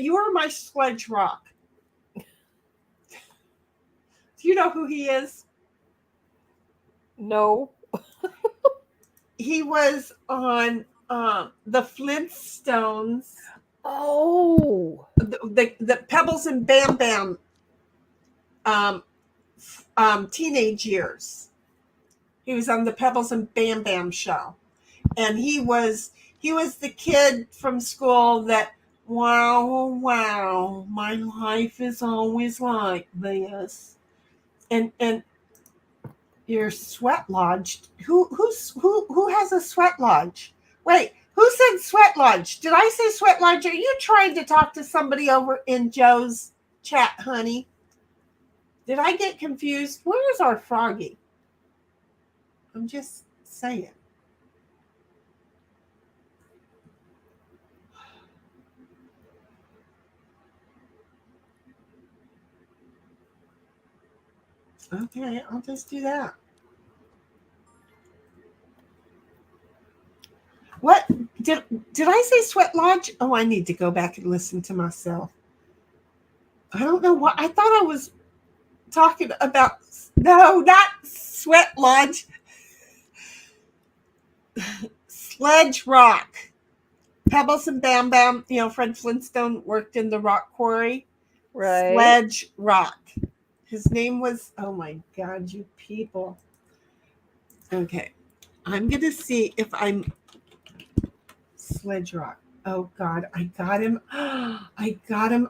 Speaker 2: you are my sledge rock. Do you know who he is?
Speaker 3: No.
Speaker 2: He was on the Flintstones.
Speaker 3: Oh.
Speaker 2: The Pebbles and Bam Bam teenage years. He was on the Pebbles and Bam Bam show. And he was the kid from school that, wow, my life is always like this. And you're sweat lodged. Who has a sweat lodge? Wait, Who said Sweat Lodge? Did I say Sweat Lodge? Are you trying to talk to somebody over in Joe's chat, honey? Did I get confused? Where's our froggy? I'm just saying. Okay, I'll just do that. What did I say Sweat Lodge? Oh, I need to go back and listen to myself. I don't know what I thought I was talking about. No, not Sweat Lodge. Sledge Rock. Pebbles and Bam Bam. You know, Fred Flintstone worked in the rock quarry.
Speaker 3: Right.
Speaker 2: Sledge Rock. His name was, oh my God, you people. Okay. I'm going to see if I'm Sledge Rock. Oh God, I got him. I got him.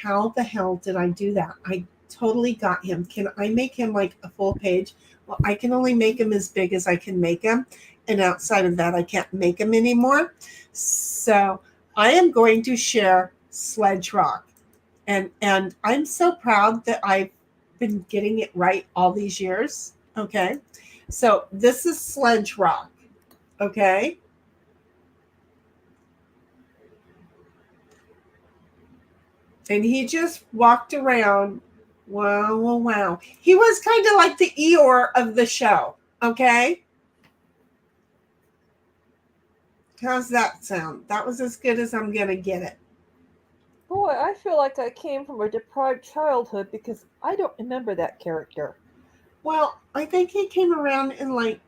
Speaker 2: How the hell did I do that? I totally got him. Can I make him like a full page? Well, I can only make him as big as I can make him. And outside of that, I can't make him anymore. So I am going to share Sledge Rock. And I'm so proud that I've been getting it right all these years. Okay. So this is Sledge Rock. Okay. And he just walked around. Wow. He was kind of like the Eeyore of the show. Okay. How's that sound? That was as good as I'm going to get it.
Speaker 3: Boy, I feel like I came from a deprived childhood because I don't remember that character.
Speaker 2: Well, I think he came around in like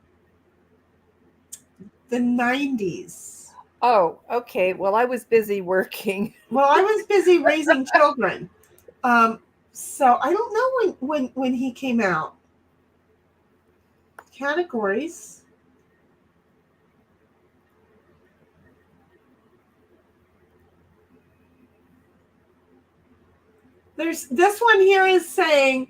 Speaker 2: the 90s.
Speaker 3: Oh, okay. Well, I was busy working.
Speaker 2: Well, I was busy raising children. So I don't know when he came out. Categories. There's this one here is saying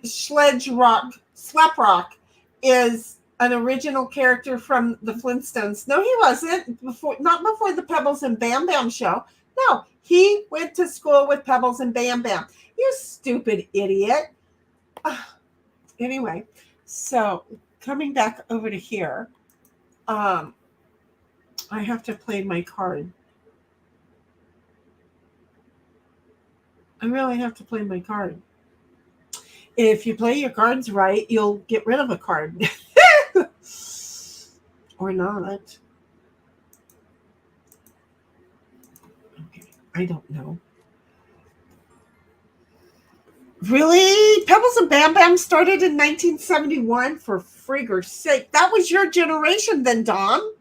Speaker 2: Sledge Rock, Slap Rock is an original character from the Flintstones. No, he wasn't. Not before the Pebbles and Bam Bam show. No, he went to school with Pebbles and Bam Bam. You stupid idiot. Anyway, so coming back over to here, I have to play my card. I really have to play my card. If you play your cards right, you'll get rid of a card. Or not. Okay, I don't know. Really? Pebbles and Bam Bam started in 1971? For frigger's sake. That was your generation then, Dom.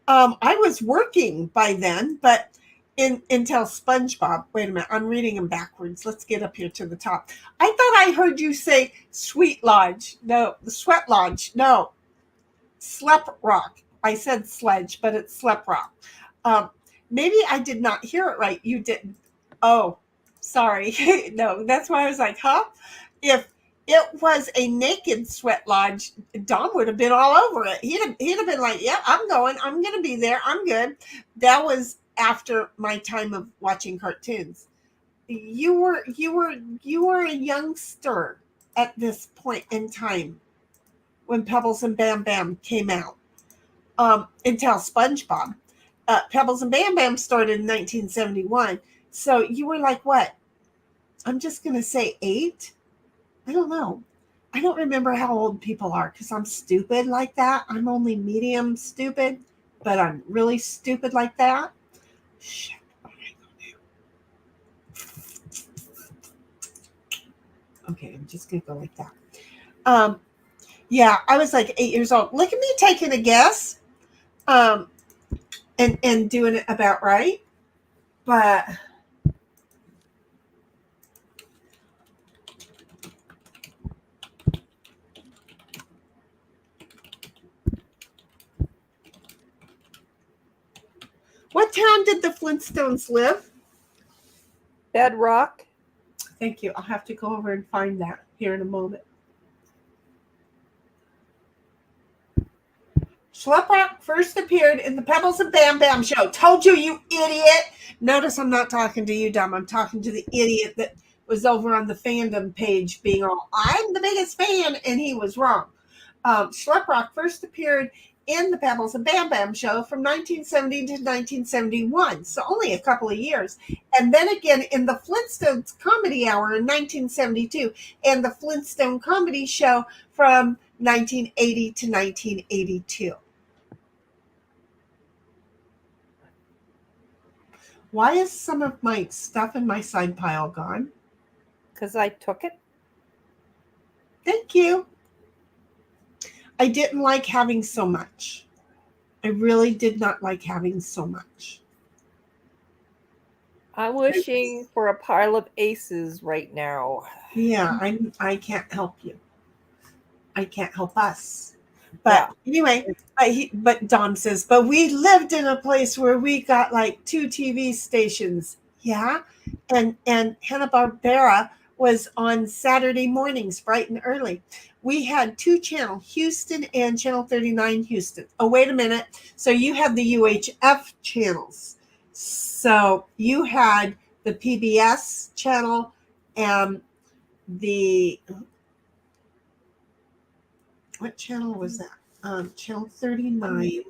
Speaker 2: I was working by then, but until SpongeBob. Wait a minute. I'm reading them backwards. Let's get up here to the top. I thought I heard you say Sweet Lodge. No, the Sweat Lodge. No. Slep Rock. I said Sledge, but it's Slep Rock. Maybe I did not hear it right. You didn't. Oh, sorry. No, that's why I was like, huh? If it was a naked Sweat Lodge, Dom would have been all over it. He'd have been like, yeah, I'm going to be there. I'm good. That was after my time of watching cartoons. You were a youngster at this point in time when Pebbles and Bam Bam came out. Until SpongeBob. Pebbles and Bam Bam started in 1971. So you were like what? I'm just going to say 8. I don't know. I don't remember how old people are because I'm stupid like that. I'm only medium stupid, but I'm really stupid like that. Shit. Okay, I'm just going to go like that. Yeah, I was like 8 years old. Look at me taking a guess and doing it about right. But what town did the Flintstones live?
Speaker 3: Bedrock.
Speaker 2: Thank you. I'll have to go over and find that here in a moment. Schleprock first appeared in the Pebbles and Bam Bam show. Told you, you idiot. Notice I'm not talking to you, dumb. I'm talking to the idiot that was over on the fandom page being all, I'm the biggest fan, and he was wrong. Schleprock first appeared in the Pebbles and Bam Bam show from 1970 to 1971, so only a couple of years. And then again in the Flintstones Comedy Hour in 1972 and the Flintstone Comedy Show from 1980 to 1982. Why is some of my stuff in my side pile gone?
Speaker 3: Because I took it.
Speaker 2: Thank you. I didn't like having so much. I really did not like having so much.
Speaker 3: I'm wishing for a pile of aces right now.
Speaker 2: Yeah, I can't help you. I can't help us. But anyway, but Dom says, but we lived in a place where we got like 2 TV stations. Yeah. And Hanna-Barbera was on Saturday mornings, bright and early. We had 2 channels, Houston and Channel 39 Houston. Oh, wait a minute. So you had the UHF channels. So you had the PBS channel and the, what channel was that? Channel 39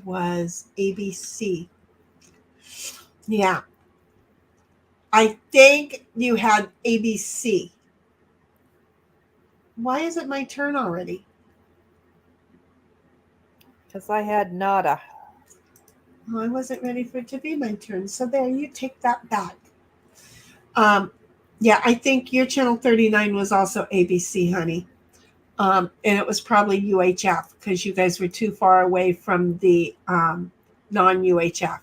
Speaker 2: was ABC. Yeah. I think you had ABC. Why is it my turn already?
Speaker 3: Because I had nada.
Speaker 2: Well, I wasn't ready for it to be my turn. So there, you take that back. Yeah, I think your channel 39 was also ABC, honey. And it was probably UHF because you guys were too far away from the non-UHF.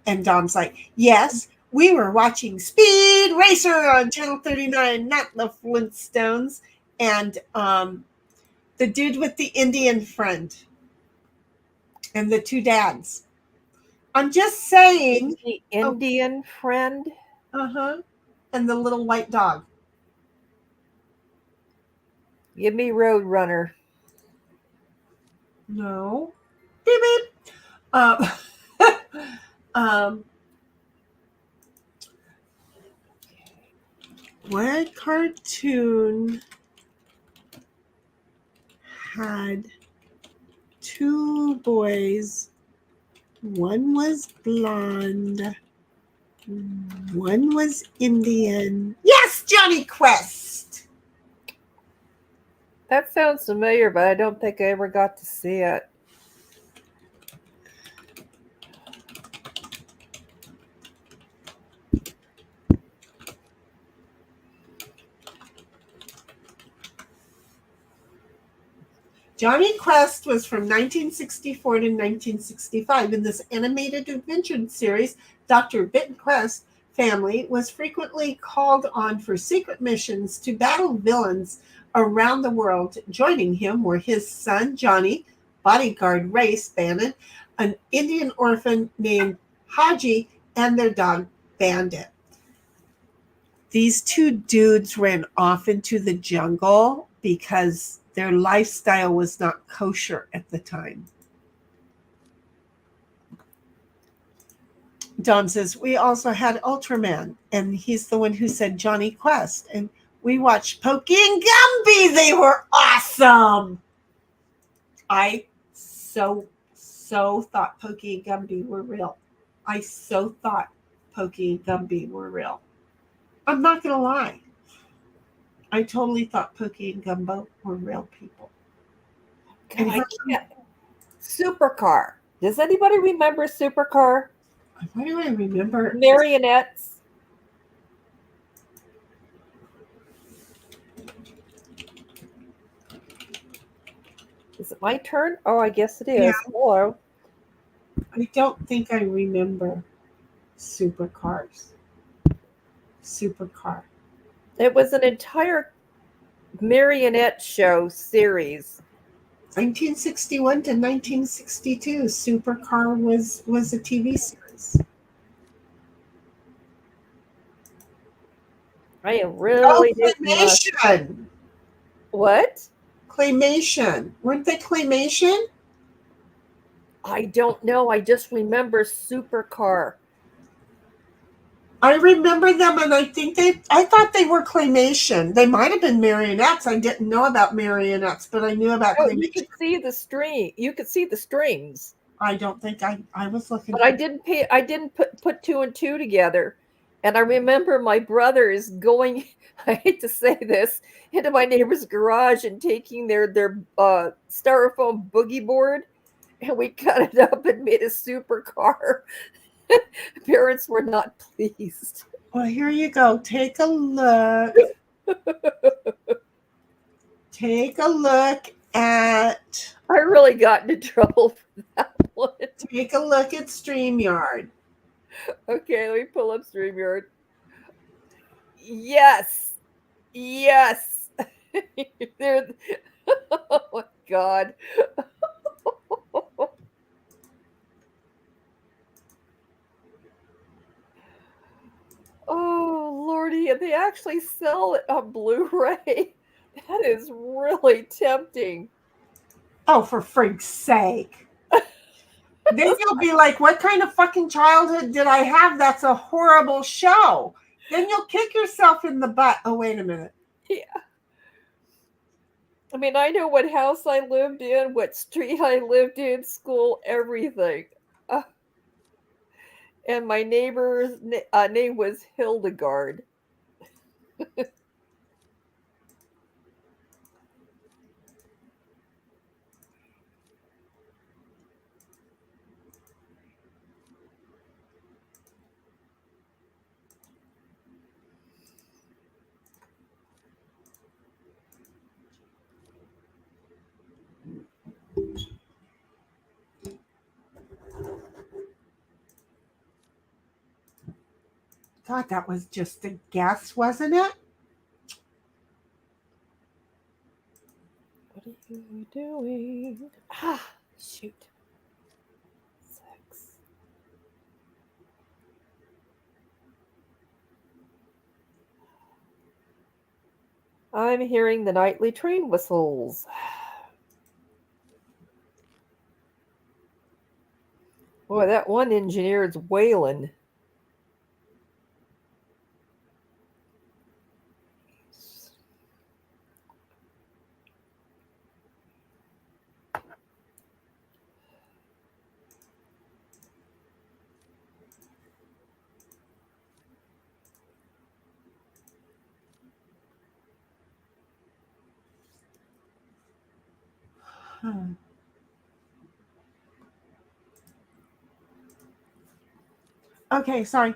Speaker 2: And Dom's like, yes, we were watching Speed Racer on Channel 39, not the Flintstones. And the dude with the Indian friend and the 2 dads. I'm just saying.
Speaker 3: The Indian friend?
Speaker 2: Uh-huh. And the little white dog.
Speaker 3: Give me Roadrunner.
Speaker 2: No. Beep, beep. What cartoon had 2 boys? One was blonde. One was Indian. Yes, Johnny Quest.
Speaker 3: That sounds familiar, but I don't think I ever got to see it.
Speaker 2: Johnny Quest was from 1964 to 1965. In this animated adventure series, Dr. Benton Quest's family was frequently called on for secret missions to battle villains around the world. Joining him were his son, Johnny, bodyguard Race Bannon, an Indian orphan named Haji, and their dog, Bandit. These 2 dudes ran off into the jungle because their lifestyle was not kosher at the time. Don says, we also had Ultraman, and he's the one who said Johnny Quest. And we watched Pokey and Gumby. They were awesome. I so thought Pokey and Gumby were real. I so thought Pokey and Gumby were real. I'm not going to lie. I totally thought Pokey and Gumbo were real people. And
Speaker 3: Supercar. Does anybody remember Supercar?
Speaker 2: Why do I remember?
Speaker 3: Marionettes. Is it my turn? Oh, I guess it is.
Speaker 2: Yeah.
Speaker 3: Hello.
Speaker 2: I don't think I remember Supercar.
Speaker 3: It was an entire marionette show series.
Speaker 2: 1961 to 1962, Supercar was a TV series.
Speaker 3: I really didn't
Speaker 2: Claymation.
Speaker 3: What?
Speaker 2: Claymation. Weren't they Claymation?
Speaker 3: I don't know. I just remember Supercar.
Speaker 2: I remember them, and I thought they were claymation. They might have been marionettes. I didn't know about marionettes, but I knew about
Speaker 3: Oh, you
Speaker 2: claymation.
Speaker 3: could see the string. You could see the strings.
Speaker 2: I don't think I was looking
Speaker 3: But
Speaker 2: for.
Speaker 3: I didn't put two and two together. And I remember my brothers going, I hate to say this, into my neighbor's garage and taking their styrofoam boogie board, and we cut it up and made a supercar. Parents were not pleased.
Speaker 2: Well, here you go. Take a look. Take a look at.
Speaker 3: I really got into trouble for that one.
Speaker 2: Take a look at StreamYard.
Speaker 3: Okay, let me pull up StreamYard. Yes. Yes. There. Oh my God. Oh Lordy, and they actually sell it on Blu-ray. That is really tempting.
Speaker 2: Oh, for freak's sake. Then you'll be like, what kind of fucking childhood did I have? That's a horrible show. Then you'll kick yourself in the butt. Oh, wait a minute.
Speaker 3: Yeah. I mean, I know what house I lived in, what street I lived in, school, everything. And my neighbor's name was Hildegard.
Speaker 2: God, that was just a guess, wasn't it?
Speaker 3: What are you doing? Ah, shoot. 6. I'm hearing the nightly train whistles. Boy, that one engineer is wailing.
Speaker 2: Okay, sorry.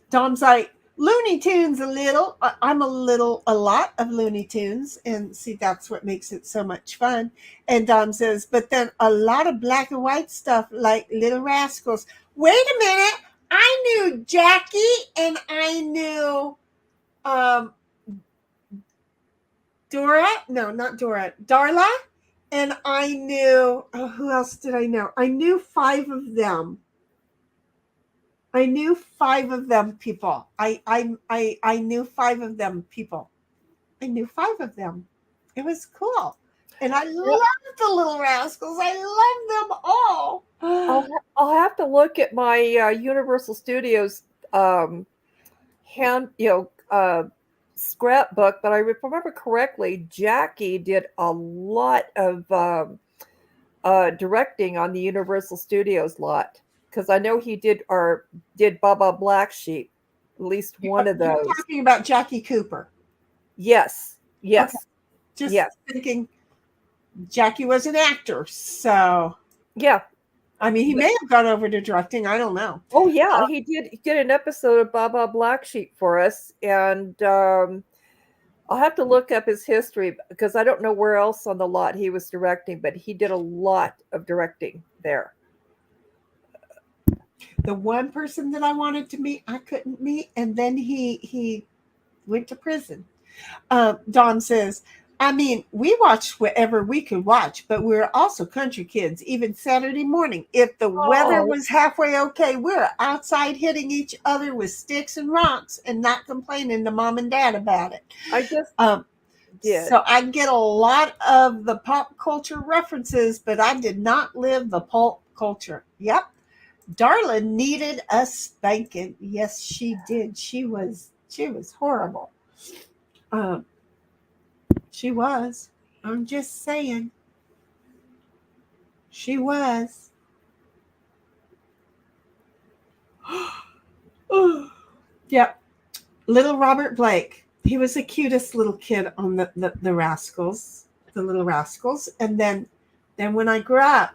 Speaker 2: Dom's like, Looney Tunes a little. I'm a lot of Looney Tunes. And see, that's what makes it so much fun. And Dom says, but then a lot of black and white stuff like Little Rascals. Wait a minute. I knew Jackie and I knew Dora. No, not Dora. Darla. And I knew, who else did I know? I knew 5 of them. I knew 5 of them people. I knew 5 of them people. I knew 5 of them. It was cool. And I loved the Little Rascals. I loved them all.
Speaker 3: I'll have to look at my Universal Studios scrapbook, but I remember correctly, Jackie did a lot of directing on the Universal Studios lot, because I know he did Baba Black Sheep, at least one of those.
Speaker 2: You're talking about Jackie Cooper.
Speaker 3: Yes.
Speaker 2: Okay. Just thinking Jackie was an actor, so
Speaker 3: yeah.
Speaker 2: I mean, he may have gone over to directing. I don't know.
Speaker 3: Oh yeah, he did an episode of Baba Black Sheep for us, and I'll have to look up his history because I don't know where else on the lot he was directing, but he did a lot of directing there.
Speaker 2: The one person that I wanted to meet, I couldn't meet, and then he went to prison. Dawn says, I mean, we watched whatever we could watch, but we're also country kids, even Saturday morning. If the weather was halfway okay, we're outside hitting each other with sticks and rocks and not complaining to mom and dad about it.
Speaker 3: did.
Speaker 2: So I get a lot of the pop culture references, but I did not live the pulp culture. Yep. Darla needed a spanking. Yes, she did. She was horrible. Um, she was. I'm just saying. She was. Yep. Little Robert Blake. He was the cutest little kid on the Rascals, the Little Rascals. And then when I grew up,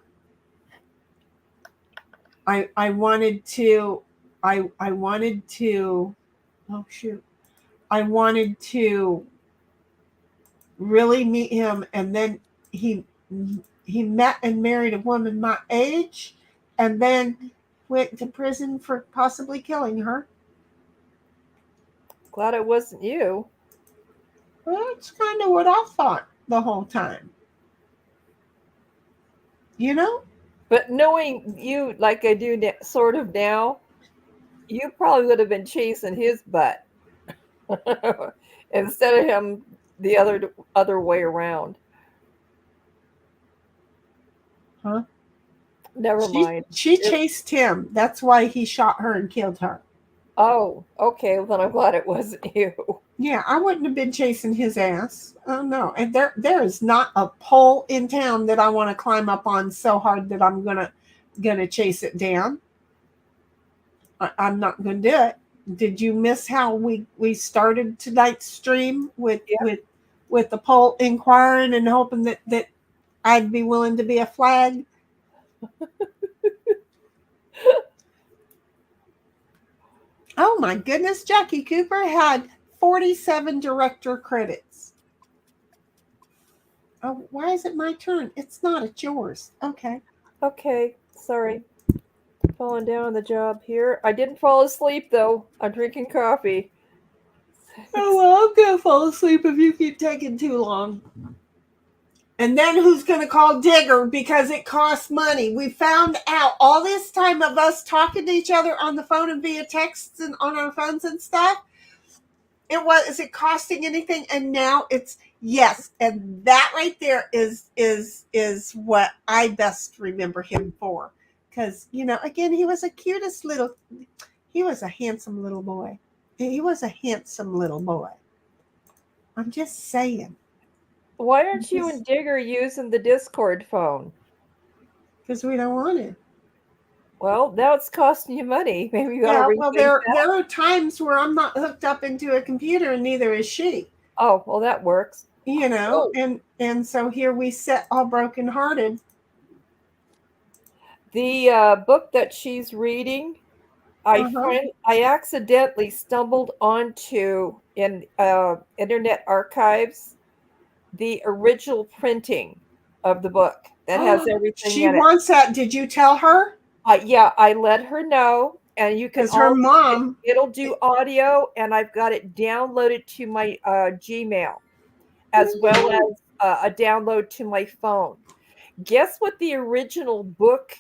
Speaker 2: I wanted to oh shoot. I wanted to really meet him, and then he met and married a woman my age, and then went to prison for possibly killing her.
Speaker 3: Glad it wasn't you.
Speaker 2: Well, that's kind of what I thought the whole time. You know?
Speaker 3: But knowing you like I do sort of now, you probably would have been chasing his butt instead of him the other way around.
Speaker 2: Huh?
Speaker 3: Never mind.
Speaker 2: She chased him. That's why he shot her and killed her.
Speaker 3: Oh, okay. Well, then I'm glad it wasn't you.
Speaker 2: Yeah, I wouldn't have been chasing his ass. Oh no. And there is not a pole in town that I want to climb up on so hard that I'm gonna chase it down. I'm not gonna do it. Did you miss how we started tonight's stream with the pole inquiring and hoping that I'd be willing to be a flag? Oh my goodness, Jackie Cooper had 47 director credits. Oh, why is it my turn? It's not, it's yours. Okay.
Speaker 3: Okay, sorry. Falling down on the job here. I didn't fall asleep though. I'm drinking coffee.
Speaker 2: Oh, well, I'm going to fall asleep if you keep taking too long. And then who's going to call Digger because it costs money? We found out all this time of us talking to each other on the phone and via texts and on our phones and stuff. Is it costing anything? And now it's yes. And that right there is what I best remember him for. Because, again, he was he was a handsome little boy. He was a handsome little boy. I'm just saying.
Speaker 3: Why aren't you and Digger using the Discord phone?
Speaker 2: Because we don't want it.
Speaker 3: Well, now it's costing you money. Maybe you ought to
Speaker 2: well, there are times where I'm not hooked up into a computer, and neither is she.
Speaker 3: Oh, well, that works.
Speaker 2: And so here we sit all brokenhearted.
Speaker 3: The book that she's reading, I accidentally stumbled onto in Internet Archives the original printing of the book that has everything.
Speaker 2: She wants that. Did you tell her?
Speaker 3: Yeah, I let her know, and you can.
Speaker 2: Her mom.
Speaker 3: It'll do audio, and I've got it downloaded to my Gmail, as well as a download to my phone. Guess what the original book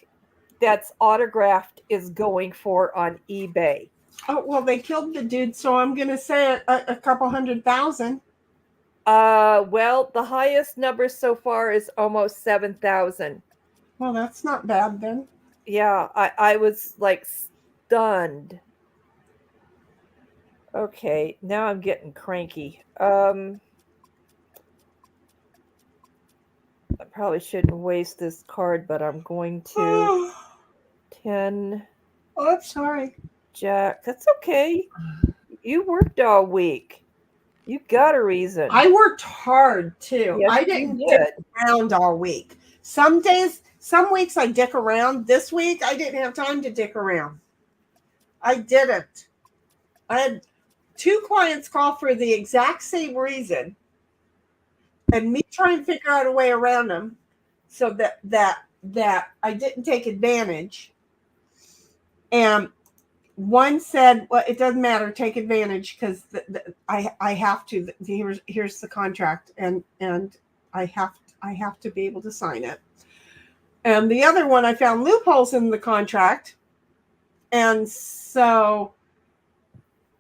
Speaker 3: that's autographed is going for on eBay?
Speaker 2: Oh, well, they killed the dude, so I'm going to say a couple 100,000.
Speaker 3: Well, the highest number so far is almost 7,000.
Speaker 2: Well, that's not bad then.
Speaker 3: Yeah, I was like stunned. Okay, now I'm getting cranky. I probably shouldn't waste this card, but I'm going to. 10.
Speaker 2: Oh, I'm sorry.
Speaker 3: Jack, that's okay. You worked all week. You got a reason.
Speaker 2: I worked hard too.
Speaker 3: Yes,
Speaker 2: I didn't dick around all week. Some weeks I dick around. This week I didn't have time to dick around. I didn't. I had 2 clients call for the exact same reason, and me try and figure out a way around them so that I didn't take advantage. And one said, well, it doesn't matter, take advantage because I have to. Here's the contract, and I have to be able to sign it. And the other one, I found loopholes in the contract, and so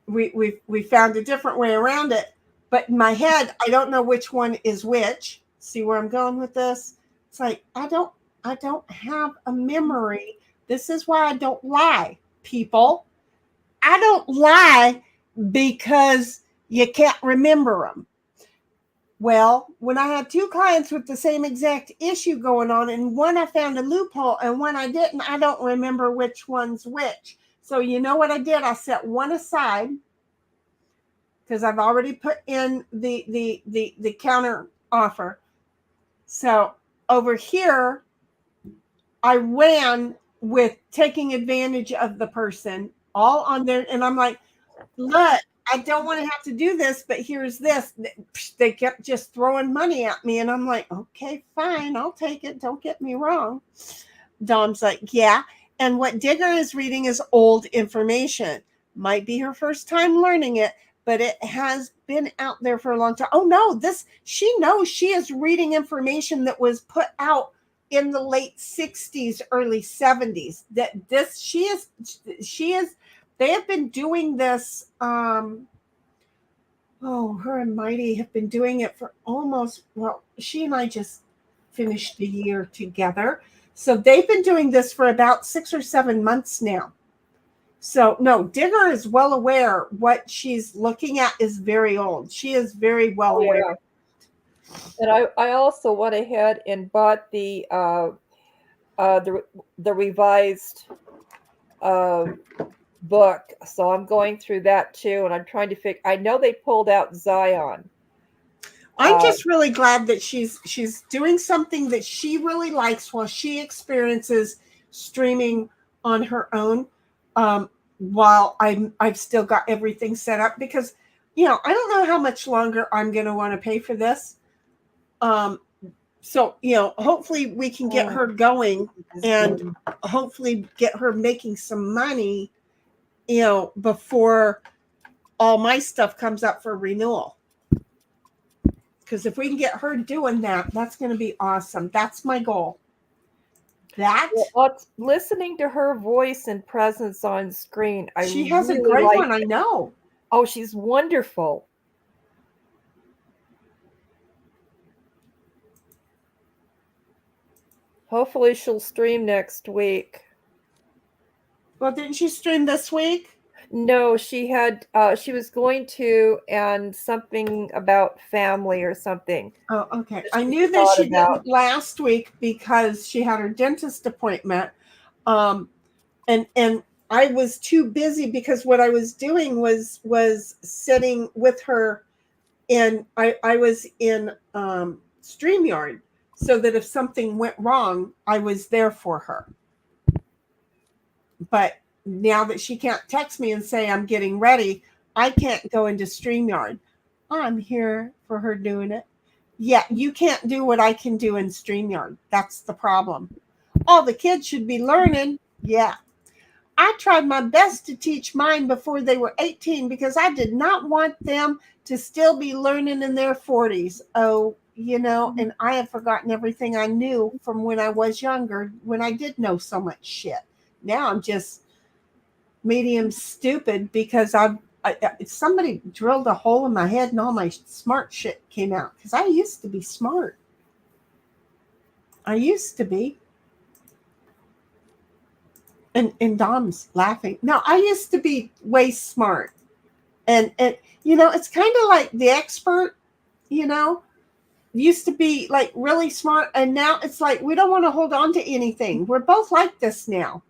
Speaker 2: we found a different way around it. But in my head, I don't know which one is which. See where I'm going with this? It's like I don't have a memory. This is why I don't lie, people. I don't lie because you can't remember them. Well, when I had two clients with the same exact issue going on, and one I found a loophole and one I didn't, I don't remember which one's which. So you know what I did? I set one aside because I've already put in the counter offer. So over here, I ran with taking advantage of the person all on there. And I'm like, look, I don't want to have to do this, but here's this. They kept just throwing money at me. And I'm like, okay, fine, I'll take it. Don't get me wrong. Dom's like, yeah. And what Digger is reading is old information. Might be her first time learning it, but it has been out there for a long time. Oh no, she knows she is reading information that was put out in the late 60s, early 70s. They have been doing this. Her and Mighty have been doing it for she and I just finished the year together. So they've been doing this for about 6 or 7 months now. So no, Digger is well aware what she's looking at is very old. She is very well aware.
Speaker 3: And I also went ahead and bought the revised book. So I'm going through that too, and I'm trying to figure. I know they pulled out Zion.
Speaker 2: I'm just really glad that she's doing something that she really likes while she experiences streaming on her own. While I've still got everything set up because, I don't know how much longer I'm going to want to pay for this. So, hopefully we can get her going and hopefully get her making some money, before all my stuff comes up for renewal. Because if we can get her doing that, that's going to be awesome. That's my goal.
Speaker 3: Listening to her voice and presence on screen,
Speaker 2: she has a great one. I know.
Speaker 3: Oh, she's wonderful. Hopefully she'll stream next week.
Speaker 2: Well, didn't she stream this week?
Speaker 3: No, she was going to, and something about family or something.
Speaker 2: Oh, okay. I knew that she didn't last week because she had her dentist appointment. And I was too busy because what I was doing was sitting with her, and I was in StreamYard so that if something went wrong, I was there for her. But now that she can't text me and say I'm getting ready, I can't go into StreamYard. I'm here for her doing it. Yeah, you can't do what I can do in StreamYard. That's the problem. All the kids should be learning. Yeah. I tried my best to teach mine before they were 18 because I did not want them to still be learning in their 40s. Oh, and I have forgotten everything I knew from when I was younger, when I did know so much shit. Now I'm just medium stupid because somebody drilled a hole in my head and all my smart shit came out because I used to be smart. I used to be. And Dom's laughing. No, I used to be way smart. And it's kind of like the expert, used to be like really smart. And now it's like, we don't want to hold on to anything. We're both like this now.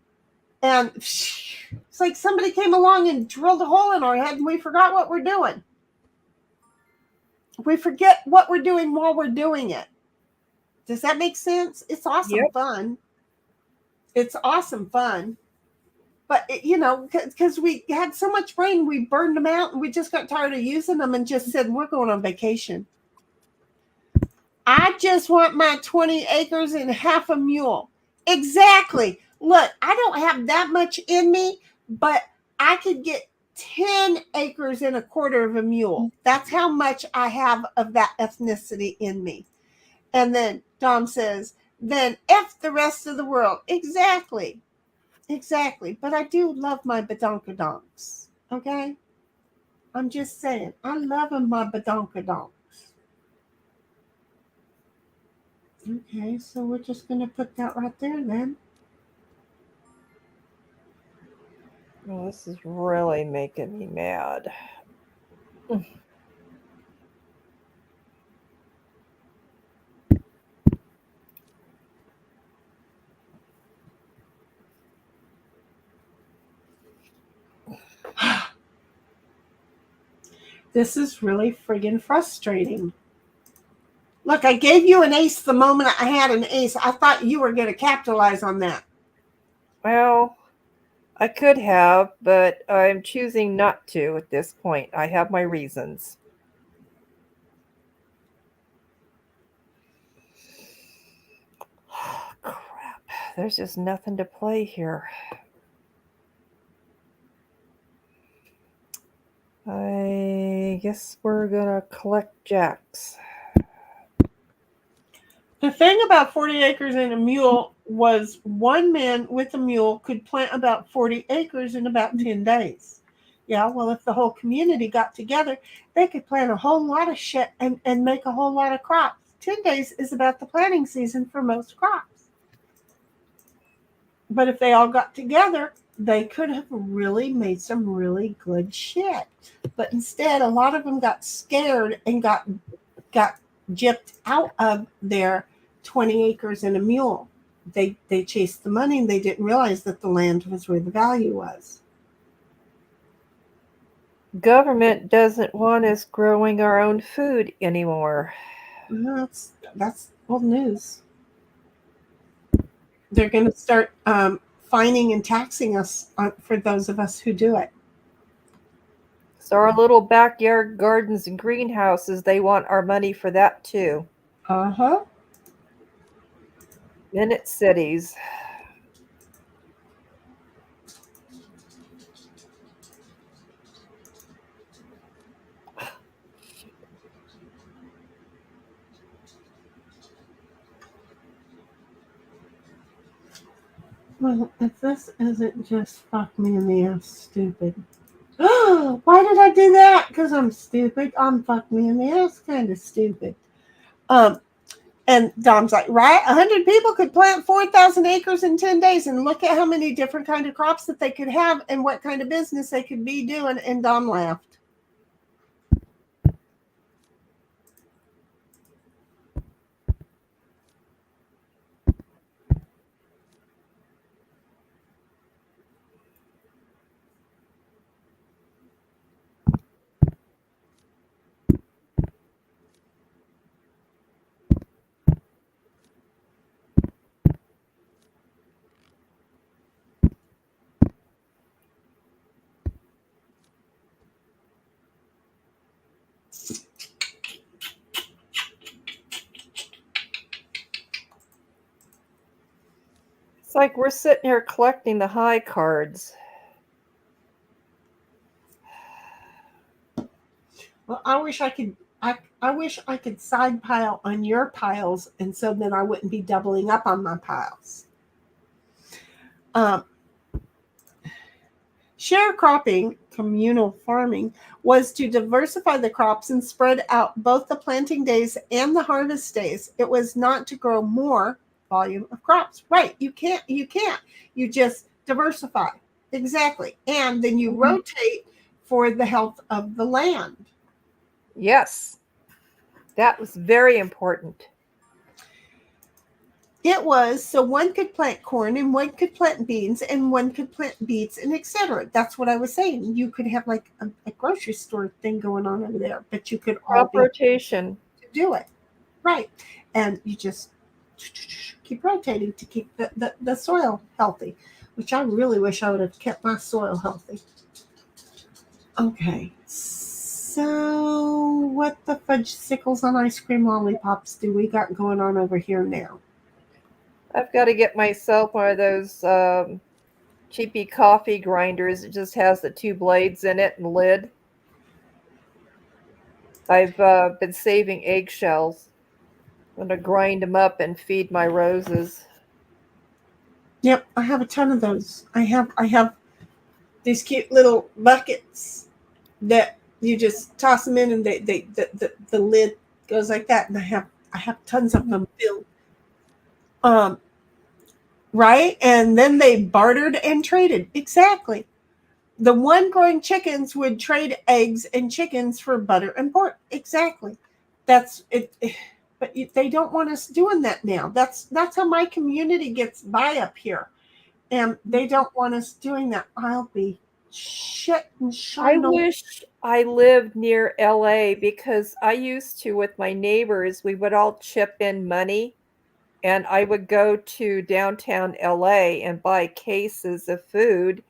Speaker 2: And it's like somebody came along and drilled a hole in our head and we forgot what we're doing. We forget what we're doing while we're doing it. Does that make sense? It's awesome fun. It's awesome fun. But, because we had so much brain, we burned them out and we just got tired of using them and just said, we're going on vacation. I just want my 20 acres and half a mule. Exactly. Look, I don't have that much in me, but I could get 10 acres and a quarter of a mule. That's how much I have of that ethnicity in me. And then Dom says, then F the rest of the world. Exactly. But I do love my badonkadonks. Okay? I'm just saying. I love them, my badonkadonks. Okay, so we're just going to put that right there then.
Speaker 3: Well, this is really making me mad.
Speaker 2: This is really friggin' frustrating. Look, I gave you an ace the moment I had an ace. I thought you were going to capitalize on that.
Speaker 3: Well, I could have, but I'm choosing not to at this point. I have my reasons. Crap. There's just nothing to play here. I guess we're gonna collect jacks.
Speaker 2: The thing about 40 acres and a mule was one man with a mule could plant about 40 acres in about 10 days. Yeah, well, if the whole community got together, they could plant a whole lot of shit and make a whole lot of crops. 10 days is about the planting season for most crops. But if they all got together, they could have really made some really good shit. But instead, a lot of them got scared and got gypped out of their 20 acres and a mule. They chased the money and they didn't realize that the land was where the value was.
Speaker 3: Government doesn't want us growing our own food anymore.
Speaker 2: That's old news. They're going to start fining and taxing us for those of us who do it.
Speaker 3: So our little backyard gardens and greenhouses, they want our money for that too.
Speaker 2: Uh-huh.
Speaker 3: Minute cities.
Speaker 2: Well, if this isn't just fuck me in the ass stupid. Why did I do that? Because I'm stupid. I'm fuck me in the ass kind of stupid. And Dom's like, right? 100 people could plant 4,000 acres in 10 days and look at how many different kind of crops that they could have and what kind of business they could be doing. And Dom laughed.
Speaker 3: It's like we're sitting here collecting the high cards.
Speaker 2: Well, I wish I could. I wish I could side pile on your piles, and so then I wouldn't be doubling up on my piles. Sharecropping, communal farming, was to diversify the crops and spread out both the planting days and the harvest days. It was not to grow more volume of crops. Right. You can't. You just diversify. Exactly. And then you rotate for the health of the land.
Speaker 3: Yes. That was very important.
Speaker 2: It was so one could plant corn and one could plant beans and one could plant beets and etc. That's what I was saying. You could have like a grocery store thing going on over there, but you could all
Speaker 3: Crop rotation
Speaker 2: to do it. Right. And you just keep rotating to keep the soil healthy, which I really wish I would have kept my soil healthy. Okay. So what the fudge sickles on ice cream lollipops do we got going on over here now?
Speaker 3: I've got to get myself one of those cheapy coffee grinders. It just has the 2 blades in it and lid. I've been saving eggshells. I'm going to grind them up and feed my roses.
Speaker 2: Yep, I have a ton of those. I have these cute little buckets that You just toss them in, and the lid goes like that. And I have tons of them filled. Right, and then they bartered and traded. Exactly. The one growing chickens would trade eggs and chickens for butter and pork. Exactly. That's it. But they don't want us doing that now. That's how my community gets by up here, and they don't want us doing that. I'll be shit and
Speaker 3: I
Speaker 2: shine.
Speaker 3: wish I lived near LA because I used to, with my neighbors, we would all chip in money and I would go to downtown LA and buy cases of food,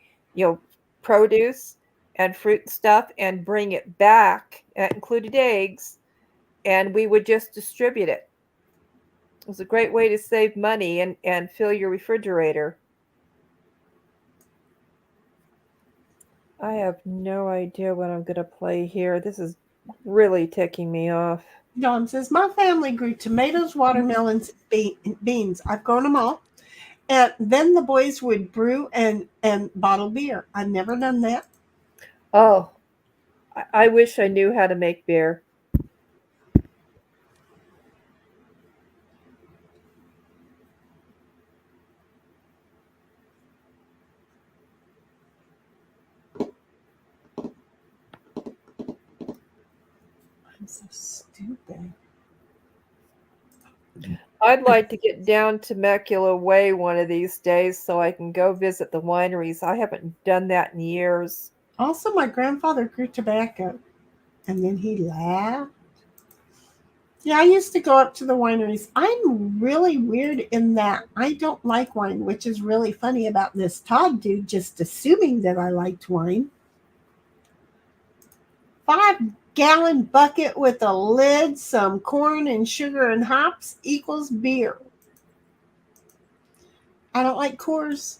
Speaker 3: produce and fruit stuff, and bring it back. That included eggs, and we would just distribute it. It was a great way to save money and fill your refrigerator. I have no idea what I'm going to play here. This is really ticking me off.
Speaker 2: Dawn says, my family grew tomatoes, watermelons, beans. I've grown them all. And then the boys would brew and bottle beer. I've never done that.
Speaker 3: Oh, I wish I knew how to make beer.
Speaker 2: I'm so stupid.
Speaker 3: I'd like to get down Temecula Way one of these days so I can go visit the wineries. I haven't done that in years.
Speaker 2: Also, my grandfather grew tobacco, and then he laughed. Yeah, I used to go up to the wineries. I'm really weird in that I don't like wine, which is really funny about this Todd dude just assuming that I liked wine. 5-gallon bucket with a lid, some corn and sugar and hops equals beer. I don't like chores.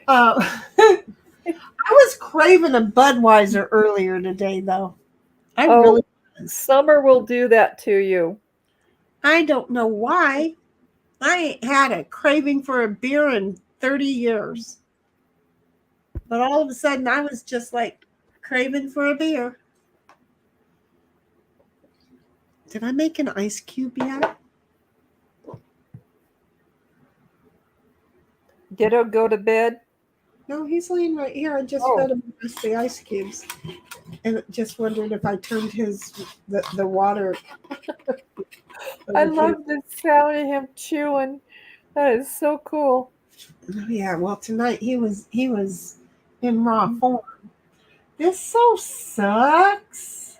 Speaker 2: I was craving a Budweiser earlier today, though. I really was.
Speaker 3: Summer will do that to you.
Speaker 2: I don't know why. I ain't had a craving for a beer in 30 years. But all of a sudden, I was just like craving for a beer. Did I make an ice cube yet?
Speaker 3: Ditto go to bed?
Speaker 2: No, he's laying right here. I just fed him the rest of the ice cubes. And just wondered if I turned the water.
Speaker 3: I love the sound of him chewing. That is so cool.
Speaker 2: Oh, yeah, well, tonight he was in raw form. This so sucks.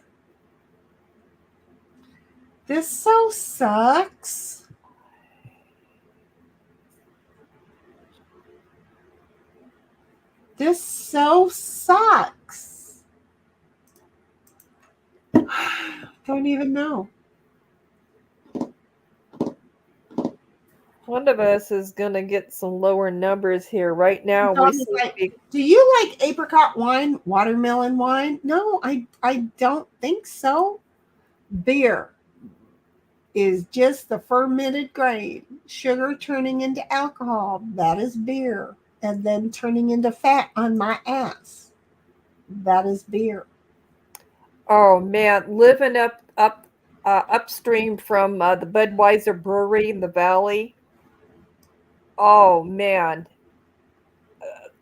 Speaker 2: This so sucks. This so sucks. Don't even know.
Speaker 3: One of us is going to get some lower numbers here. Right now,
Speaker 2: do you like apricot wine, watermelon wine? No, I don't think so. Beer is just the fermented grain. Sugar turning into alcohol. That is beer. And then turning into fat on my ass. That is beer.
Speaker 3: Oh, man. Living upstream from the Budweiser Brewery in the valley. Oh, man.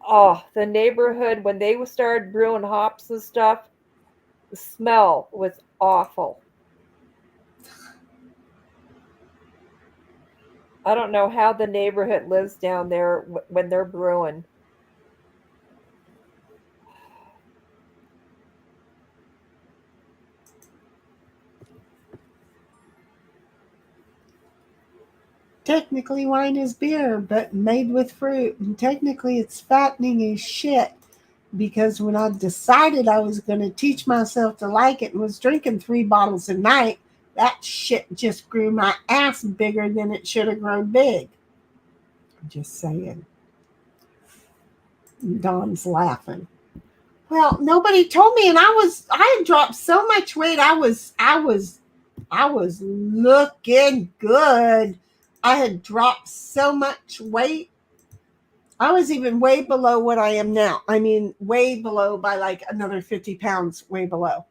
Speaker 3: The neighborhood, when they started brewing hops and stuff, the smell was awful. I don't know how the neighborhood lives down there when they're brewing.
Speaker 2: Technically, wine is beer, but made with fruit. And technically, it's fattening as shit. Because when I decided I was going to teach myself to like it and was drinking 3 bottles a night, that shit just grew my ass bigger than it should have grown big. I'm just saying. Dawn's laughing. Well, nobody told me, and I had dropped so much weight. I was looking good. I had dropped so much weight. I was even way below what I am now. I mean, way below by like another 50 pounds, way below.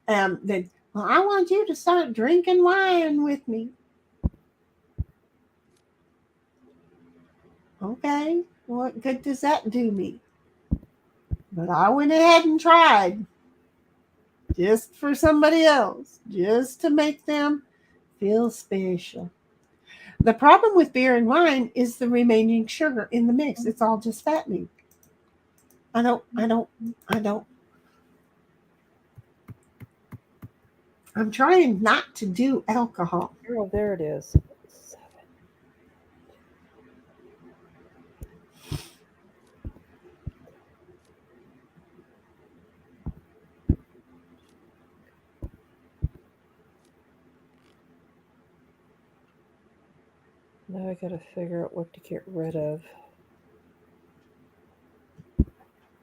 Speaker 2: And then, well, I want you to start drinking wine with me. Okay, what good does that do me? But I went ahead and tried just for somebody else, just to make them feel special. The problem with beer and wine is the remaining sugar in the mix. It's all just fattening. I don't. I'm trying not to do alcohol.
Speaker 3: Oh, there it is. 7. Now I gotta figure out what to get rid of.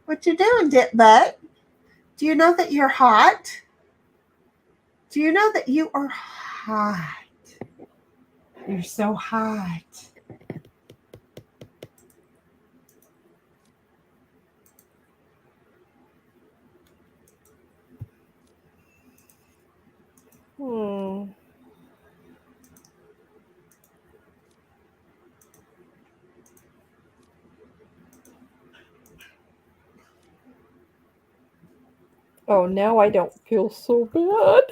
Speaker 2: What you doing, dip butt? Do you know that you're hot? Do you know that you are hot? You're so hot.
Speaker 3: Hmm. Oh, now I don't feel so bad.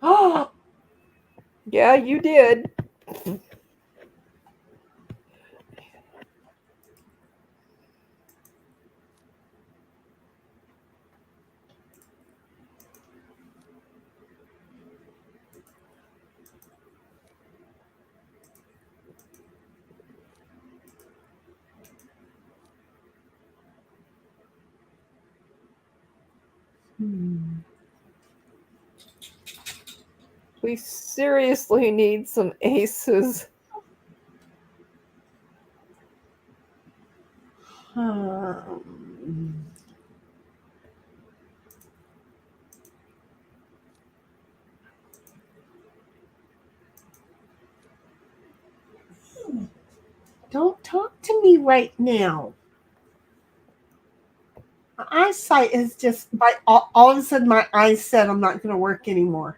Speaker 2: Oh,
Speaker 3: Yeah, you did. We seriously need some aces.
Speaker 2: Don't talk to me right now. My eyesight is just by all of a sudden my eyes said I'm not going to work anymore.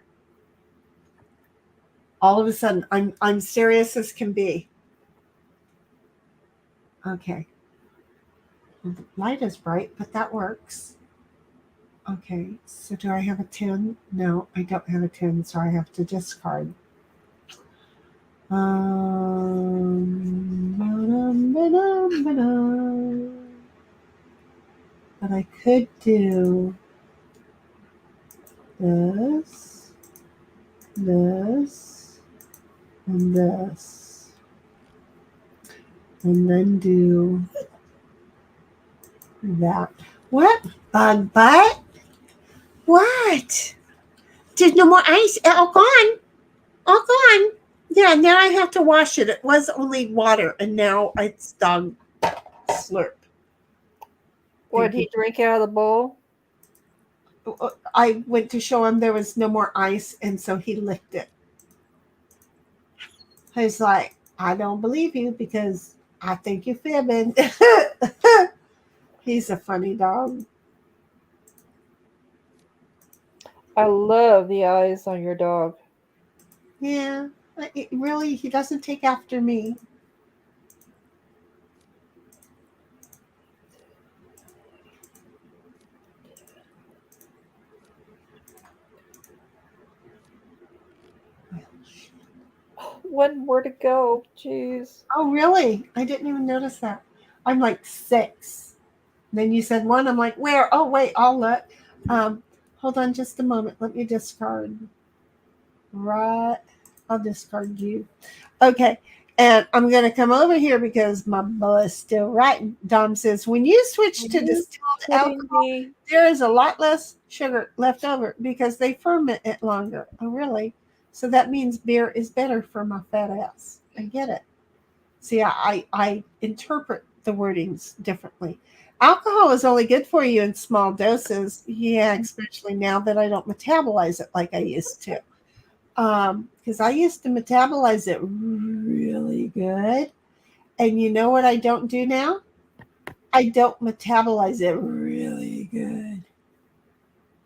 Speaker 2: All of a sudden I'm serious as can be. Okay. Well, the light is bright, but that works. Okay, so do I have a 10? No, I don't have a 10, so I have to discard. But I could do this, this, and this. And then do that. What? Bug butt? What? There's no more ice. All gone. All gone. Yeah, now I have to wash it. It was only water, and now it's dog slurp.
Speaker 3: What, did he drink out of the bowl?
Speaker 2: I went to show him there was no more ice, and so he licked it. He's like, I don't believe you because I think you're fibbing. He's a funny dog.
Speaker 3: I love the eyes on your dog.
Speaker 2: Yeah, really, he doesn't take after me.
Speaker 3: One more to go. Jeez.
Speaker 2: Oh, really? I didn't even notice that. I'm like 6. Then you said 1. I'm like, where? Oh, wait, I'll look. Hold on just a moment. Let me discard. Right. I'll discard you. Okay. And I'm going to come over here because my boy is still writing. Dom says, when you switch to distilled alcohol, there is a lot less sugar left over because they ferment it longer. Oh, really? So that means beer is better for my fat ass. I get it. See, I interpret the wordings differently. Alcohol is only good for you in small doses. Yeah, especially now that I don't metabolize it like I used to. Because I used to metabolize it really good. And you know what I don't do now? I don't metabolize it really good.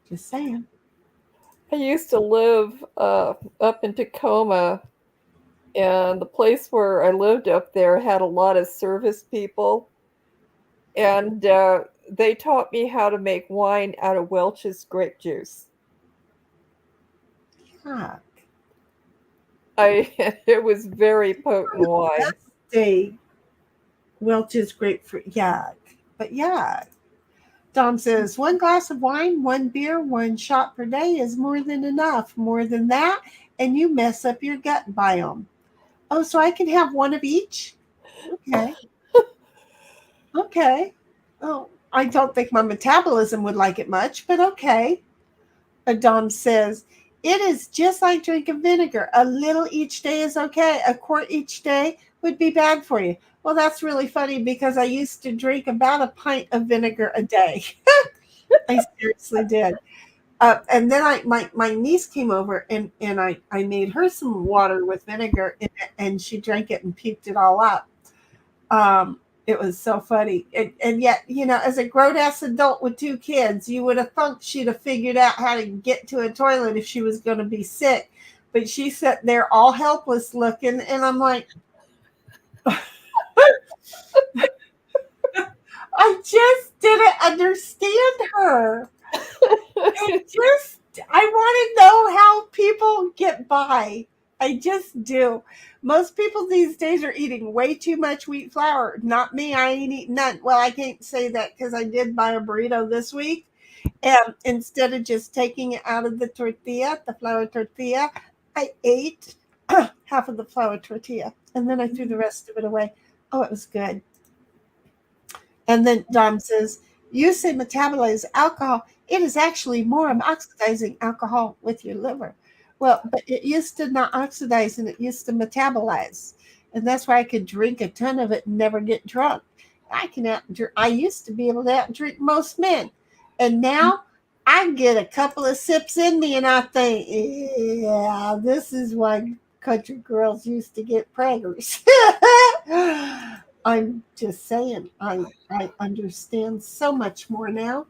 Speaker 2: Just saying.
Speaker 3: I used to live up in Tacoma, and the place where I lived up there had a lot of service people, and they taught me how to make wine out of Welch's grape juice.
Speaker 2: Yuck.
Speaker 3: It was very potent wine.
Speaker 2: Say Welch's grapefruit. Yuck. But yuck. Dom says, 1 glass of wine, 1 beer, 1 shot per day is more than enough. More than that, and you mess up your gut biome. Oh, so I can have one of each? Okay. Okay. Oh, I don't think my metabolism would like it much, but okay. Dom says, it is just like drinking vinegar. A little each day is okay. A quart each day would be bad for you. Well, that's really funny because I used to drink about a pint of vinegar a day. I seriously did. And then my niece came over and I made her some water with vinegar in it, and she drank it and puked it all up. It was so funny. And yet, as a grown-ass adult with 2 kids, you would have thought she'd have figured out how to get to a toilet if she was going to be sick. But she sat there all helpless looking, and I'm like, I just didn't understand her. I want to know how people get by. I just do. Most people these days are eating way too much wheat flour. Not me. I ain't eating none. Well, I can't say that because I did buy a burrito this week. And instead of just taking it out of the tortilla, the flour tortilla, I ate half of the flour tortilla. And then I threw the rest of it away. Oh, it was good. And then Dom says, you say metabolize alcohol. It is actually more of oxidizing alcohol with your liver. Well, but it used to not oxidize and it used to metabolize. And that's why I could drink a ton of it and never get drunk. I used to be able to outdrink most men. And now I get a couple of sips in me and I think, yeah, this is why country girls used to get preggers. I'm just saying, I understand so much more now.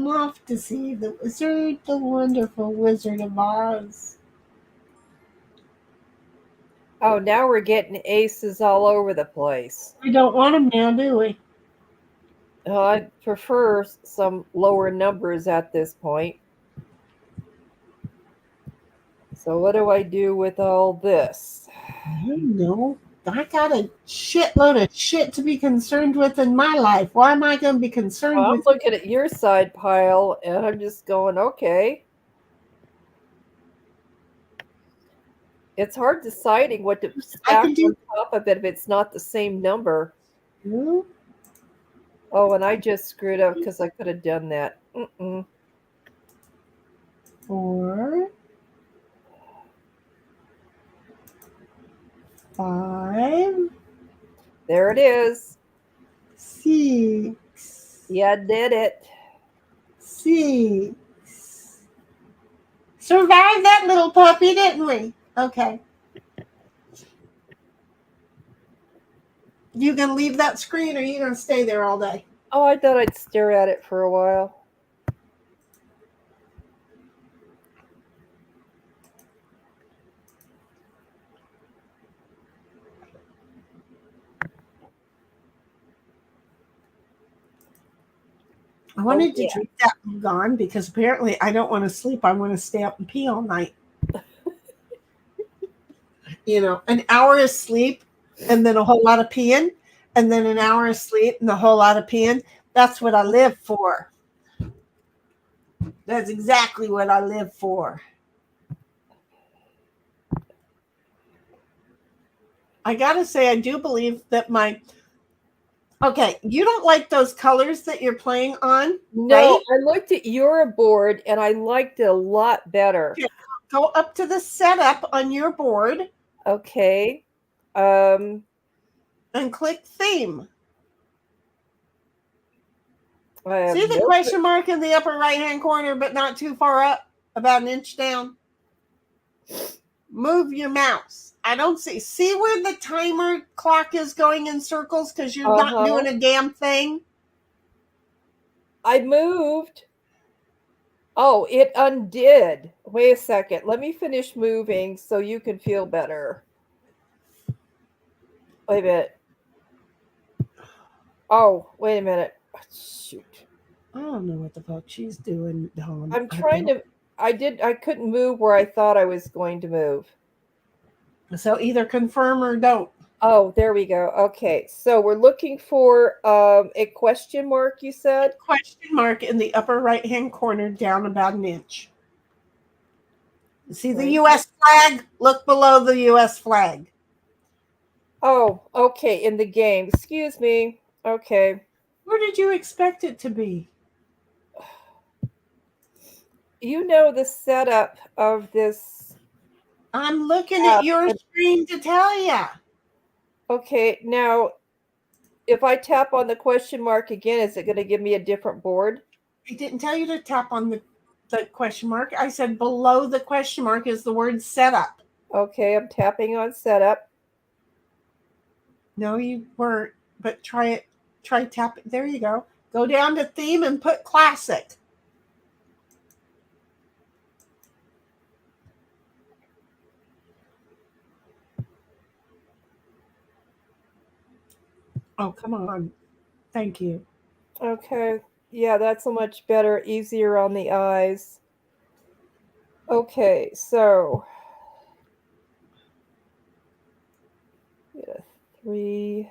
Speaker 2: Off to see the wizard, the wonderful Wizard of Oz.
Speaker 3: Oh, now we're getting aces all over the place.
Speaker 2: We don't want them now, do we?
Speaker 3: I prefer some lower numbers at this point. So what do I do with all this?
Speaker 2: I don't know. I got a shitload of shit to be concerned with in my life. Why am I going to be concerned
Speaker 3: Well, I'm
Speaker 2: with?
Speaker 3: looking at your side pile and I'm just going, okay. It's hard deciding what to stack on top of it if it's not the same number. Oh, and I just screwed up because I could have done that.
Speaker 2: 4, 5.
Speaker 3: There it is.
Speaker 2: 6.
Speaker 3: Yeah, did it.
Speaker 2: 6. Survived that little puppy, didn't we? Okay. You gonna leave that screen or you gonna stay there all day?
Speaker 3: Oh, I thought I'd stare at it for a while.
Speaker 2: I wanted to drink that one gone because apparently I don't want to sleep. I want to stay up and pee all night. An hour of sleep and then a whole lot of peeing, and then an hour of sleep and a whole lot of peeing. That's what I live for. That's exactly what I live for. I gotta say, I do believe that okay, you don't like those colors that you're playing on?
Speaker 3: No,
Speaker 2: right?
Speaker 3: I looked at your board and I liked it a lot better.
Speaker 2: Okay. Go up to the setup on your board.
Speaker 3: Okay.
Speaker 2: And click theme. See the question mark in the upper right-hand corner, but not too far up? About an inch down. Move your mouse. I don't see. See where the timer clock is going in circles because you're not doing a damn thing?
Speaker 3: I moved. Oh, it undid. Wait a second. Let me finish moving so you can feel better. Wait a minute. Oh, wait a minute. Shoot.
Speaker 2: I don't know what the fuck she's doing, Dawn.
Speaker 3: I'm trying to. I couldn't move where I thought I was going to move.
Speaker 2: So either confirm or don't.
Speaker 3: Oh, there we go. Okay, so we're looking for a question mark, you said?
Speaker 2: Question mark in the upper right-hand corner down about an inch. See the U.S. flag? Look below the U.S. flag.
Speaker 3: Oh, okay, in the game. Excuse me. Okay.
Speaker 2: Where did you expect it to be?
Speaker 3: You know the setup of this.
Speaker 2: I'm looking at your screen to tell you.
Speaker 3: Okay, now, if I tap on the question mark again, is it going to give me a different board?
Speaker 2: I didn't tell you to tap on the question mark. I said below the question mark is the word setup.
Speaker 3: Okay, I'm tapping on setup.
Speaker 2: No, you weren't, but try it. Try tap it. There you go. Go down to theme and put classic. Oh, come on. Thank you.
Speaker 3: Okay. Yeah, that's so much better, easier on the eyes. Okay, so 3.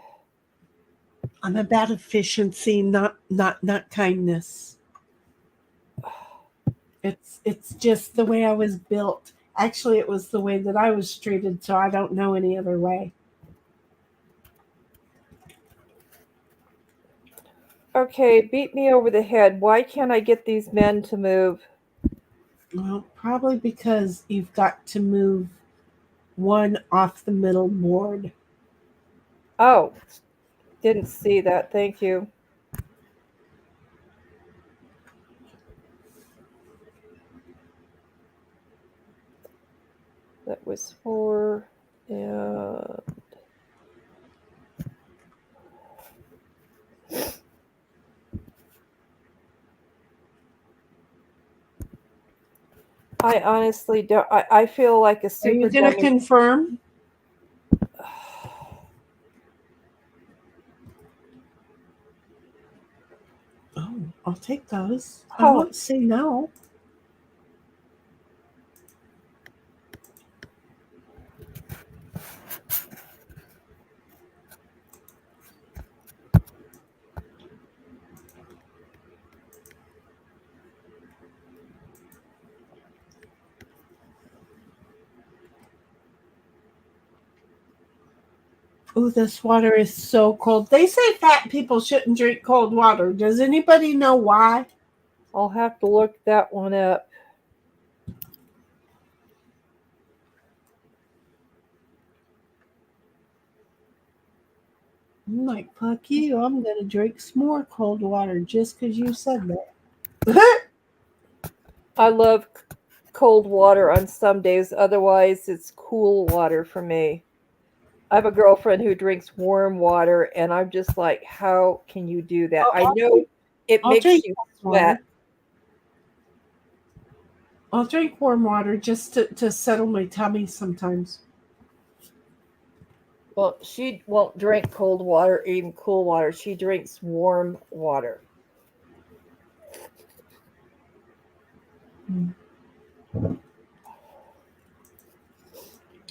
Speaker 2: I'm about efficiency, not kindness. It's just the way I was built. Actually, it was the way that I was treated, so I don't know any other way.
Speaker 3: Okay, beat me over the head. Why can't I get these men to move?
Speaker 2: Well, probably because you've got to move one off the middle board.
Speaker 3: Oh, didn't see that. Thank you. That was 4 and I honestly don't. I feel like a super.
Speaker 2: Are you going to confirm? Oh, I'll take those. I won't say no. Oh, this water is so cold. They say fat people shouldn't drink cold water. Does anybody know why?
Speaker 3: I'll have to look that one up.
Speaker 2: I'm like, fuck you. I'm going to drink some more cold water just because you said that.
Speaker 3: I love cold water on some days. Otherwise, it's cool water for me. I have a girlfriend who drinks warm water, and I'm just like, how can you do that? I know it makes you sweat.
Speaker 2: I'll drink warm water just to settle my tummy sometimes.
Speaker 3: Well, she won't drink cold water, even cool water. She drinks warm water.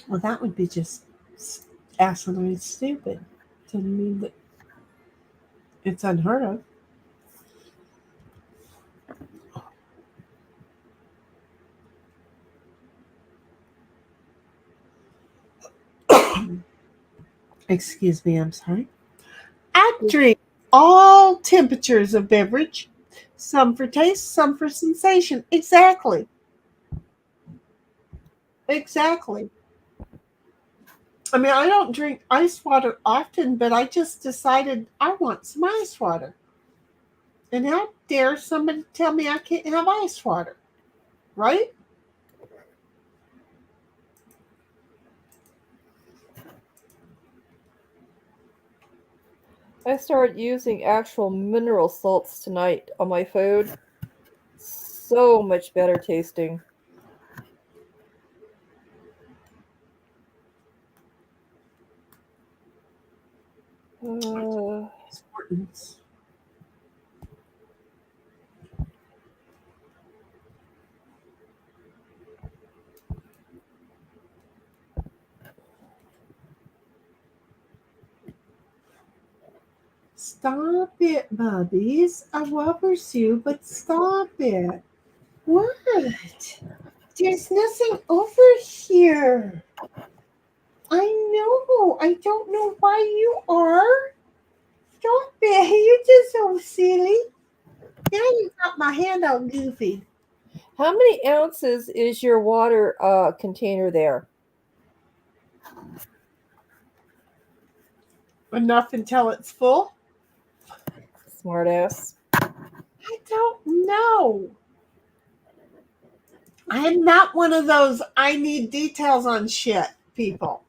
Speaker 2: Well, that would be just asinine stupid. Doesn't mean that it's unheard of. Excuse me, I'm sorry. I drink all temperatures of beverage, some for taste, some for sensation. Exactly. Exactly. I mean, I don't drink ice water often, but I just decided I want some ice water. And how dare somebody tell me I can't have ice water? Right?
Speaker 3: I started using actual mineral salts tonight on my food. So much better tasting. Uh,
Speaker 2: Importance. Stop it, Bubbies. I lovers you, but stop it. What? There's nothing over here. I know. I don't know why you are. Stop it. You're just so silly. Now you got my hand all goofy.
Speaker 3: how many ounces is your water container there?
Speaker 2: Enough until it's full?
Speaker 3: Smartass.
Speaker 2: I don't know. I am not one of those I need details on shit people.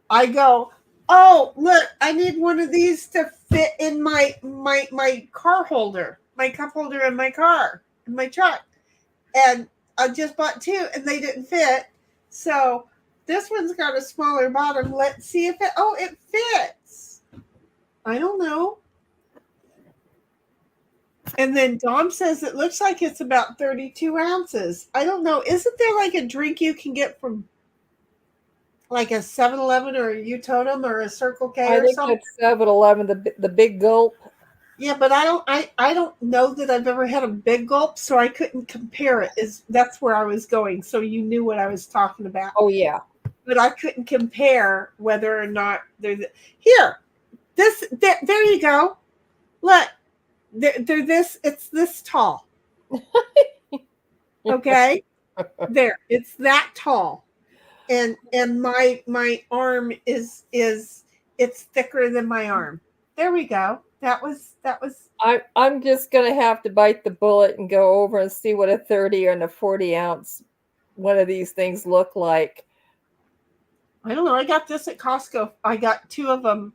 Speaker 2: I go, oh look, I need one of these to fit in my car holder, my cup holder in my car, in my truck. And I just bought two and they didn't fit. So this one's got a smaller bottom. Let's see if it fits. I don't know. And then Dom says it looks like it's about 32 ounces. I don't know. Isn't there like a drink you can get from like a 7-Eleven or a Utotem or a Circle K
Speaker 3: I
Speaker 2: or
Speaker 3: think
Speaker 2: something?
Speaker 3: that's 7-Eleven, the big gulp.
Speaker 2: Yeah, but I don't know that I've ever had a big gulp, so I couldn't compare it. That's where I was going, so you knew what I was talking about.
Speaker 3: Oh yeah.
Speaker 2: But I couldn't compare whether or not they're here. There you go. Look, they're this. It's this tall. Okay, there. It's that tall, and my arm is it's thicker than my arm. There we go. That was.
Speaker 3: I'm just gonna have to bite the bullet and go over and see what a 30 and a 40 ounce one of these things look like.
Speaker 2: I don't know. I got this at Costco. I got two of them.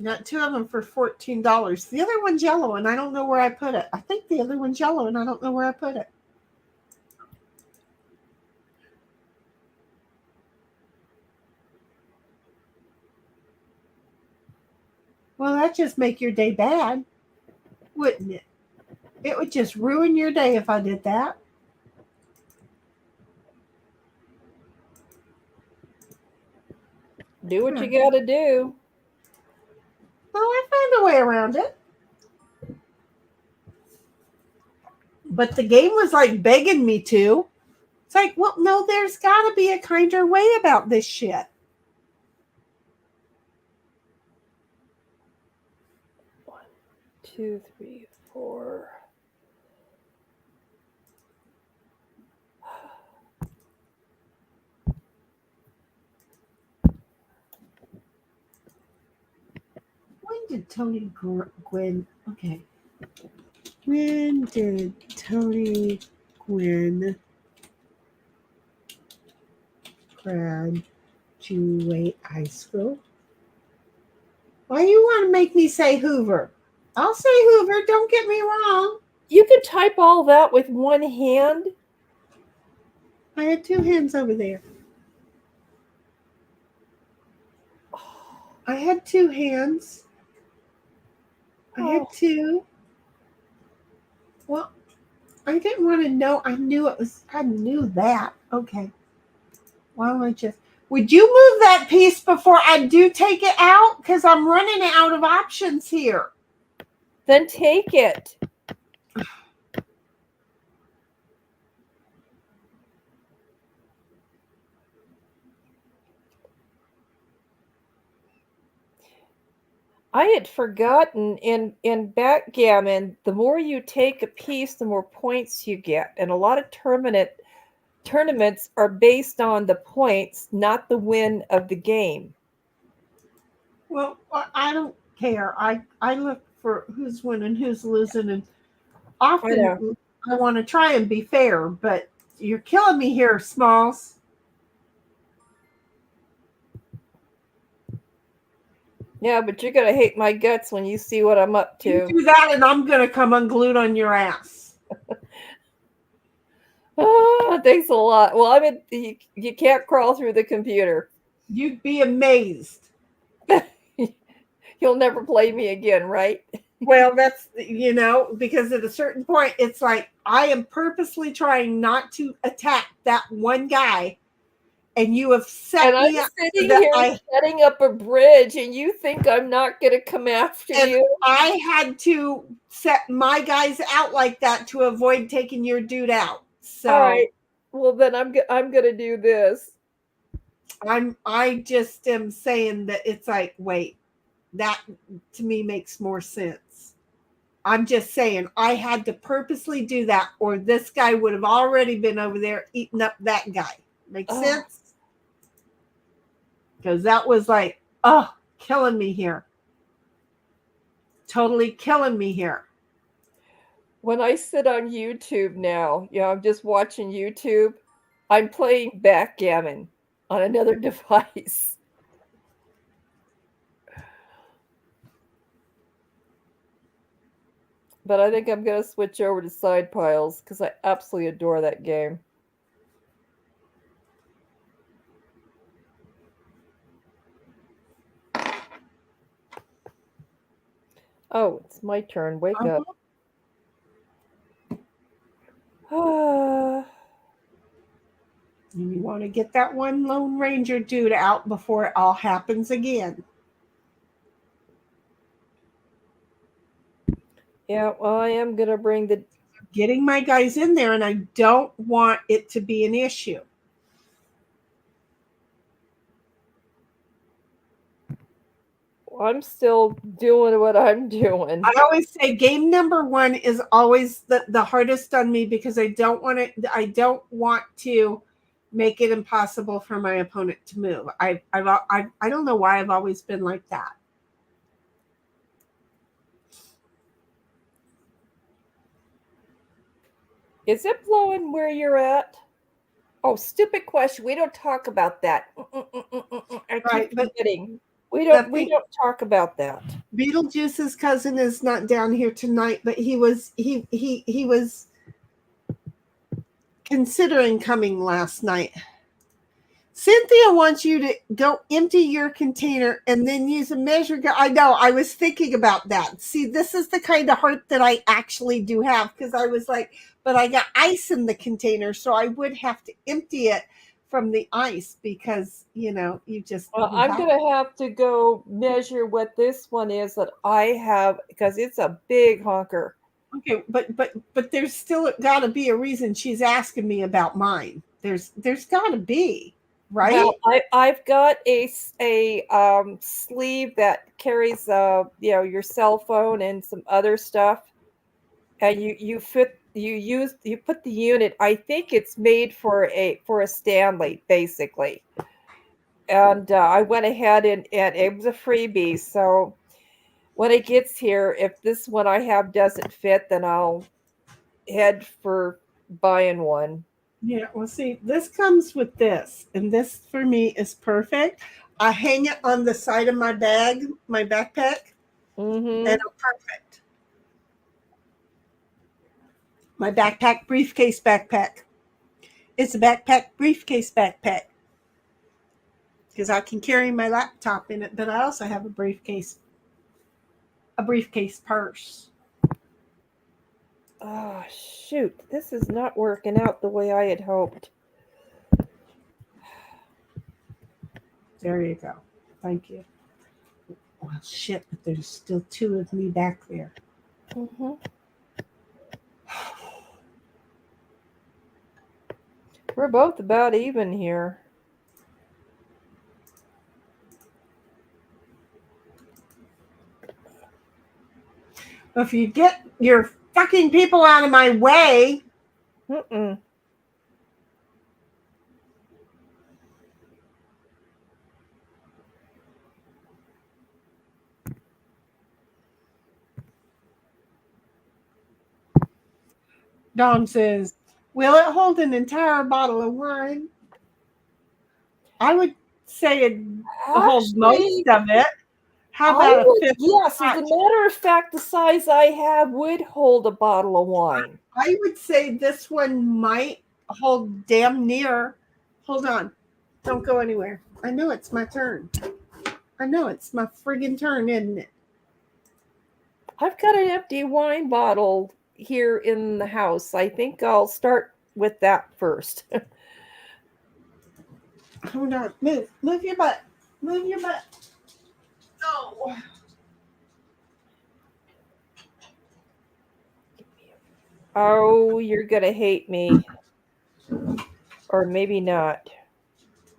Speaker 2: Got two of them for $14. The other one's yellow, and I don't know where I put it. I think the other one's yellow, and I don't know where I put it. Well, that just make your day bad, wouldn't it? It would just ruin your day if I did that.
Speaker 3: Do what you gotta do.
Speaker 2: Well, I found a way around it. But the game was like begging me to. It's like, well, no, there's got to be a kinder way about this shit.
Speaker 3: One, two, three, four.
Speaker 2: When did Tony Gwynn? Okay. When did Tony Gwynn graduate high school? Why you want to make me say Hoover? I'll say Hoover. Don't get me wrong.
Speaker 3: You could type all that with one hand.
Speaker 2: I had two hands over there. I had two hands. I had two. Well, I didn't want to know. I knew it was. I knew that. Okay. Why don't I just? Would you move that piece before I do take it out? Because I'm running out of options here.
Speaker 3: Then take it. I had forgotten in backgammon, the more you take a piece, the more points you get. And a lot of tournaments are based on the points, not the win of the game.
Speaker 2: Well, I don't care. I look for who's winning, who's losing, and often I want to try and be fair, but you're killing me here, Smalls.
Speaker 3: Yeah, but you're gonna hate my guts when you see what I'm up
Speaker 2: You
Speaker 3: to.
Speaker 2: do that, and I'm gonna come unglued on your ass.
Speaker 3: Oh, thanks a lot. Well, I mean, you can't crawl through the computer.
Speaker 2: You'd be amazed.
Speaker 3: You'll never play me again, right?
Speaker 2: Well, that's because at a certain point, it's like I am purposely trying not to attack that one guy, and you have set
Speaker 3: And I'm
Speaker 2: me up so
Speaker 3: sitting
Speaker 2: that
Speaker 3: here setting up a bridge, and you think I'm not going to come after you?
Speaker 2: I had to set my guys out like that to avoid taking your dude out. So
Speaker 3: All right. Well, then I'm going to do this.
Speaker 2: I just am saying that it's like, wait, that to me makes more sense. I'm just saying I had to purposely do that, or this guy would have already been over there eating up that guy. Makes sense? Because that was like, killing me here. Totally killing me here.
Speaker 3: When I sit on YouTube now, I'm just watching YouTube, I'm playing backgammon on another device. But I think I'm going to switch over to Side Piles because I absolutely adore that game. Oh, it's my turn. Wake up.
Speaker 2: You want to get that one Lone Ranger dude out before it all happens again.
Speaker 3: Yeah, well, I am going to bring the...
Speaker 2: Getting my guys in there, and I don't want it to be an issue.
Speaker 3: I'm still doing what I'm doing.
Speaker 2: I always say game number 1 is always the hardest on me because I don't want to make it impossible for my opponent to move. I don't know why I've always been like that.
Speaker 3: Is it blowing where you're at? Oh, stupid question. We don't talk about that. I keep forgetting. We don't talk about that.
Speaker 2: Beetlejuice's cousin is not down here tonight, but he was considering coming last night. Cynthia wants you to go empty your container and then use a measure gun. I know, I was thinking about that. See, this is the kind of heart that I actually do have, because I was like, but I got ice in the container, so I would have to empty it from the ice because, you just...
Speaker 3: Well, I'm going to have to go measure what this one is that I have, because it's a big honker.
Speaker 2: Okay, but there's still got to be a reason she's asking me about mine. There's got to be. Right.
Speaker 3: Well, I've got a sleeve that carries your cell phone and some other stuff, and you put the unit. I think it's made for a Stanley basically, and I went ahead and it was a freebie. So when it gets here, if this one I have doesn't fit, then I'll head for buying one.
Speaker 2: Yeah, well, see, this comes with this, and this for me is perfect. I hang it on the side of my bag, my backpack, and I'm perfect. My briefcase backpack. It's a briefcase backpack because I can carry my laptop in it, but I also have a briefcase purse.
Speaker 3: Oh, shoot. This is not working out the way I had hoped.
Speaker 2: There you go. Thank you. Well, shit, but there's still 2 of me back there.
Speaker 3: We're both about even here.
Speaker 2: If you get your fucking people out of my way. Dom says, will it hold an entire bottle of wine? I would say it holds most of it. How about a fifth?
Speaker 3: Yes, as a
Speaker 2: Scotch?
Speaker 3: matter of fact, the size I have would hold a bottle of wine.
Speaker 2: I would say this one might hold damn near. Hold on. Don't go anywhere. I know it's my turn. I know it's my friggin' turn, isn't it?
Speaker 3: I've got an empty wine bottle here in the house. I think I'll start with that first.
Speaker 2: Hold on. Move. Move your butt. Move your butt. Oh.
Speaker 3: Oh, you're going to hate me. Or maybe not.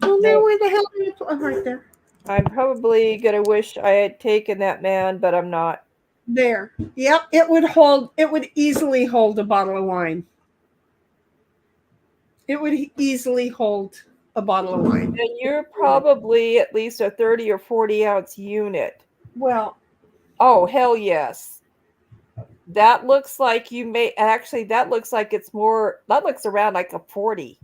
Speaker 2: Oh, there, where the hell are you? Oh, right there.
Speaker 3: I'm probably going to wish I had taken that man, but I'm not.
Speaker 2: There. Yep, it would easily hold a bottle of wine. It would easily hold a bottle of wine.
Speaker 3: And you're probably at least a 30 or 40 ounce unit.
Speaker 2: Well,
Speaker 3: oh, hell yes. That looks like that looks like it's more, that looks around like a 40.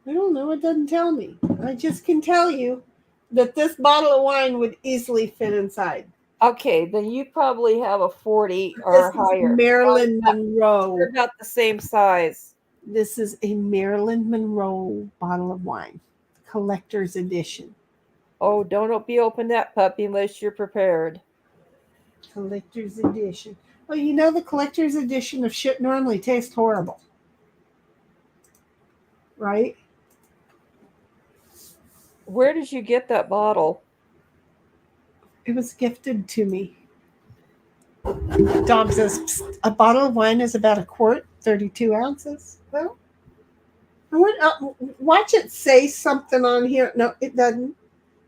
Speaker 2: I don't know. It doesn't tell me. I just can tell you that this bottle of wine would easily fit inside.
Speaker 3: Okay, then you probably have a 40 or
Speaker 2: This is
Speaker 3: higher.
Speaker 2: Marilyn Monroe.
Speaker 3: They're about the same size.
Speaker 2: This is a Marilyn Monroe bottle of wine, collector's edition.
Speaker 3: Oh, don't be open that puppy unless you're prepared.
Speaker 2: Collector's edition. Well, you know the collector's edition of shit normally tastes horrible, right?
Speaker 3: Where did you get that bottle?
Speaker 2: It was gifted to me. Dom says, "Psst, a bottle of wine is about a quart, 32 ounces." Well, watch it say something on here. No, it doesn't.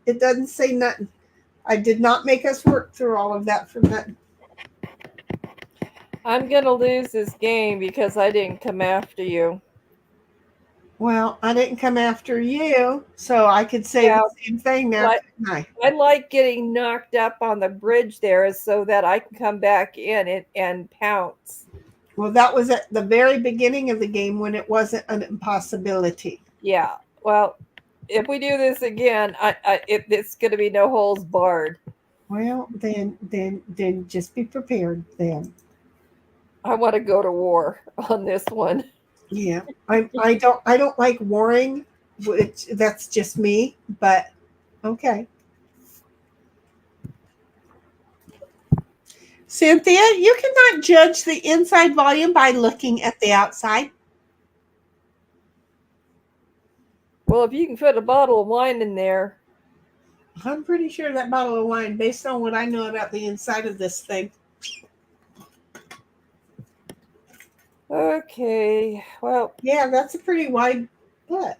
Speaker 2: It doesn't say nothing. I did not make us work through all of that for nothing.
Speaker 3: I'm going to lose this game because I didn't come after you.
Speaker 2: Well, I didn't come after you, so I could say the same thing now.
Speaker 3: I like getting knocked up on the bridge there so that I can come back in and pounce.
Speaker 2: Well, that was at the very beginning of the game when it wasn't an impossibility.
Speaker 3: Yeah. Well, if we do this again, it's going to be no holes barred.
Speaker 2: Well, then just be prepared then.
Speaker 3: I want to go to war on this one.
Speaker 2: Yeah, I don't like warring, which that's just me, but okay. Cynthia, you cannot judge the inside volume by looking at the outside.
Speaker 3: Well, if you can fit a bottle of wine in there.
Speaker 2: I'm pretty sure that bottle of wine, based on what I know about the inside of this thing.
Speaker 3: Okay, well.
Speaker 2: Yeah, that's a pretty wide butt.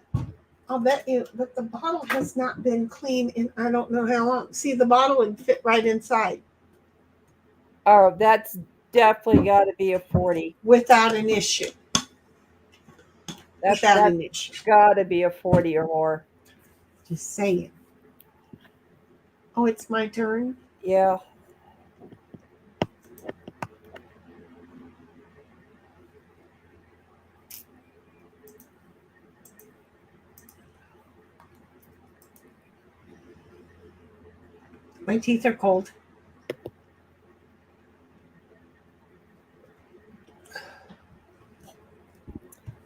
Speaker 2: I'll bet you that the bottle has not been clean in I don't know how long. See, the bottle would fit right inside.
Speaker 3: Oh, that's definitely got to be a 40.
Speaker 2: Without an issue.
Speaker 3: That's got to be a 40 or more.
Speaker 2: Just saying. Oh, it's my turn?
Speaker 3: Yeah.
Speaker 2: My teeth are cold.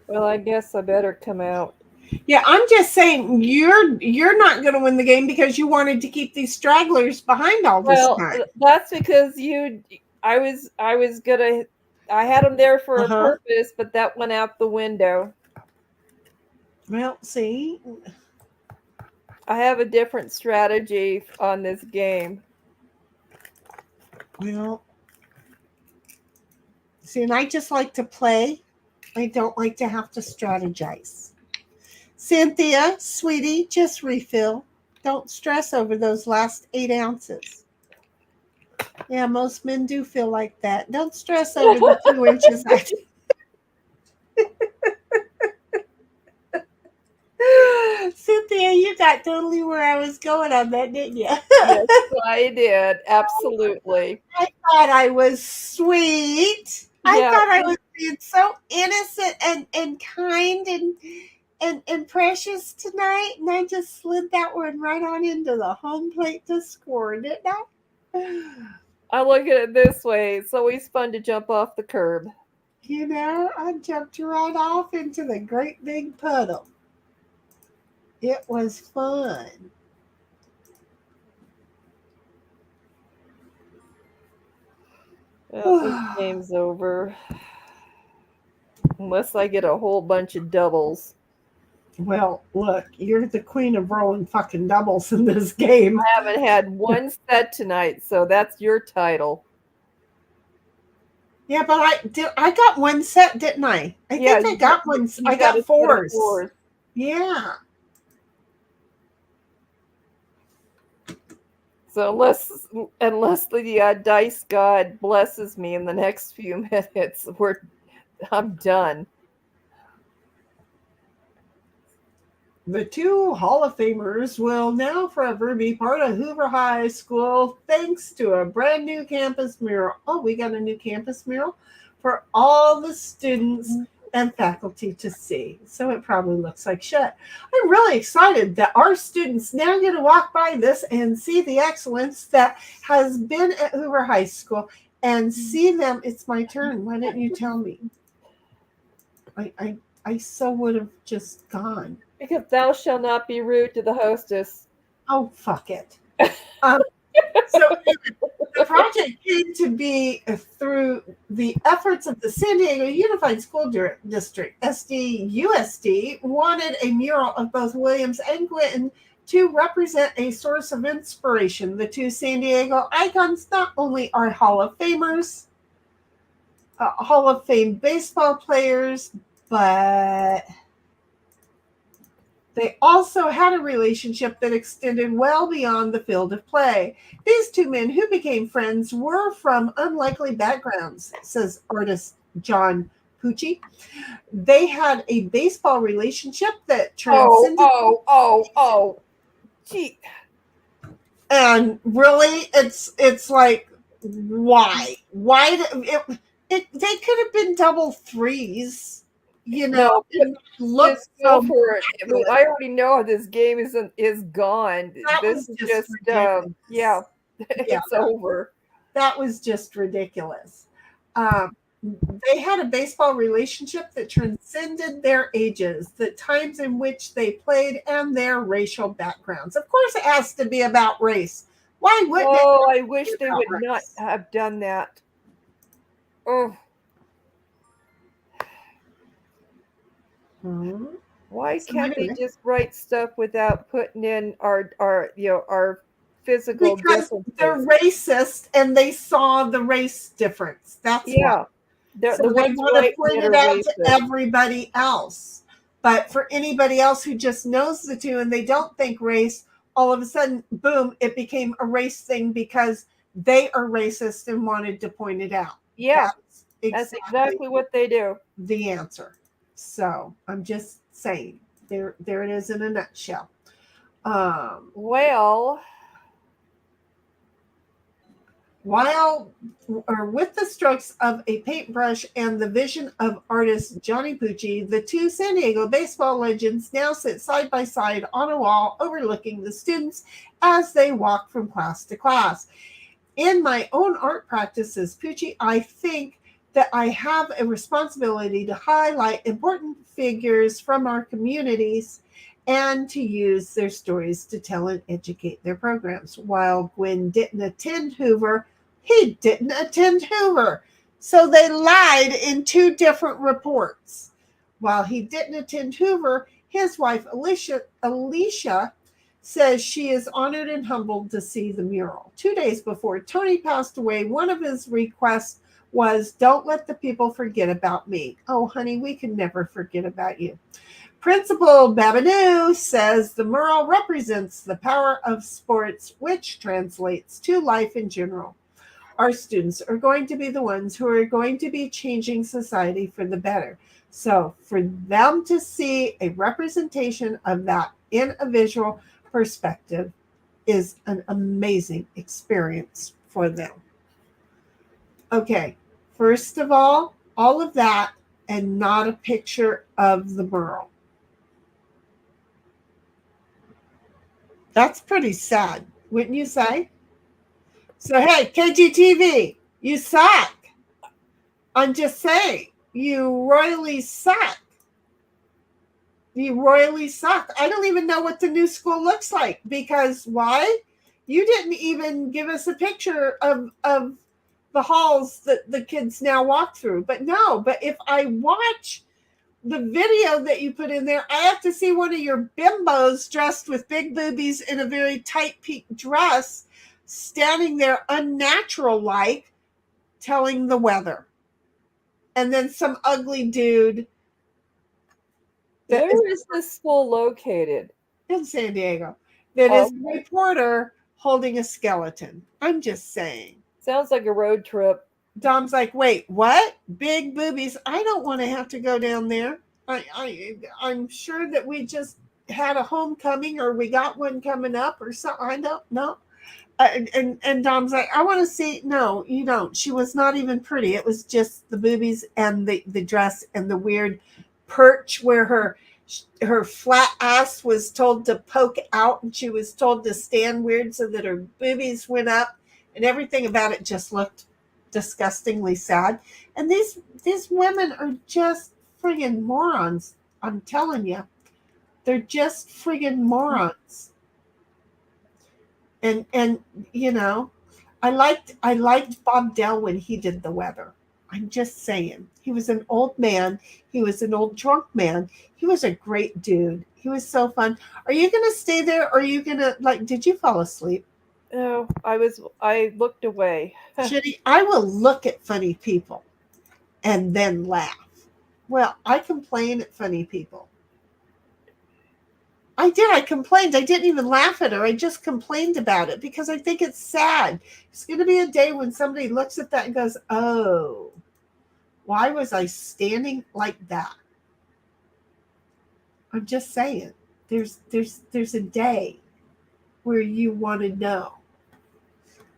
Speaker 3: Well, I guess I better come out.
Speaker 2: Yeah, I'm just saying you're not going to win the game because you wanted to keep these stragglers behind all this time.
Speaker 3: That's because I had them there for a purpose, but that went out the window.
Speaker 2: Well, see,
Speaker 3: I have a different strategy on this game.
Speaker 2: Well, see, and I just like to play. I don't like to have to strategize. Cynthia, sweetie, just refill. Don't stress over those last 8 ounces. Yeah, most men do feel like that. Don't stress over the 2 inches. Cynthia, you got totally where I was going on that, didn't you?
Speaker 3: Yes, I did. Absolutely.
Speaker 2: I thought I was sweet. Yeah. I thought I was being so innocent and kind and precious tonight. And I just slid that one right on into the home plate to score, didn't I?
Speaker 3: I look at it this way. It's always fun to jump off the curb.
Speaker 2: You know, I jumped right off into the great big puddle. It was fun.
Speaker 3: Well, this game's over. Unless I get a whole bunch of doubles.
Speaker 2: Well, look, you're the queen of rolling fucking doubles in this game.
Speaker 3: I haven't had one set tonight, so that's your title.
Speaker 2: Yeah, but I got one set, didn't I? I think I got one. I got fours. Yeah.
Speaker 3: So unless the dice god blesses me in the next few minutes, I'm done.
Speaker 2: The two Hall of Famers will now forever be part of Hoover High School thanks to a brand new campus mural. Oh, we got a new campus mural for all the students and faculty to see. So it probably looks like shit. I'm really excited that our students now get to walk by this and see the excellence that has been at Hoover High School and see them. It's my turn. Why didn't you tell me? I so would have just gone.
Speaker 3: Because thou shalt not be rude to the hostess.
Speaker 2: Oh, fuck it. So the project came to be through the efforts of the San Diego Unified School District. SDUSD wanted a mural of both Williams and Clinton to represent a source of inspiration. The two San Diego icons not only are Hall of Famers, Hall of Fame baseball players, but they also had a relationship that extended well beyond the field of play. These two men who became friends were from unlikely backgrounds, says artist John Pucci. They had a baseball relationship that transcended.
Speaker 3: Gee.
Speaker 2: And really, it's like, why? They could have been double threes. You know, look
Speaker 3: so for it. I mean, I already know this game is gone. This is just it's over.
Speaker 2: That was just ridiculous. They had a baseball relationship that transcended their ages, the times in which they played, and their racial backgrounds. Of course, it has to be about race. Why wouldn't it?
Speaker 3: Oh, I wish they would not have done that. Oh.
Speaker 2: Mm-hmm.
Speaker 3: Why can't they just write stuff without putting in our physical
Speaker 2: because
Speaker 3: differences?
Speaker 2: They're racist and they saw the race difference. That's why. So they want to point it out to everybody else. But for anybody else who just knows the two and they don't think race, all of a sudden, boom, it became a race thing because they are racist and wanted to point it out.
Speaker 3: Yeah, that's exactly what they do.
Speaker 2: The answer. So I'm just saying, there it is in a nutshell. With the strokes of a paintbrush and the vision of artist Johnny Pucci, the two San Diego baseball legends now sit side by side on a wall overlooking the students as they walk from class to class. In my own art practices, Pucci, I think that I have a responsibility to highlight important figures from our communities and to use their stories to tell and educate their programs. While Gwen didn't attend Hoover, he didn't attend Hoover. So they lied in two different reports. While he didn't attend Hoover, his wife, Alicia says she is honored and humbled to see the mural. 2 days before Tony passed away, one of his requests was, "Don't let the people forget about me." Oh, honey, we can never forget about you. Principal Babineau says the mural represents the power of sports, which translates to life in general. Our students are going to be the ones who are going to be changing society for the better. So for them to see a representation of that in a visual perspective is an amazing experience for them. Okay, first of all of that, and not a picture of the mural. That's pretty sad, wouldn't you say? So hey, KGTV, you suck. I'm just saying, you royally suck. You royally suck. I don't even know what the new school looks like because why? You didn't even give us a picture of the halls that the kids now walk through. But no, but if I watch the video that you put in there, I have to see one of your bimbos dressed with big boobies in a very tight pink dress standing there unnatural like telling the weather. And then some ugly dude.
Speaker 3: Where is this school located?
Speaker 2: In San Diego. That is a reporter holding a skeleton. I'm just saying.
Speaker 3: Sounds like a road trip.
Speaker 2: Dom's like, wait, what? Big boobies? I don't want to have to go down there. I'm sure that we just had a homecoming or we got one coming up or something. I don't know. And Dom's like, I want to see. No, you don't. She was not even pretty. It was just the boobies and the dress and the weird perch where her flat ass was told to poke out and she was told to stand weird so that her boobies went up and everything about it just looked disgustingly sad. And these women are just friggin' morons. I'm telling you, they're just friggin' morons. And you know, I liked Bob Dell when he did the weather. I'm just saying. He was an old man. He was an old drunk man. He was a great dude. He was so fun. Are you going to stay there? Or are you going to, like, did you fall asleep?
Speaker 3: No, I looked away.
Speaker 2: Shitty, I will look at funny people and then laugh. Well, I complain at funny people. I did. I complained. I didn't even laugh at her. I just complained about it because I think it's sad. It's going to be a day when somebody looks at that and goes, oh, why was I standing like that? I'm just saying. There's a day where you want to know.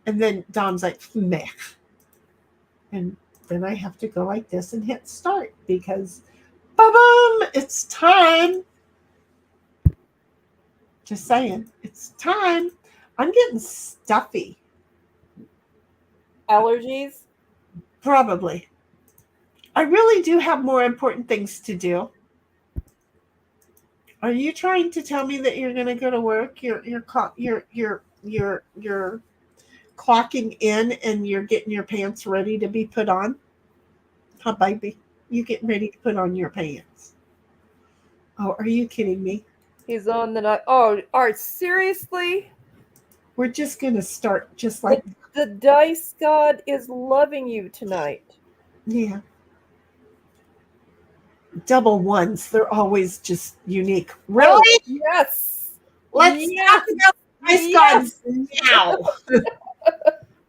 Speaker 2: And then Dom's like, meh. And then I have to go like this and hit start because, ba-boom, it's time. Just saying, it's time. I'm getting stuffy.
Speaker 3: Allergies?
Speaker 2: Probably. I really do have more important things to do. Are you trying to tell me that you're going to go to work? You're clocking in and you're getting your pants ready to be put on? Huh, baby? You getting ready to put on your pants? Oh, are you kidding me?
Speaker 3: He's on the night. Oh, Art, seriously?
Speaker 2: We're just going to start just like...
Speaker 3: The dice god is loving you tonight.
Speaker 2: Yeah. Double ones. They're always just unique. Really?
Speaker 3: Oh, yes.
Speaker 2: Let's talk about dice gods now.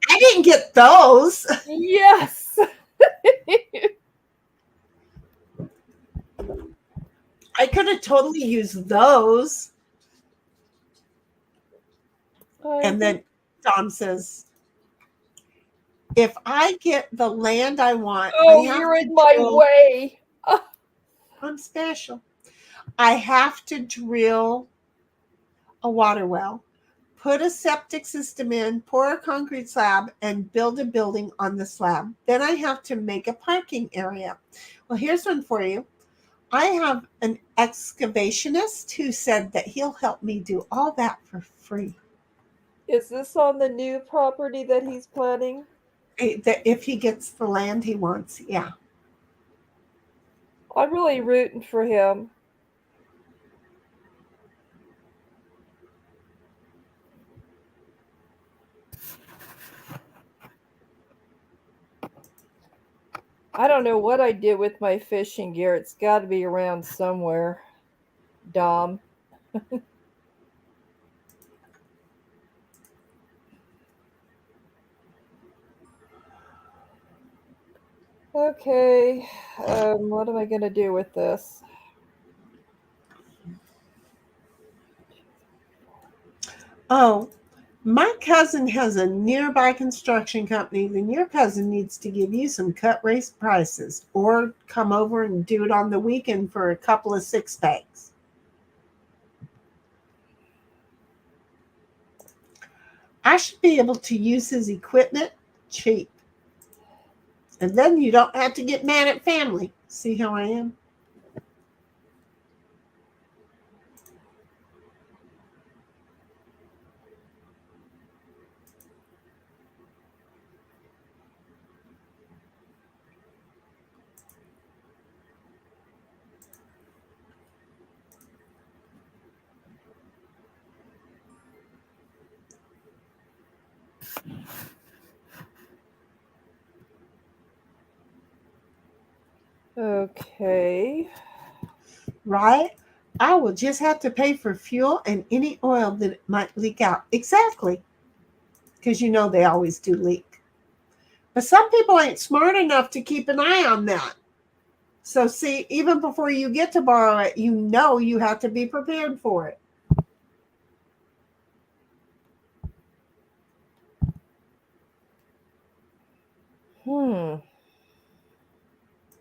Speaker 2: I didn't get those.
Speaker 3: Yes.
Speaker 2: I could have totally used those. And then Dom says, if I get the land I want,
Speaker 3: you're in my way.
Speaker 2: I'm special. I have to drill a water well, put a septic system in, pour a concrete slab, and build a building on the slab. Then I have to make a parking area. Well, here's one for you. I have an excavationist who said that he'll help me do all that for free.
Speaker 3: Is this on the new property that he's planning?
Speaker 2: If he gets the land he wants, yeah.
Speaker 3: I'm really rooting for him. I don't know what I did with my fishing gear. It's got to be around somewhere, Dom. Okay, what am I going to do with this?
Speaker 2: Oh, my cousin has a nearby construction company, then your cousin needs to give you some cut rate prices or come over and do it on the weekend for a couple of 6-packs. I should be able to use his equipment cheap. And then you don't have to get mad at family. See how I am?
Speaker 3: Okay.
Speaker 2: Right? I will just have to pay for fuel and any oil that might leak out. Exactly. Because you know they always do leak. But some people ain't smart enough to keep an eye on that. So see, even before you get to borrow it, you know you have to be prepared for it.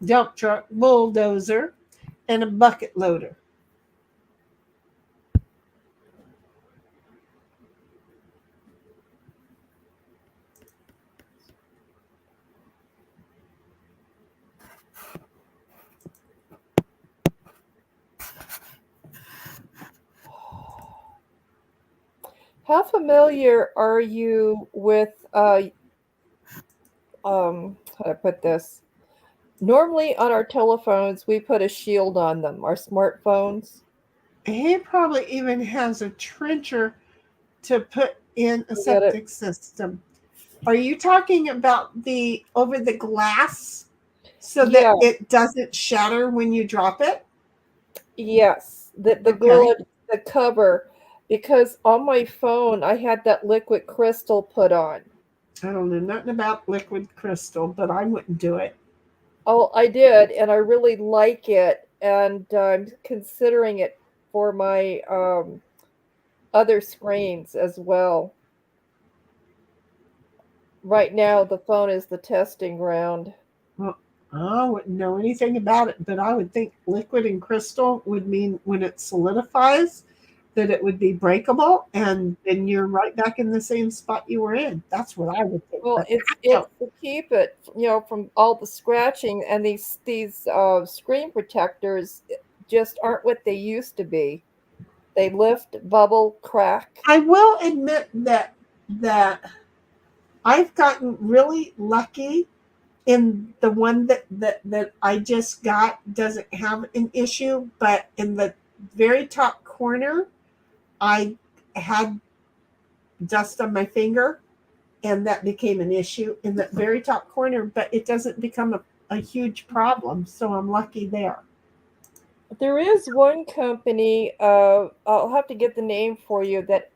Speaker 2: Dump truck, bulldozer, and a bucket loader.
Speaker 3: How familiar are you with how do I put this? Normally on our telephones, we put a shield on them, our smartphones.
Speaker 2: He probably even has a trencher to put in a
Speaker 3: You get it?
Speaker 2: septic system. Are you talking about the over the glass so that
Speaker 3: Yeah.
Speaker 2: it doesn't shatter when you drop it?
Speaker 3: Yes, the
Speaker 2: Okay.
Speaker 3: good, the cover, because on my phone I had that liquid crystal put on.
Speaker 2: I don't know nothing about liquid crystal, but I wouldn't do it.
Speaker 3: Oh, I did, and I really like it, and I'm considering it for my other screens as well. Right now, the phone is the testing ground.
Speaker 2: Well, I wouldn't know anything about it, but I would think liquid and crystal would mean when it solidifies that it would be breakable, and then you're right back in the same spot you were in. That's what I would think.
Speaker 3: Well,
Speaker 2: But
Speaker 3: it's
Speaker 2: I don't.
Speaker 3: to keep it, from all the scratching, and these screen protectors just aren't what they used to be. They lift, bubble, crack.
Speaker 2: I will admit that I've gotten really lucky in the one that I just got doesn't have an issue, but in the very top corner, I had dust on my finger and that became an issue in the very top corner, but it doesn't become a huge problem. So I'm lucky there.
Speaker 3: There is one company, I'll have to get the name for you, that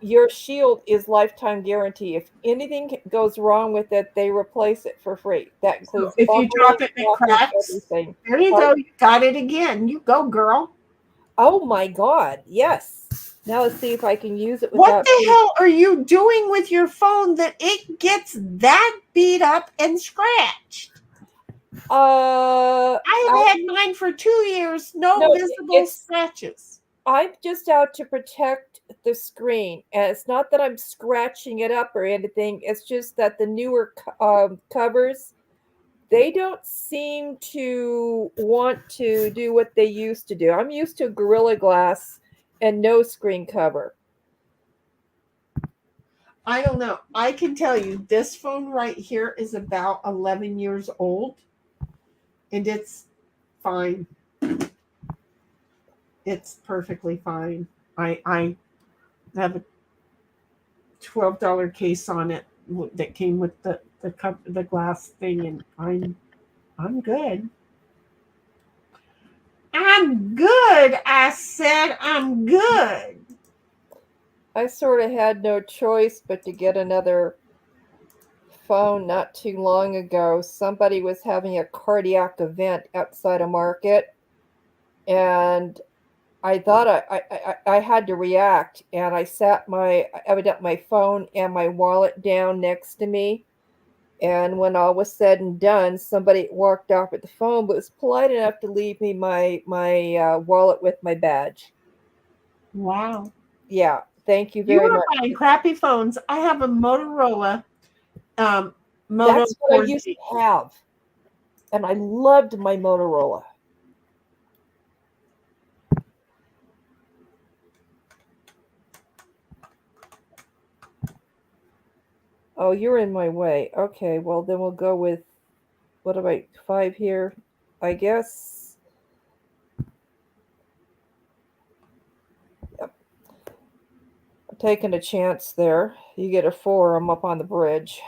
Speaker 3: your shield is lifetime guarantee. If anything goes wrong with it, they replace it for free. That
Speaker 2: So
Speaker 3: includes
Speaker 2: if you drop
Speaker 3: bubbling,
Speaker 2: it and it
Speaker 3: cracking,
Speaker 2: cracks,
Speaker 3: everything.
Speaker 2: there you go. You got it again. You go, girl.
Speaker 3: Oh my God, yes. Now let's see if I can use it
Speaker 2: What
Speaker 3: without
Speaker 2: the hell are you doing with your phone that it gets that beat up and scratched? I have had mine for 2 years, no visible scratches.
Speaker 3: I'm just out to protect the screen, and it's not that I'm scratching it up or anything. It's just that the newer covers, they don't seem to want to do what they used to do. I'm used to Gorilla Glass and no screen cover.
Speaker 2: I don't know. I can tell you this phone right here is about 11 years old, and it's fine. It's perfectly fine. I have a $12 case on it that came with the glass thing, and I'm good. I'm good. I said I'm good.
Speaker 3: I sort of had no choice but to get another phone not too long ago. Somebody was having a cardiac event outside a market, and I thought I had to react, and I sat my phone and my wallet down next to me. And when all was said and done, somebody walked off with the phone, but was polite enough to leave me my wallet with my badge.
Speaker 2: Wow.
Speaker 3: Yeah, Thank you
Speaker 2: You
Speaker 3: very
Speaker 2: are
Speaker 3: much.
Speaker 2: buying crappy phones. I have a Motorola Moto
Speaker 3: That's what I used
Speaker 2: 4G.
Speaker 3: to have. And I loved my Motorola. Oh, you're in my way. Okay, well, then we'll go with, what about 5 here? I guess. Yep. I'm taking a chance there. You get a 4, I'm up on the bridge.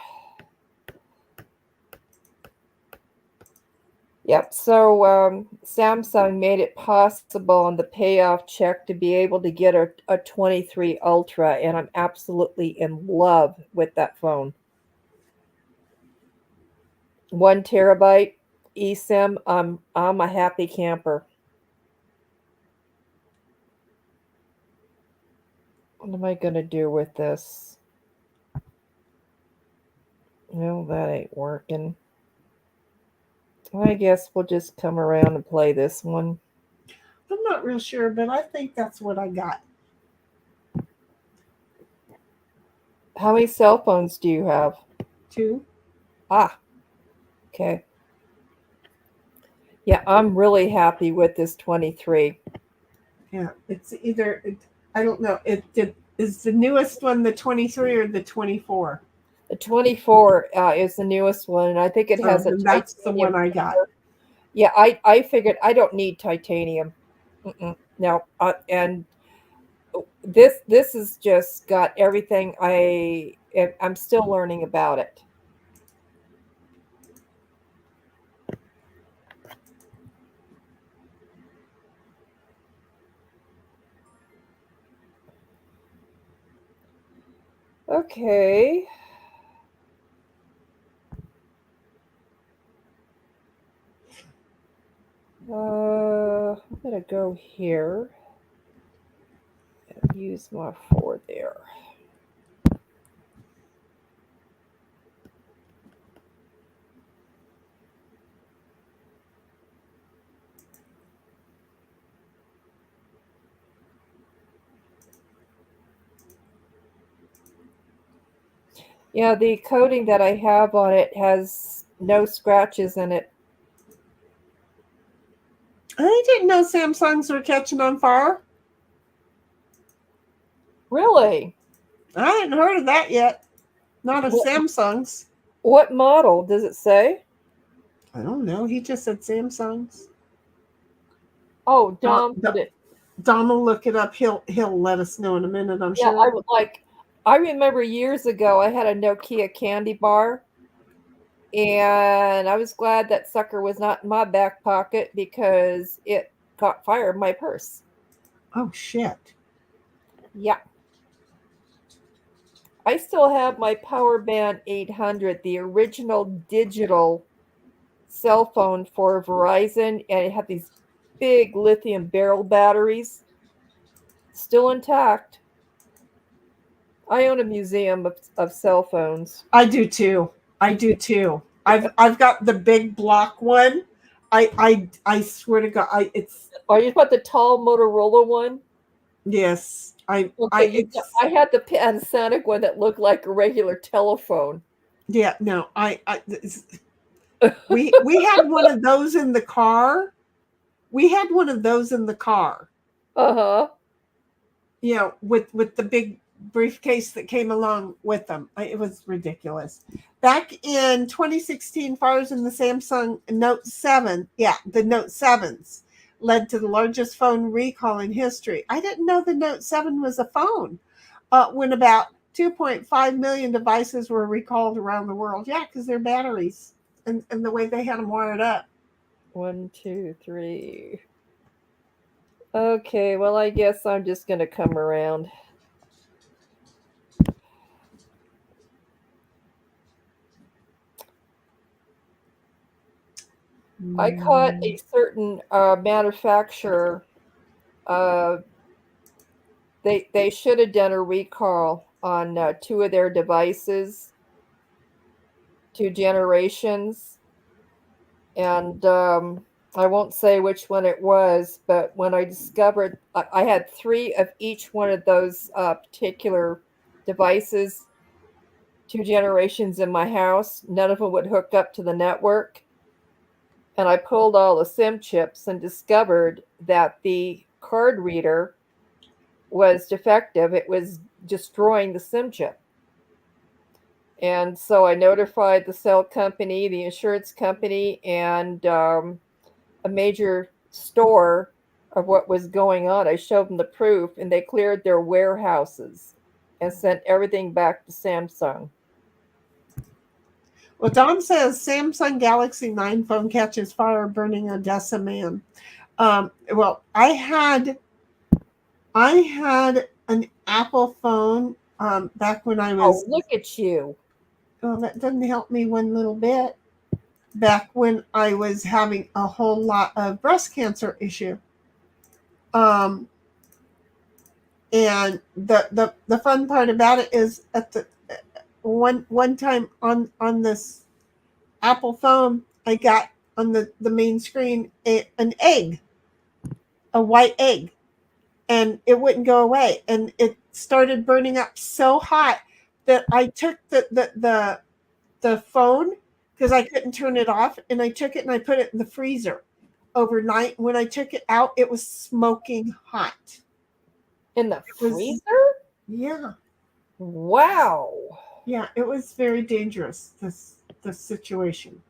Speaker 3: Yep, so Samsung made it possible on the payoff check to be able to get a 23 Ultra, and I'm absolutely in love with that phone. 1 terabyte eSIM, I'm a happy camper. What am I going to do with this? No, that ain't working. I guess we'll just come around and play this one.
Speaker 2: I'm not real sure, but I think that's what I got.
Speaker 3: How many cell phones do you have?
Speaker 2: 2.
Speaker 3: Ah, okay. Yeah, I'm really happy with this 23.
Speaker 2: Yeah, it's either I don't know. Is the newest one the 23 or the 24?
Speaker 3: The 24 is the newest one, and I think it has a
Speaker 2: Then that's the
Speaker 3: titanium
Speaker 2: one I got.
Speaker 3: cover. Yeah, I figured I don't need titanium. No, and this has just got everything I'm still learning about it. Okay. I'm gonna go here and use my 4 there. Yeah, the coating that I have on it has no scratches in it.
Speaker 2: I didn't know Samsungs were catching on fire.
Speaker 3: Really?
Speaker 2: I hadn't heard of that yet. Not of
Speaker 3: What,
Speaker 2: Samsungs.
Speaker 3: what model does it say?
Speaker 2: I don't know. He just said Samsungs.
Speaker 3: Oh,
Speaker 2: Don,
Speaker 3: Dom put it.
Speaker 2: Don will look it up. He'll let us know in a minute, I'm
Speaker 3: Yeah,
Speaker 2: sure.
Speaker 3: I remember years ago I had a Nokia candy bar, and I was glad that sucker was not in my back pocket because it caught fire in my purse.
Speaker 2: Oh shit.
Speaker 3: Yeah. I still have my Power Band 800, the original digital cell phone for Verizon, and it had these big lithium barrel batteries, still intact. I own a museum of cell phones.
Speaker 2: I do too. I do too. I've got the big block one. I swear to God, it's
Speaker 3: Are you about the tall Motorola one?
Speaker 2: yes.
Speaker 3: Okay,
Speaker 2: It's
Speaker 3: I had the Panasonic one that looked like a regular telephone.
Speaker 2: yeah. No, we had one of those in the car. We had one of those in the car.
Speaker 3: Uh-huh.
Speaker 2: You know, with the big briefcase that came along with them. It was ridiculous. Back in 2016, fires in the Samsung Note 7, yeah, the Note 7s led to the largest phone recall in history. I didn't know the Note 7 was a phone. When about 2.5 million devices were recalled around the world. Yeah, because their batteries and the way they had them wired up.
Speaker 3: 1, 2, 3. Okay, well, I guess I'm just going to come around. I caught a certain manufacturer. Uh, they should have done a recall on 2 of their devices, 2 generations, and I won't say which one it was, but when I discovered I had 3 of each one of those particular devices, 2 generations in my house, none of them would hook up to the network. And I pulled all the SIM chips and discovered that the card reader was defective. It was destroying the SIM chip. And so I notified the cell company, the insurance company, and a major store of what was going on. I showed them the proof, and they cleared their warehouses and sent everything back to Samsung.
Speaker 2: Well, Don says Samsung Galaxy 9 phone catches fire, burning Odessa man. Well, I had an Apple phone back when I was.
Speaker 3: Oh, look at you!
Speaker 2: Well, that doesn't help me one little bit. Back when I was having a whole lot of breast cancer issue. And the fun part about it is at the one time on this Apple phone, I got on the main screen an egg, a white egg, and it wouldn't go away, and it started burning up so hot that I took the phone, because I couldn't turn it off, and I took it and I put it in the freezer overnight. When I took it out, it was smoking hot.
Speaker 3: In the freezer?
Speaker 2: Yeah.
Speaker 3: Wow.
Speaker 2: Yeah, it was very dangerous, this situation.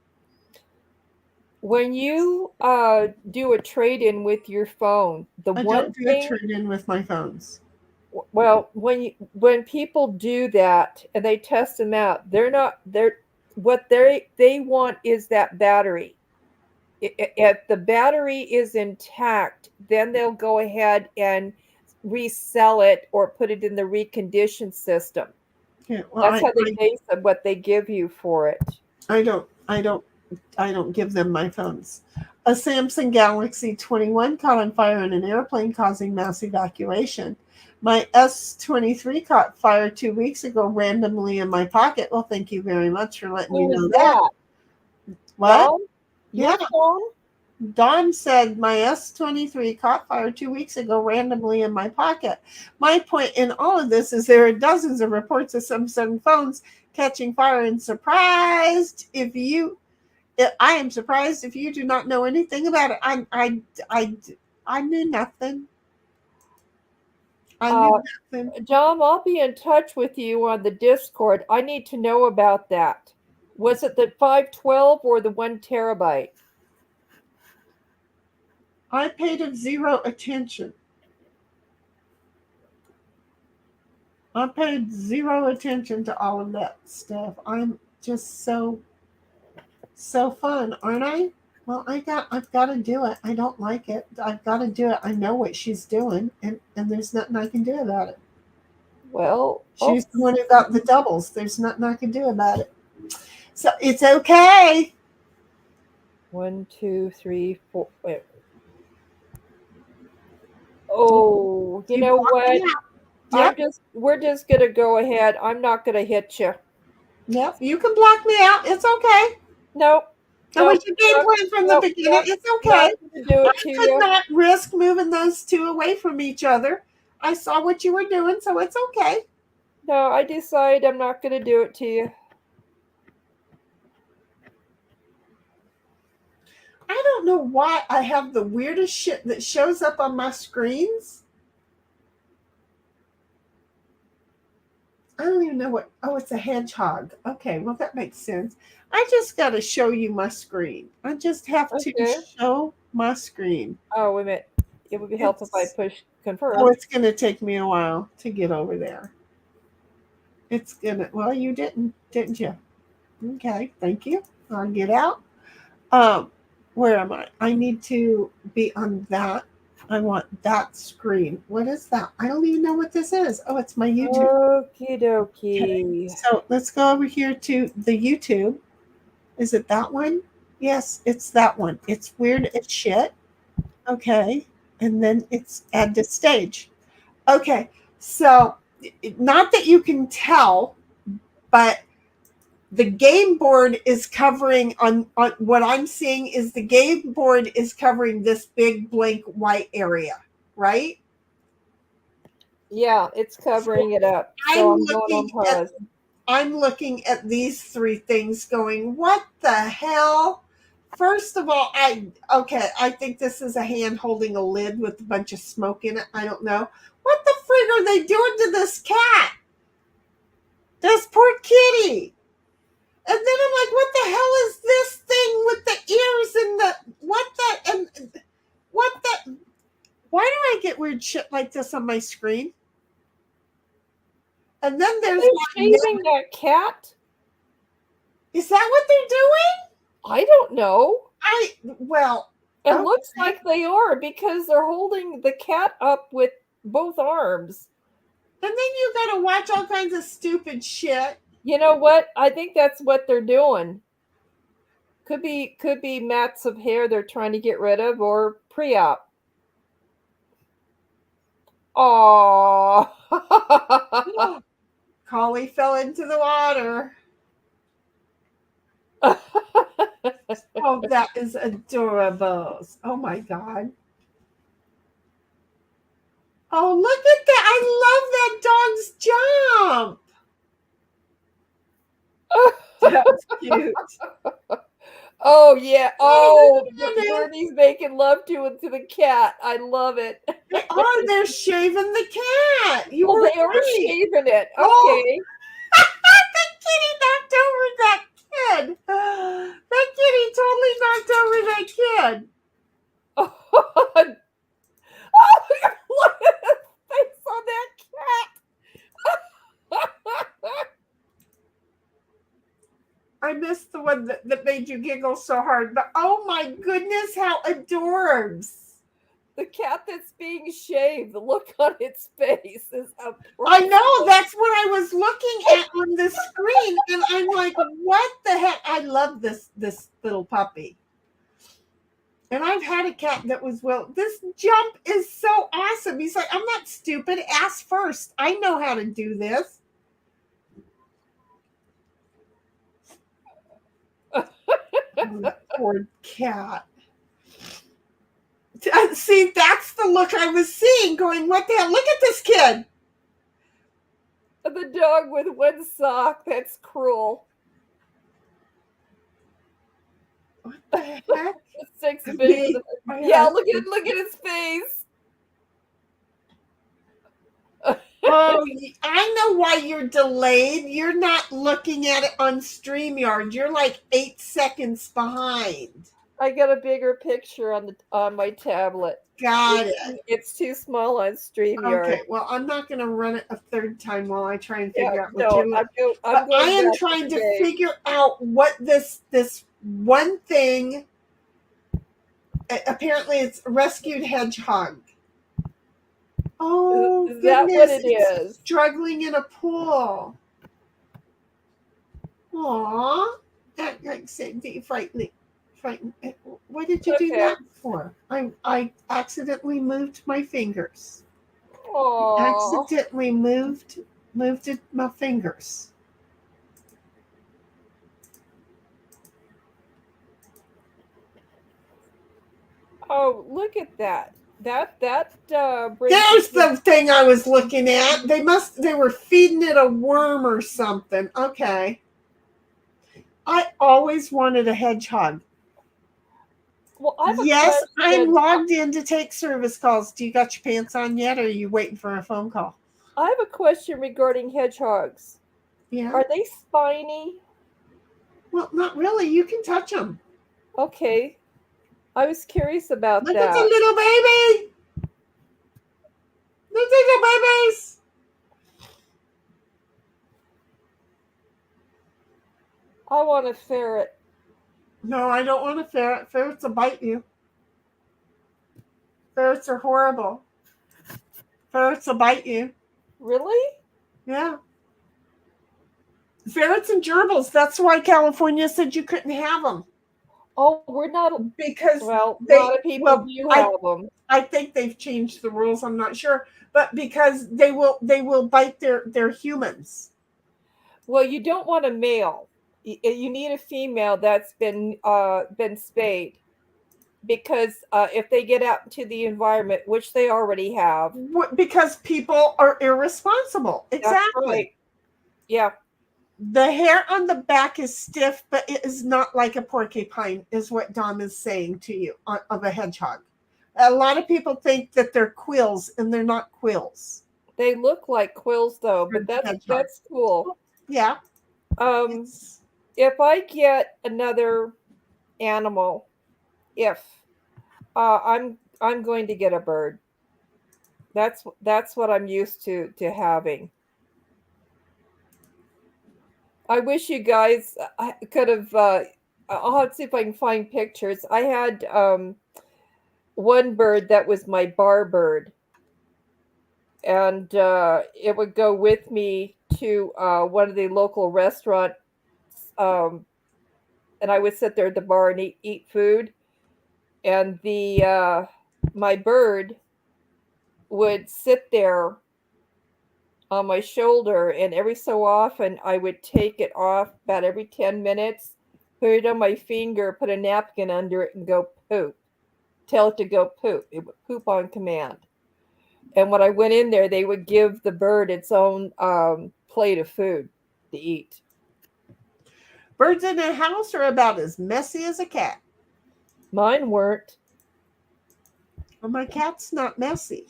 Speaker 3: When you do a trade-in with your phone, the
Speaker 2: I
Speaker 3: one
Speaker 2: don't do
Speaker 3: thing,
Speaker 2: a trade-in with my phones.
Speaker 3: well, when people do that and they test them out, what they want is that battery. If the battery is intact, then they'll go ahead and resell it or put it in the reconditioned system.
Speaker 2: Okay, well,
Speaker 3: That's how they base what they give you for it.
Speaker 2: I don't give them my phones. A Samsung Galaxy 21 caught on fire in an airplane, causing mass evacuation. My S23 caught fire 2 weeks ago randomly in my pocket. Well, thank you very much for letting me
Speaker 3: Who
Speaker 2: know
Speaker 3: was
Speaker 2: that. What?
Speaker 3: Well, your
Speaker 2: Yeah.
Speaker 3: phone?
Speaker 2: Don said my S23 caught fire 2 weeks ago randomly in my pocket. My point in all of this is there are dozens of reports of Samsung phones catching fire, and I am surprised if you do not know anything about it. I knew nothing. I knew nothing.
Speaker 3: Dom, I'll be in touch with you on the Discord. I need to know about that. Was it the 512 or the 1 terabyte?
Speaker 2: I paid it zero attention. I paid zero attention to all of that stuff. I'm just so fun, aren't I? Well, I've got to do it. I don't like it. I've got to do it. I know what she's doing, and there's nothing I can do about it.
Speaker 3: Well,
Speaker 2: She's the one who got the doubles. There's nothing I can do about it. So it's okay.
Speaker 3: 1, 2, 3, 4. Wait. Oh, you know what?
Speaker 2: Yep.
Speaker 3: We're just gonna go ahead. I'm not gonna hit you.
Speaker 2: Yep. You can block me out. It's okay.
Speaker 3: Nope.
Speaker 2: That was your game plan from the beginning. It's okay. I could not risk moving those two away from each other. I saw what you were doing, so it's okay.
Speaker 3: No, I decide I'm not going to do it to you.
Speaker 2: I don't know why I have the weirdest shit that shows up on my screens. I don't even know what. Oh, it's a hedgehog. Okay, well, that makes sense. I just got to show you my screen. I just have to show my screen.
Speaker 3: Oh, wait a minute. It would be helpful if I push confirm.
Speaker 2: Oh, it's going to take me a while to get over there. It's going to. Well, you didn't you? Okay, thank you. I'll get out. Where am I? I need to be on that. I want that screen. What is that? I don't even know what this is. Oh, it's my YouTube.
Speaker 3: Okie dokie.
Speaker 2: Okay. So let's go over here to the YouTube. Is it that one? Yes, it's that one. It's weird as shit. Okay. And then it's add to stage. Okay. So not that you can tell, but the game board is covering on what I'm seeing is the game board is covering this big blank white area, right?
Speaker 3: Yeah, it's covering it up.
Speaker 2: I'm
Speaker 3: So I'm going on pause.
Speaker 2: I'm looking at these three things going, what the hell? First of all, I think this is a hand holding a lid with a bunch of smoke in it. I don't know. What the frig are they doing to this cat? This poor kitty. And then I'm like, what the hell is this thing with the ears and the why do I get weird shit like this on my screen? And then there's
Speaker 3: shaving that cat.
Speaker 2: Is that what they're doing?
Speaker 3: I don't know. It looks like they are because they're holding the cat up with both arms.
Speaker 2: And then you got to watch all kinds of stupid shit.
Speaker 3: You know what? I think that's what they're doing. Could be mats of hair they're trying to get rid of or pre-op. Oh,
Speaker 2: Collie fell into the water. Oh, that is adorable. Oh my God. Oh, look at that. I love that dog's jump. That's cute.
Speaker 3: Oh, yeah. Oh, the birdie's making love to the cat. I love it.
Speaker 2: They're shaving the cat.
Speaker 3: They are shaving it. Okay.
Speaker 2: Oh. That kitty knocked over that kid. That kitty totally knocked over that kid.
Speaker 3: Oh, look at the face on that cat.
Speaker 2: I missed the one that made you giggle so hard. But oh my goodness, how adorbs.
Speaker 3: The cat that's being shaved, the look on its face is
Speaker 2: I know, that's what I was looking at on the screen. And I'm like, what the heck? I love this little puppy. And I've had a cat that was, this jump is so awesome. He's like, I'm not stupid. Ask first. I know how to do this. Poor cat. See, that's the look I was seeing going, what the hell? Look at this kid.
Speaker 3: The dog with one sock. That's cruel.
Speaker 2: What the heck?
Speaker 3: Yeah, look at his face.
Speaker 2: Oh, I know why you're delayed. You're not looking at it on StreamYard. You're like 8 seconds behind.
Speaker 3: I got a bigger picture on my tablet.
Speaker 2: Got it.
Speaker 3: It's too small on StreamYard.
Speaker 2: Okay, well, I'm not going to run it a third time while I try and figure out what
Speaker 3: you're
Speaker 2: I am trying to figure out what this one thing. Apparently, it's a rescued hedgehog. Oh,
Speaker 3: is that what it is?
Speaker 2: Struggling in a pool. Aw, that said, frightened. What did you do that for? I accidentally moved my fingers.
Speaker 3: Aww.
Speaker 2: Accidentally moved my fingers.
Speaker 3: Oh, look at that. That
Speaker 2: There's the thing I was looking at. They were feeding it a worm or something. Okay. I always wanted a hedgehog.
Speaker 3: Well,
Speaker 2: yes, I'm logged in to take service calls. Do you got your pants on yet, or are you waiting for a phone call?
Speaker 3: I have a question regarding hedgehogs.
Speaker 2: Yeah.
Speaker 3: Are they spiny?
Speaker 2: Well, not really. You can touch them.
Speaker 3: Okay. I was curious about that.
Speaker 2: Look at the little baby. Look at the babies.
Speaker 3: I want a ferret.
Speaker 2: No, I don't want a ferret. Ferrets will bite you. Ferrets are horrible. Ferrets will bite you.
Speaker 3: Really?
Speaker 2: Yeah. Ferrets and gerbils. That's why California said you couldn't have them.
Speaker 3: Oh, we're not.
Speaker 2: Because
Speaker 3: a lot of people do have them.
Speaker 2: I think they've changed the rules. I'm not sure. But because they will bite their humans.
Speaker 3: Well, you don't want a male. You need a female that's been spayed, because if they get out into the environment, which they already have.
Speaker 2: Because people are irresponsible.
Speaker 3: That's
Speaker 2: Exactly.
Speaker 3: right. Yeah.
Speaker 2: The hair on the back is stiff, but it is not like a porcupine, is what Dom is saying to you of a hedgehog. A lot of people think that they're quills, and they're not quills.
Speaker 3: They look like quills though, but that's cool.
Speaker 2: Yeah.
Speaker 3: If I get another animal, if I'm going to get a bird. That's what I'm used to having. I wish you guys could have. I'll have to see if I can find pictures. I had one bird that was my bar bird, and it would go with me to one of the local restaurants, and I would sit there at the bar and eat food, and the my bird would sit there on my shoulder, and every so often I would take it off about every 10 minutes, put it on my finger, put a napkin under it, and go poop. Tell it to go poop. It would poop on command. And when I went in there, they would give the bird its own plate of food to eat.
Speaker 2: Birds in a house are about as messy as a cat.
Speaker 3: Mine weren't.
Speaker 2: Well, my cat's not messy.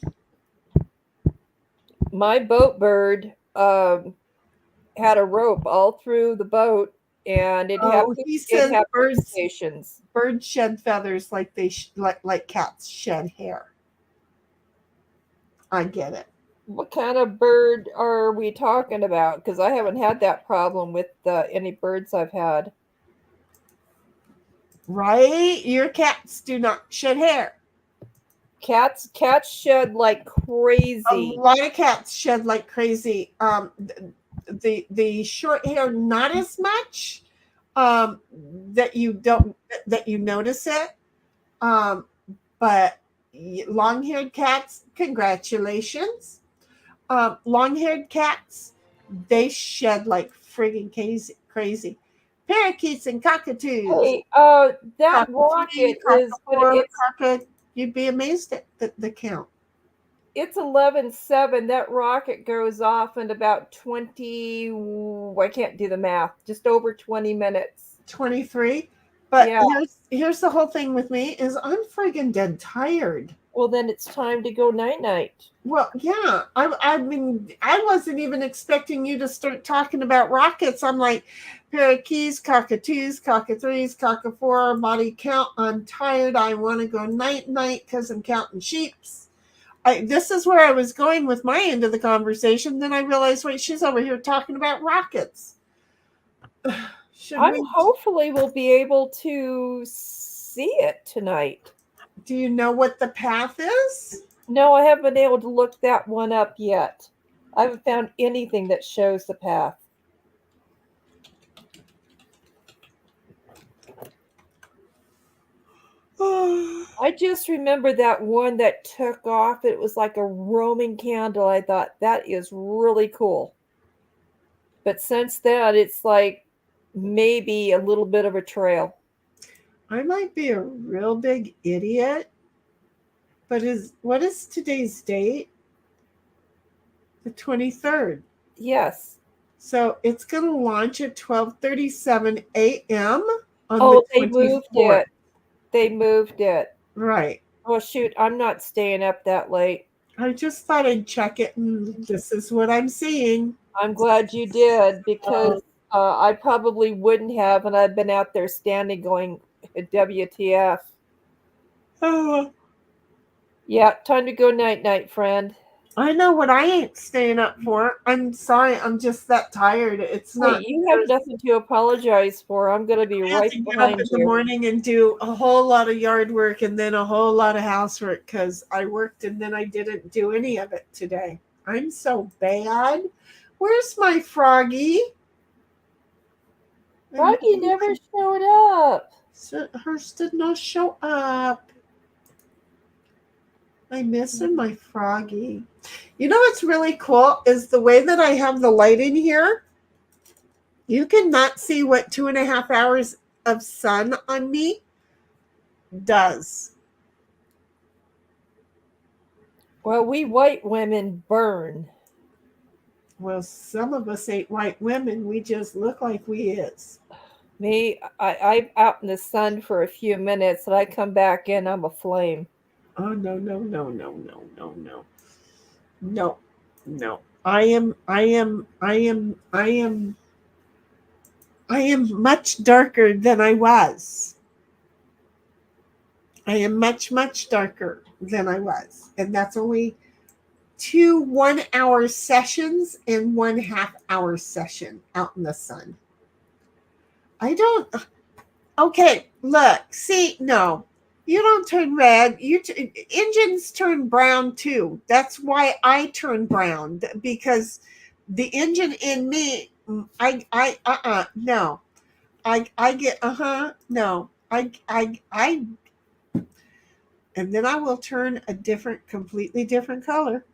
Speaker 3: My boat bird had a rope all through the boat, and it had
Speaker 2: birds
Speaker 3: stations.
Speaker 2: Birds shed feathers like they like cats shed hair. I get it.
Speaker 3: What kind of bird are we talking about? Because I haven't had that problem with any birds I've had.
Speaker 2: Right? Your cats do not shed hair.
Speaker 3: Cats shed like crazy.
Speaker 2: A lot of cats shed like crazy. The short hair, not as much. That you notice it. But long-haired cats, congratulations. Long-haired cats, they shed like friggin' crazy. Parakeets and cockatoos.
Speaker 3: Hey, that rocket is.
Speaker 2: You'd be amazed at the count.
Speaker 3: It's 11:07. That rocket goes off in about 20. I can't do the math. Just over 20 minutes.
Speaker 2: 23. But
Speaker 3: yeah.
Speaker 2: Here's the whole thing with me is I'm friggin' dead tired.
Speaker 3: Well, then it's time to go night-night.
Speaker 2: Well, yeah. I mean, I wasn't even expecting you to start talking about rockets. I'm like, parakeets, cockatoos, cockathrees, cockafour, body count. I'm tired. I want to go night-night because I'm counting sheeps. This is where I was going with my end of the conversation. Then I realized, wait, she's over here talking about rockets.
Speaker 3: Hopefully we'll be able to see it tonight.
Speaker 2: Do you know what the path is?
Speaker 3: No, I haven't been able to look that one up yet. I haven't found anything that shows the path. I just remember that one that took off. It was like a Roman candle. I thought, that is really cool. But since then, it's like maybe a little bit of a trail.
Speaker 2: I might be a real big idiot, but what is today's date? The 23rd.
Speaker 3: Yes.
Speaker 2: So it's going to launch at 12:37 a.m. on
Speaker 3: the 24th.
Speaker 2: They moved it.
Speaker 3: They moved it.
Speaker 2: Right.
Speaker 3: Oh, shoot. I'm not staying up that late.
Speaker 2: I just thought I'd check it, and this is what I'm seeing.
Speaker 3: I'm glad you did, because I probably wouldn't have, and I've been out there standing going, WTF. Yeah, time to go night-night, friend.
Speaker 2: I know what I ain't staying up for. I'm sorry, I'm just that tired. It's not.
Speaker 3: You have nothing to apologize for. I'm going to be right behind you.
Speaker 2: I have to get up in the morning and do a whole lot of yard work and then a whole lot of housework because I worked and then I didn't do any of it today. I'm so bad. Where's my Froggy?
Speaker 3: Froggy never showed up.
Speaker 2: So hers did not show up. I'm missing my Froggy. You know what's really cool is the way that I have the light in here. You cannot see what 2.5 hours of sun on me does.
Speaker 3: Well, we white women burn.
Speaker 2: Well, some of us ain't white women. We just look like we is.
Speaker 3: Me, I'm out in the sun for a few minutes and I come back in, I'm a flame.
Speaker 2: Oh no, no, no, no, no, no, no. No. No. I am much darker than I was. I am much, much darker than I was. And that's only 2 1-hour sessions and 1.5 hour session out in the sun. I don't. Okay, look, see, no, you don't turn red. Engines turn brown too. That's why I turn brown, because the engine in me, no, I get no, I, and then I will turn a completely different color.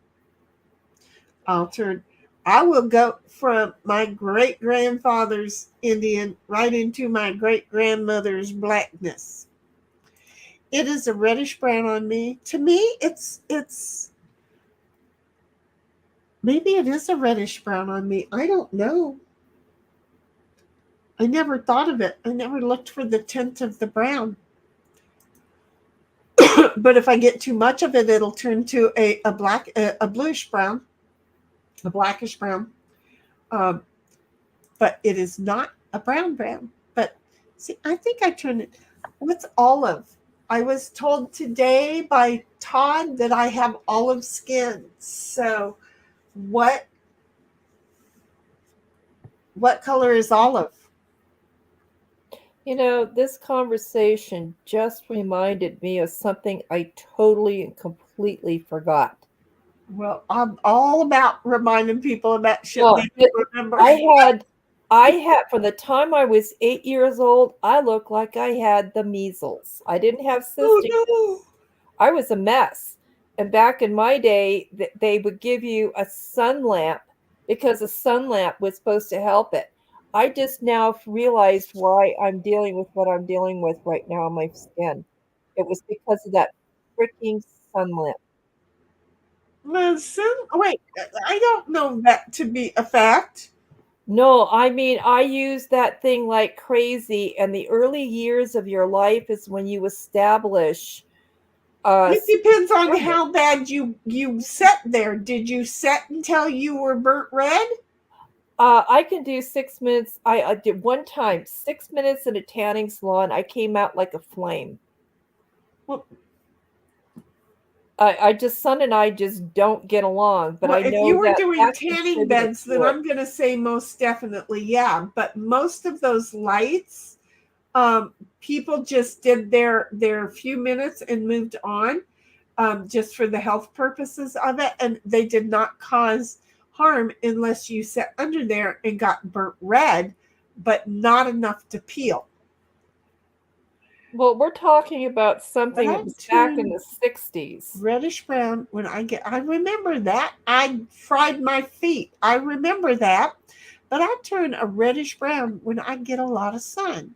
Speaker 2: I will go from my great grandfather's Indian right into my great grandmother's blackness. It is a reddish brown on me. To me, it's maybe it is a reddish brown on me. I don't know. I never thought of it. I never looked for the tint of the brown. But if I get too much of it, it'll turn to a bluish brown, a blackish brown. Um, but it is not a brown. But see, I think I turned it. What's olive? I was told today by Todd that I have olive skin. So what color is olive?
Speaker 3: You know, this conversation just reminded me of something I totally and completely forgot.
Speaker 2: Well, I'm all about reminding people about shit
Speaker 3: No,
Speaker 2: they can remember.
Speaker 3: I had from the time I was 8 years old, I looked like I had the measles. I didn't have cystic.
Speaker 2: Oh
Speaker 3: I was a mess. And back in my day, they would give you a sun lamp because a sun lamp was supposed to help it. I just now realized why I'm dealing with what I'm dealing with right now on my skin. It was because of that freaking sun lamp.
Speaker 2: no! Listen, wait, I don't know that to be a fact.
Speaker 3: No, I mean, I use that thing like crazy, and the early years of your life is when you establish
Speaker 2: It depends on
Speaker 3: habit.
Speaker 2: how bad you set there. Did you set until you were burnt red?
Speaker 3: I can do 6 minutes. I did one time 6 minutes in a tanning salon. I came out like a flame.
Speaker 2: Well,
Speaker 3: I just Son and I just don't get along, but
Speaker 2: well,
Speaker 3: I
Speaker 2: if you
Speaker 3: know
Speaker 2: were
Speaker 3: that
Speaker 2: doing
Speaker 3: that
Speaker 2: tanning
Speaker 3: contributed
Speaker 2: beds, then
Speaker 3: to it.
Speaker 2: I'm going to say most definitely, yeah. But most of those lights, people just did their few minutes and moved on, just for the health purposes of it, and they did not cause harm unless you sat under there and got burnt red, but not enough to peel.
Speaker 3: Well, we're talking about
Speaker 2: But
Speaker 3: something that
Speaker 2: I
Speaker 3: was back in
Speaker 2: turned
Speaker 3: the 60s.
Speaker 2: reddish brown when I remember that. I fried my feet. I remember that. But I turn a reddish brown when I get a lot of sun,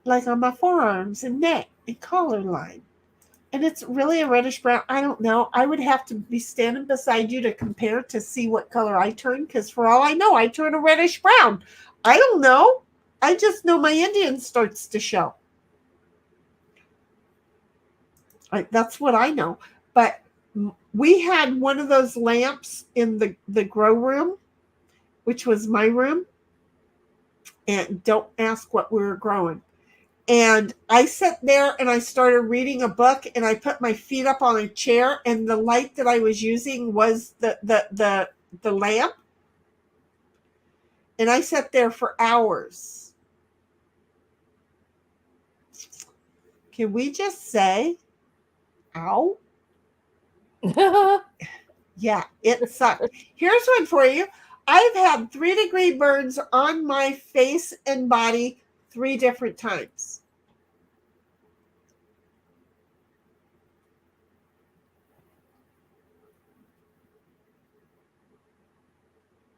Speaker 2: like on my forearms and neck and collar line. And it's really a reddish brown. I don't know. I would have to be standing beside you to compare to see what color I turn, because for all I know, I turn a reddish brown. I don't know. I just know my Indian starts to show. That's what I know. But we had one of those lamps in the grow room, which was my room. And don't ask what we were growing. And I sat there and I started reading a book, and I put my feet up on a chair, and the light that I was using was the lamp. And I sat there for hours. Can we just say, ow? Yeah, it sucked. Here's one for you. I've had 3-degree burns on my face and body 3 different times.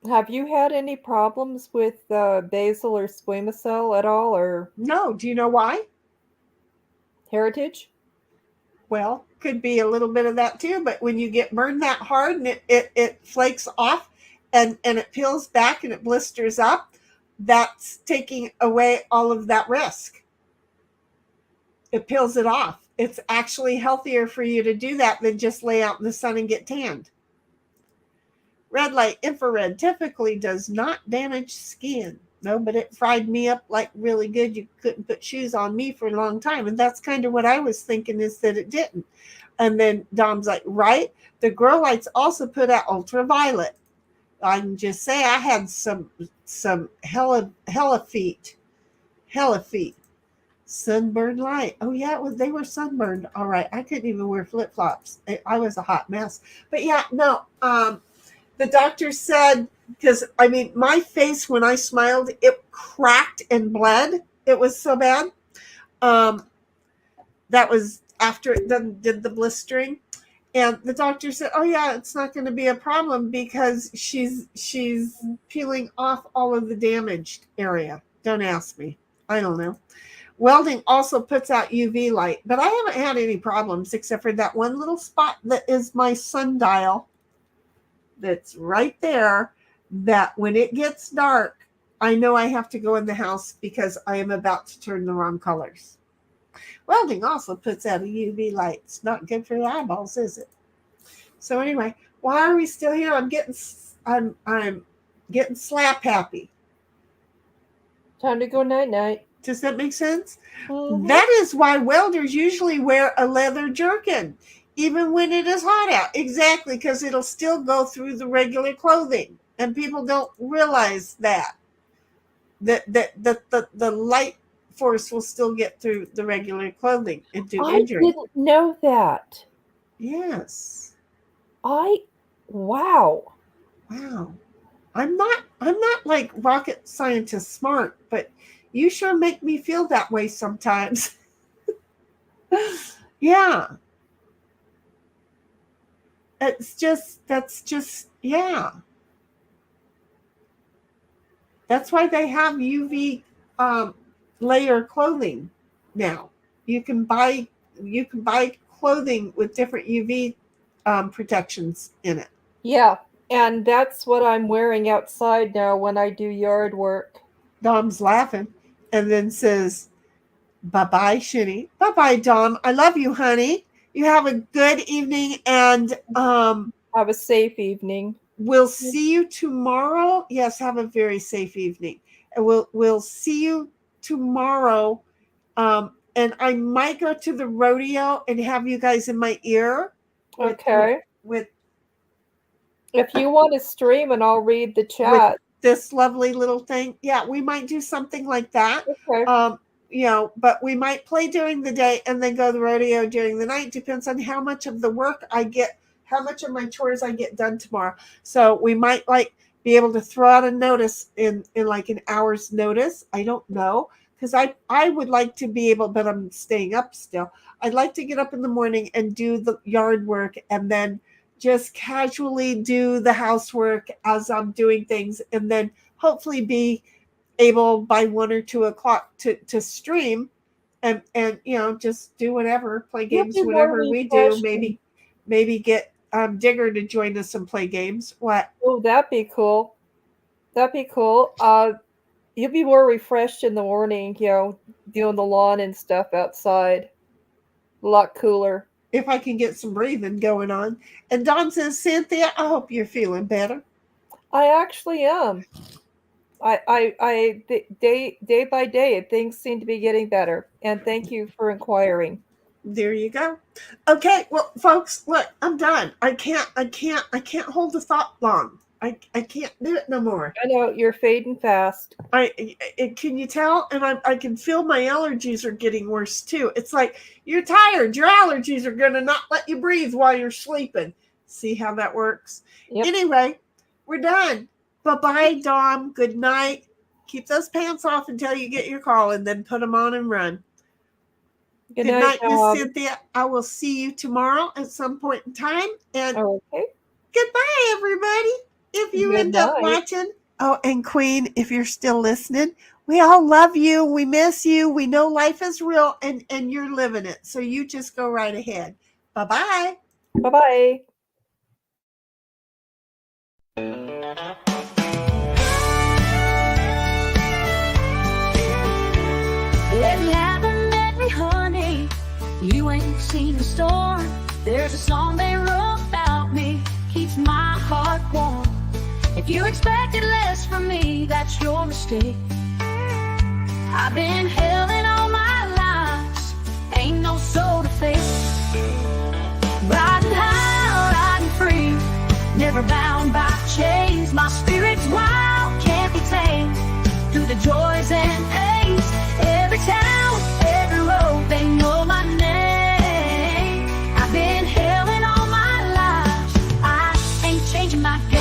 Speaker 3: Have you had any problems with basil or squamous cell at all, or
Speaker 2: No, do you know why?
Speaker 3: heritage?
Speaker 2: Well, could be a little bit of that too, but when you get burned that hard and it flakes off and it peels back and it blisters up, that's taking away all of that risk. It peels it off. It's actually healthier for you to do that than just lay out in the sun and get tanned. Red light infrared typically does not damage skin. No, but it fried me up like really good. You couldn't put shoes on me for a long time. And that's kind of what I was thinking, is that it didn't. And then Dom's like, right? The grow lights also put out ultraviolet. I can just say I had some hella feet. Sunburned light. Oh yeah, they were sunburned. All right. I couldn't even wear flip-flops. I was a hot mess. But yeah, no, the doctor said, because I mean, my face when I smiled, it cracked and bled. It was so bad. That was after it did the blistering, and the doctor said, "Oh yeah, it's not going to be a problem because she's peeling off all of the damaged area." Don't ask me. I don't know. Welding also puts out UV light, but I haven't had any problems except for that one little spot that is my sundial. That's right there, that when it gets dark, I know I have to go in the house because I am about to turn the wrong colors. Welding also puts out a UV light. It's not good for the eyeballs, is it? So anyway, why are we still here? I'm getting slap happy.
Speaker 3: Time to go night-night.
Speaker 2: Does that make sense?
Speaker 3: Mhm.
Speaker 2: That is why welders usually wear a leather jerkin, even when it is hot out. Exactly, because it'll still go through the regular clothing. And people don't realize that the light force will still get through the regular clothing and do
Speaker 3: I
Speaker 2: injury.
Speaker 3: didn't know that.
Speaker 2: Yes.
Speaker 3: Wow.
Speaker 2: Wow. I'm not like rocket scientist smart, but you sure make me feel that way sometimes. Yeah. That's just yeah. That's why they have UV layer clothing now. You can buy clothing with different UV protections in it.
Speaker 3: Yeah, and that's what I'm wearing outside now when I do yard work.
Speaker 2: Dom's laughing and then says, "Bye-bye, Shinny. Bye-bye, Dom. I love you, honey. You have a good evening, and
Speaker 3: Have a safe evening.
Speaker 2: we'll see you tomorrow." Yes, have a very safe evening. And we'll see you tomorrow. And I might go to the rodeo and have you guys in my ear.
Speaker 3: Okay.
Speaker 2: With
Speaker 3: If you want to stream and I'll read the chat.
Speaker 2: this lovely little thing. Yeah, we might do something like that.
Speaker 3: Okay.
Speaker 2: But we might play during the day and then go to the rodeo during the night. Depends on how much of the work I get, how much of my chores I get done tomorrow. So we might be able to throw out a notice in like an hour's notice. I don't know, because I would like to be able, but I'm staying up still. I'd like to get up in the morning and do the yard work and then just casually do the housework as I'm doing things, and then hopefully be able by 1 or 2 o'clock to stream and just do whatever, play games, whatever we do. Maybe get Digger to join us and play games. What?
Speaker 3: Oh, that'd be cool. That'd be cool. You'll be more refreshed in the morning, doing the lawn and stuff outside. A lot cooler.
Speaker 2: If I can get some breathing going on. And Don says, "Cynthia, I hope you're feeling better."
Speaker 3: I actually am. Day by day, things seem to be getting better. And thank you for inquiring.
Speaker 2: There you go. Okay, well, folks, look, I'm done. I can't hold the thought long. I can't do it no more.
Speaker 3: I know you're fading fast.
Speaker 2: Can you tell? And I can feel my allergies are getting worse too. It's like you're tired. Your allergies are going to not let you breathe while you're sleeping. See how that works?
Speaker 3: Yep.
Speaker 2: Anyway, we're done. Bye-bye, Dom. Good night. Keep those pants off until you get your call and then put them on and run. Good night, Miss Cynthia. I will see you tomorrow at some point in time. And
Speaker 3: okay.
Speaker 2: Goodbye, everybody. If you
Speaker 3: Good
Speaker 2: end up
Speaker 3: night.
Speaker 2: watching, oh, and Queen, if you're still listening, we all love you. We miss you. We know life is real and you're living it. So you just go right ahead. Bye-bye.
Speaker 3: Bye-bye.
Speaker 1: If you haven't met me, honey, you ain't seen the storm. There's a song they wrote about me, keeps my heart warm. If you expected less from me, that's your mistake. I've been held in all my lives, ain't no soul to face. Riding high, riding free, never bound by chains. My spirit's wild, can't be tamed. Through the joys and pains, every town, every road, they know my name. I've been held in all my lives, I ain't changing my game.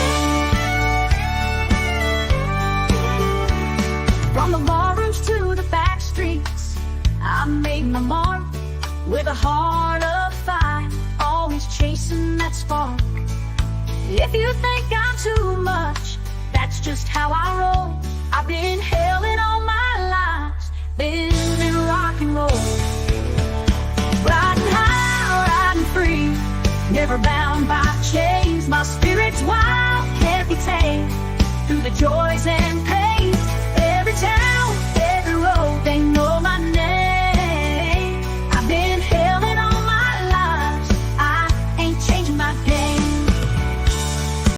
Speaker 1: From the ballrooms to the back streets, I made my mark with a heart of fire, always chasing that spark. If you think I'm too much, that's just how I roll. I've been held in all my lives, been in rock and roll. Riding high, riding free, never bound by chains. My spirit's wild, can't be tamed. Through the joys and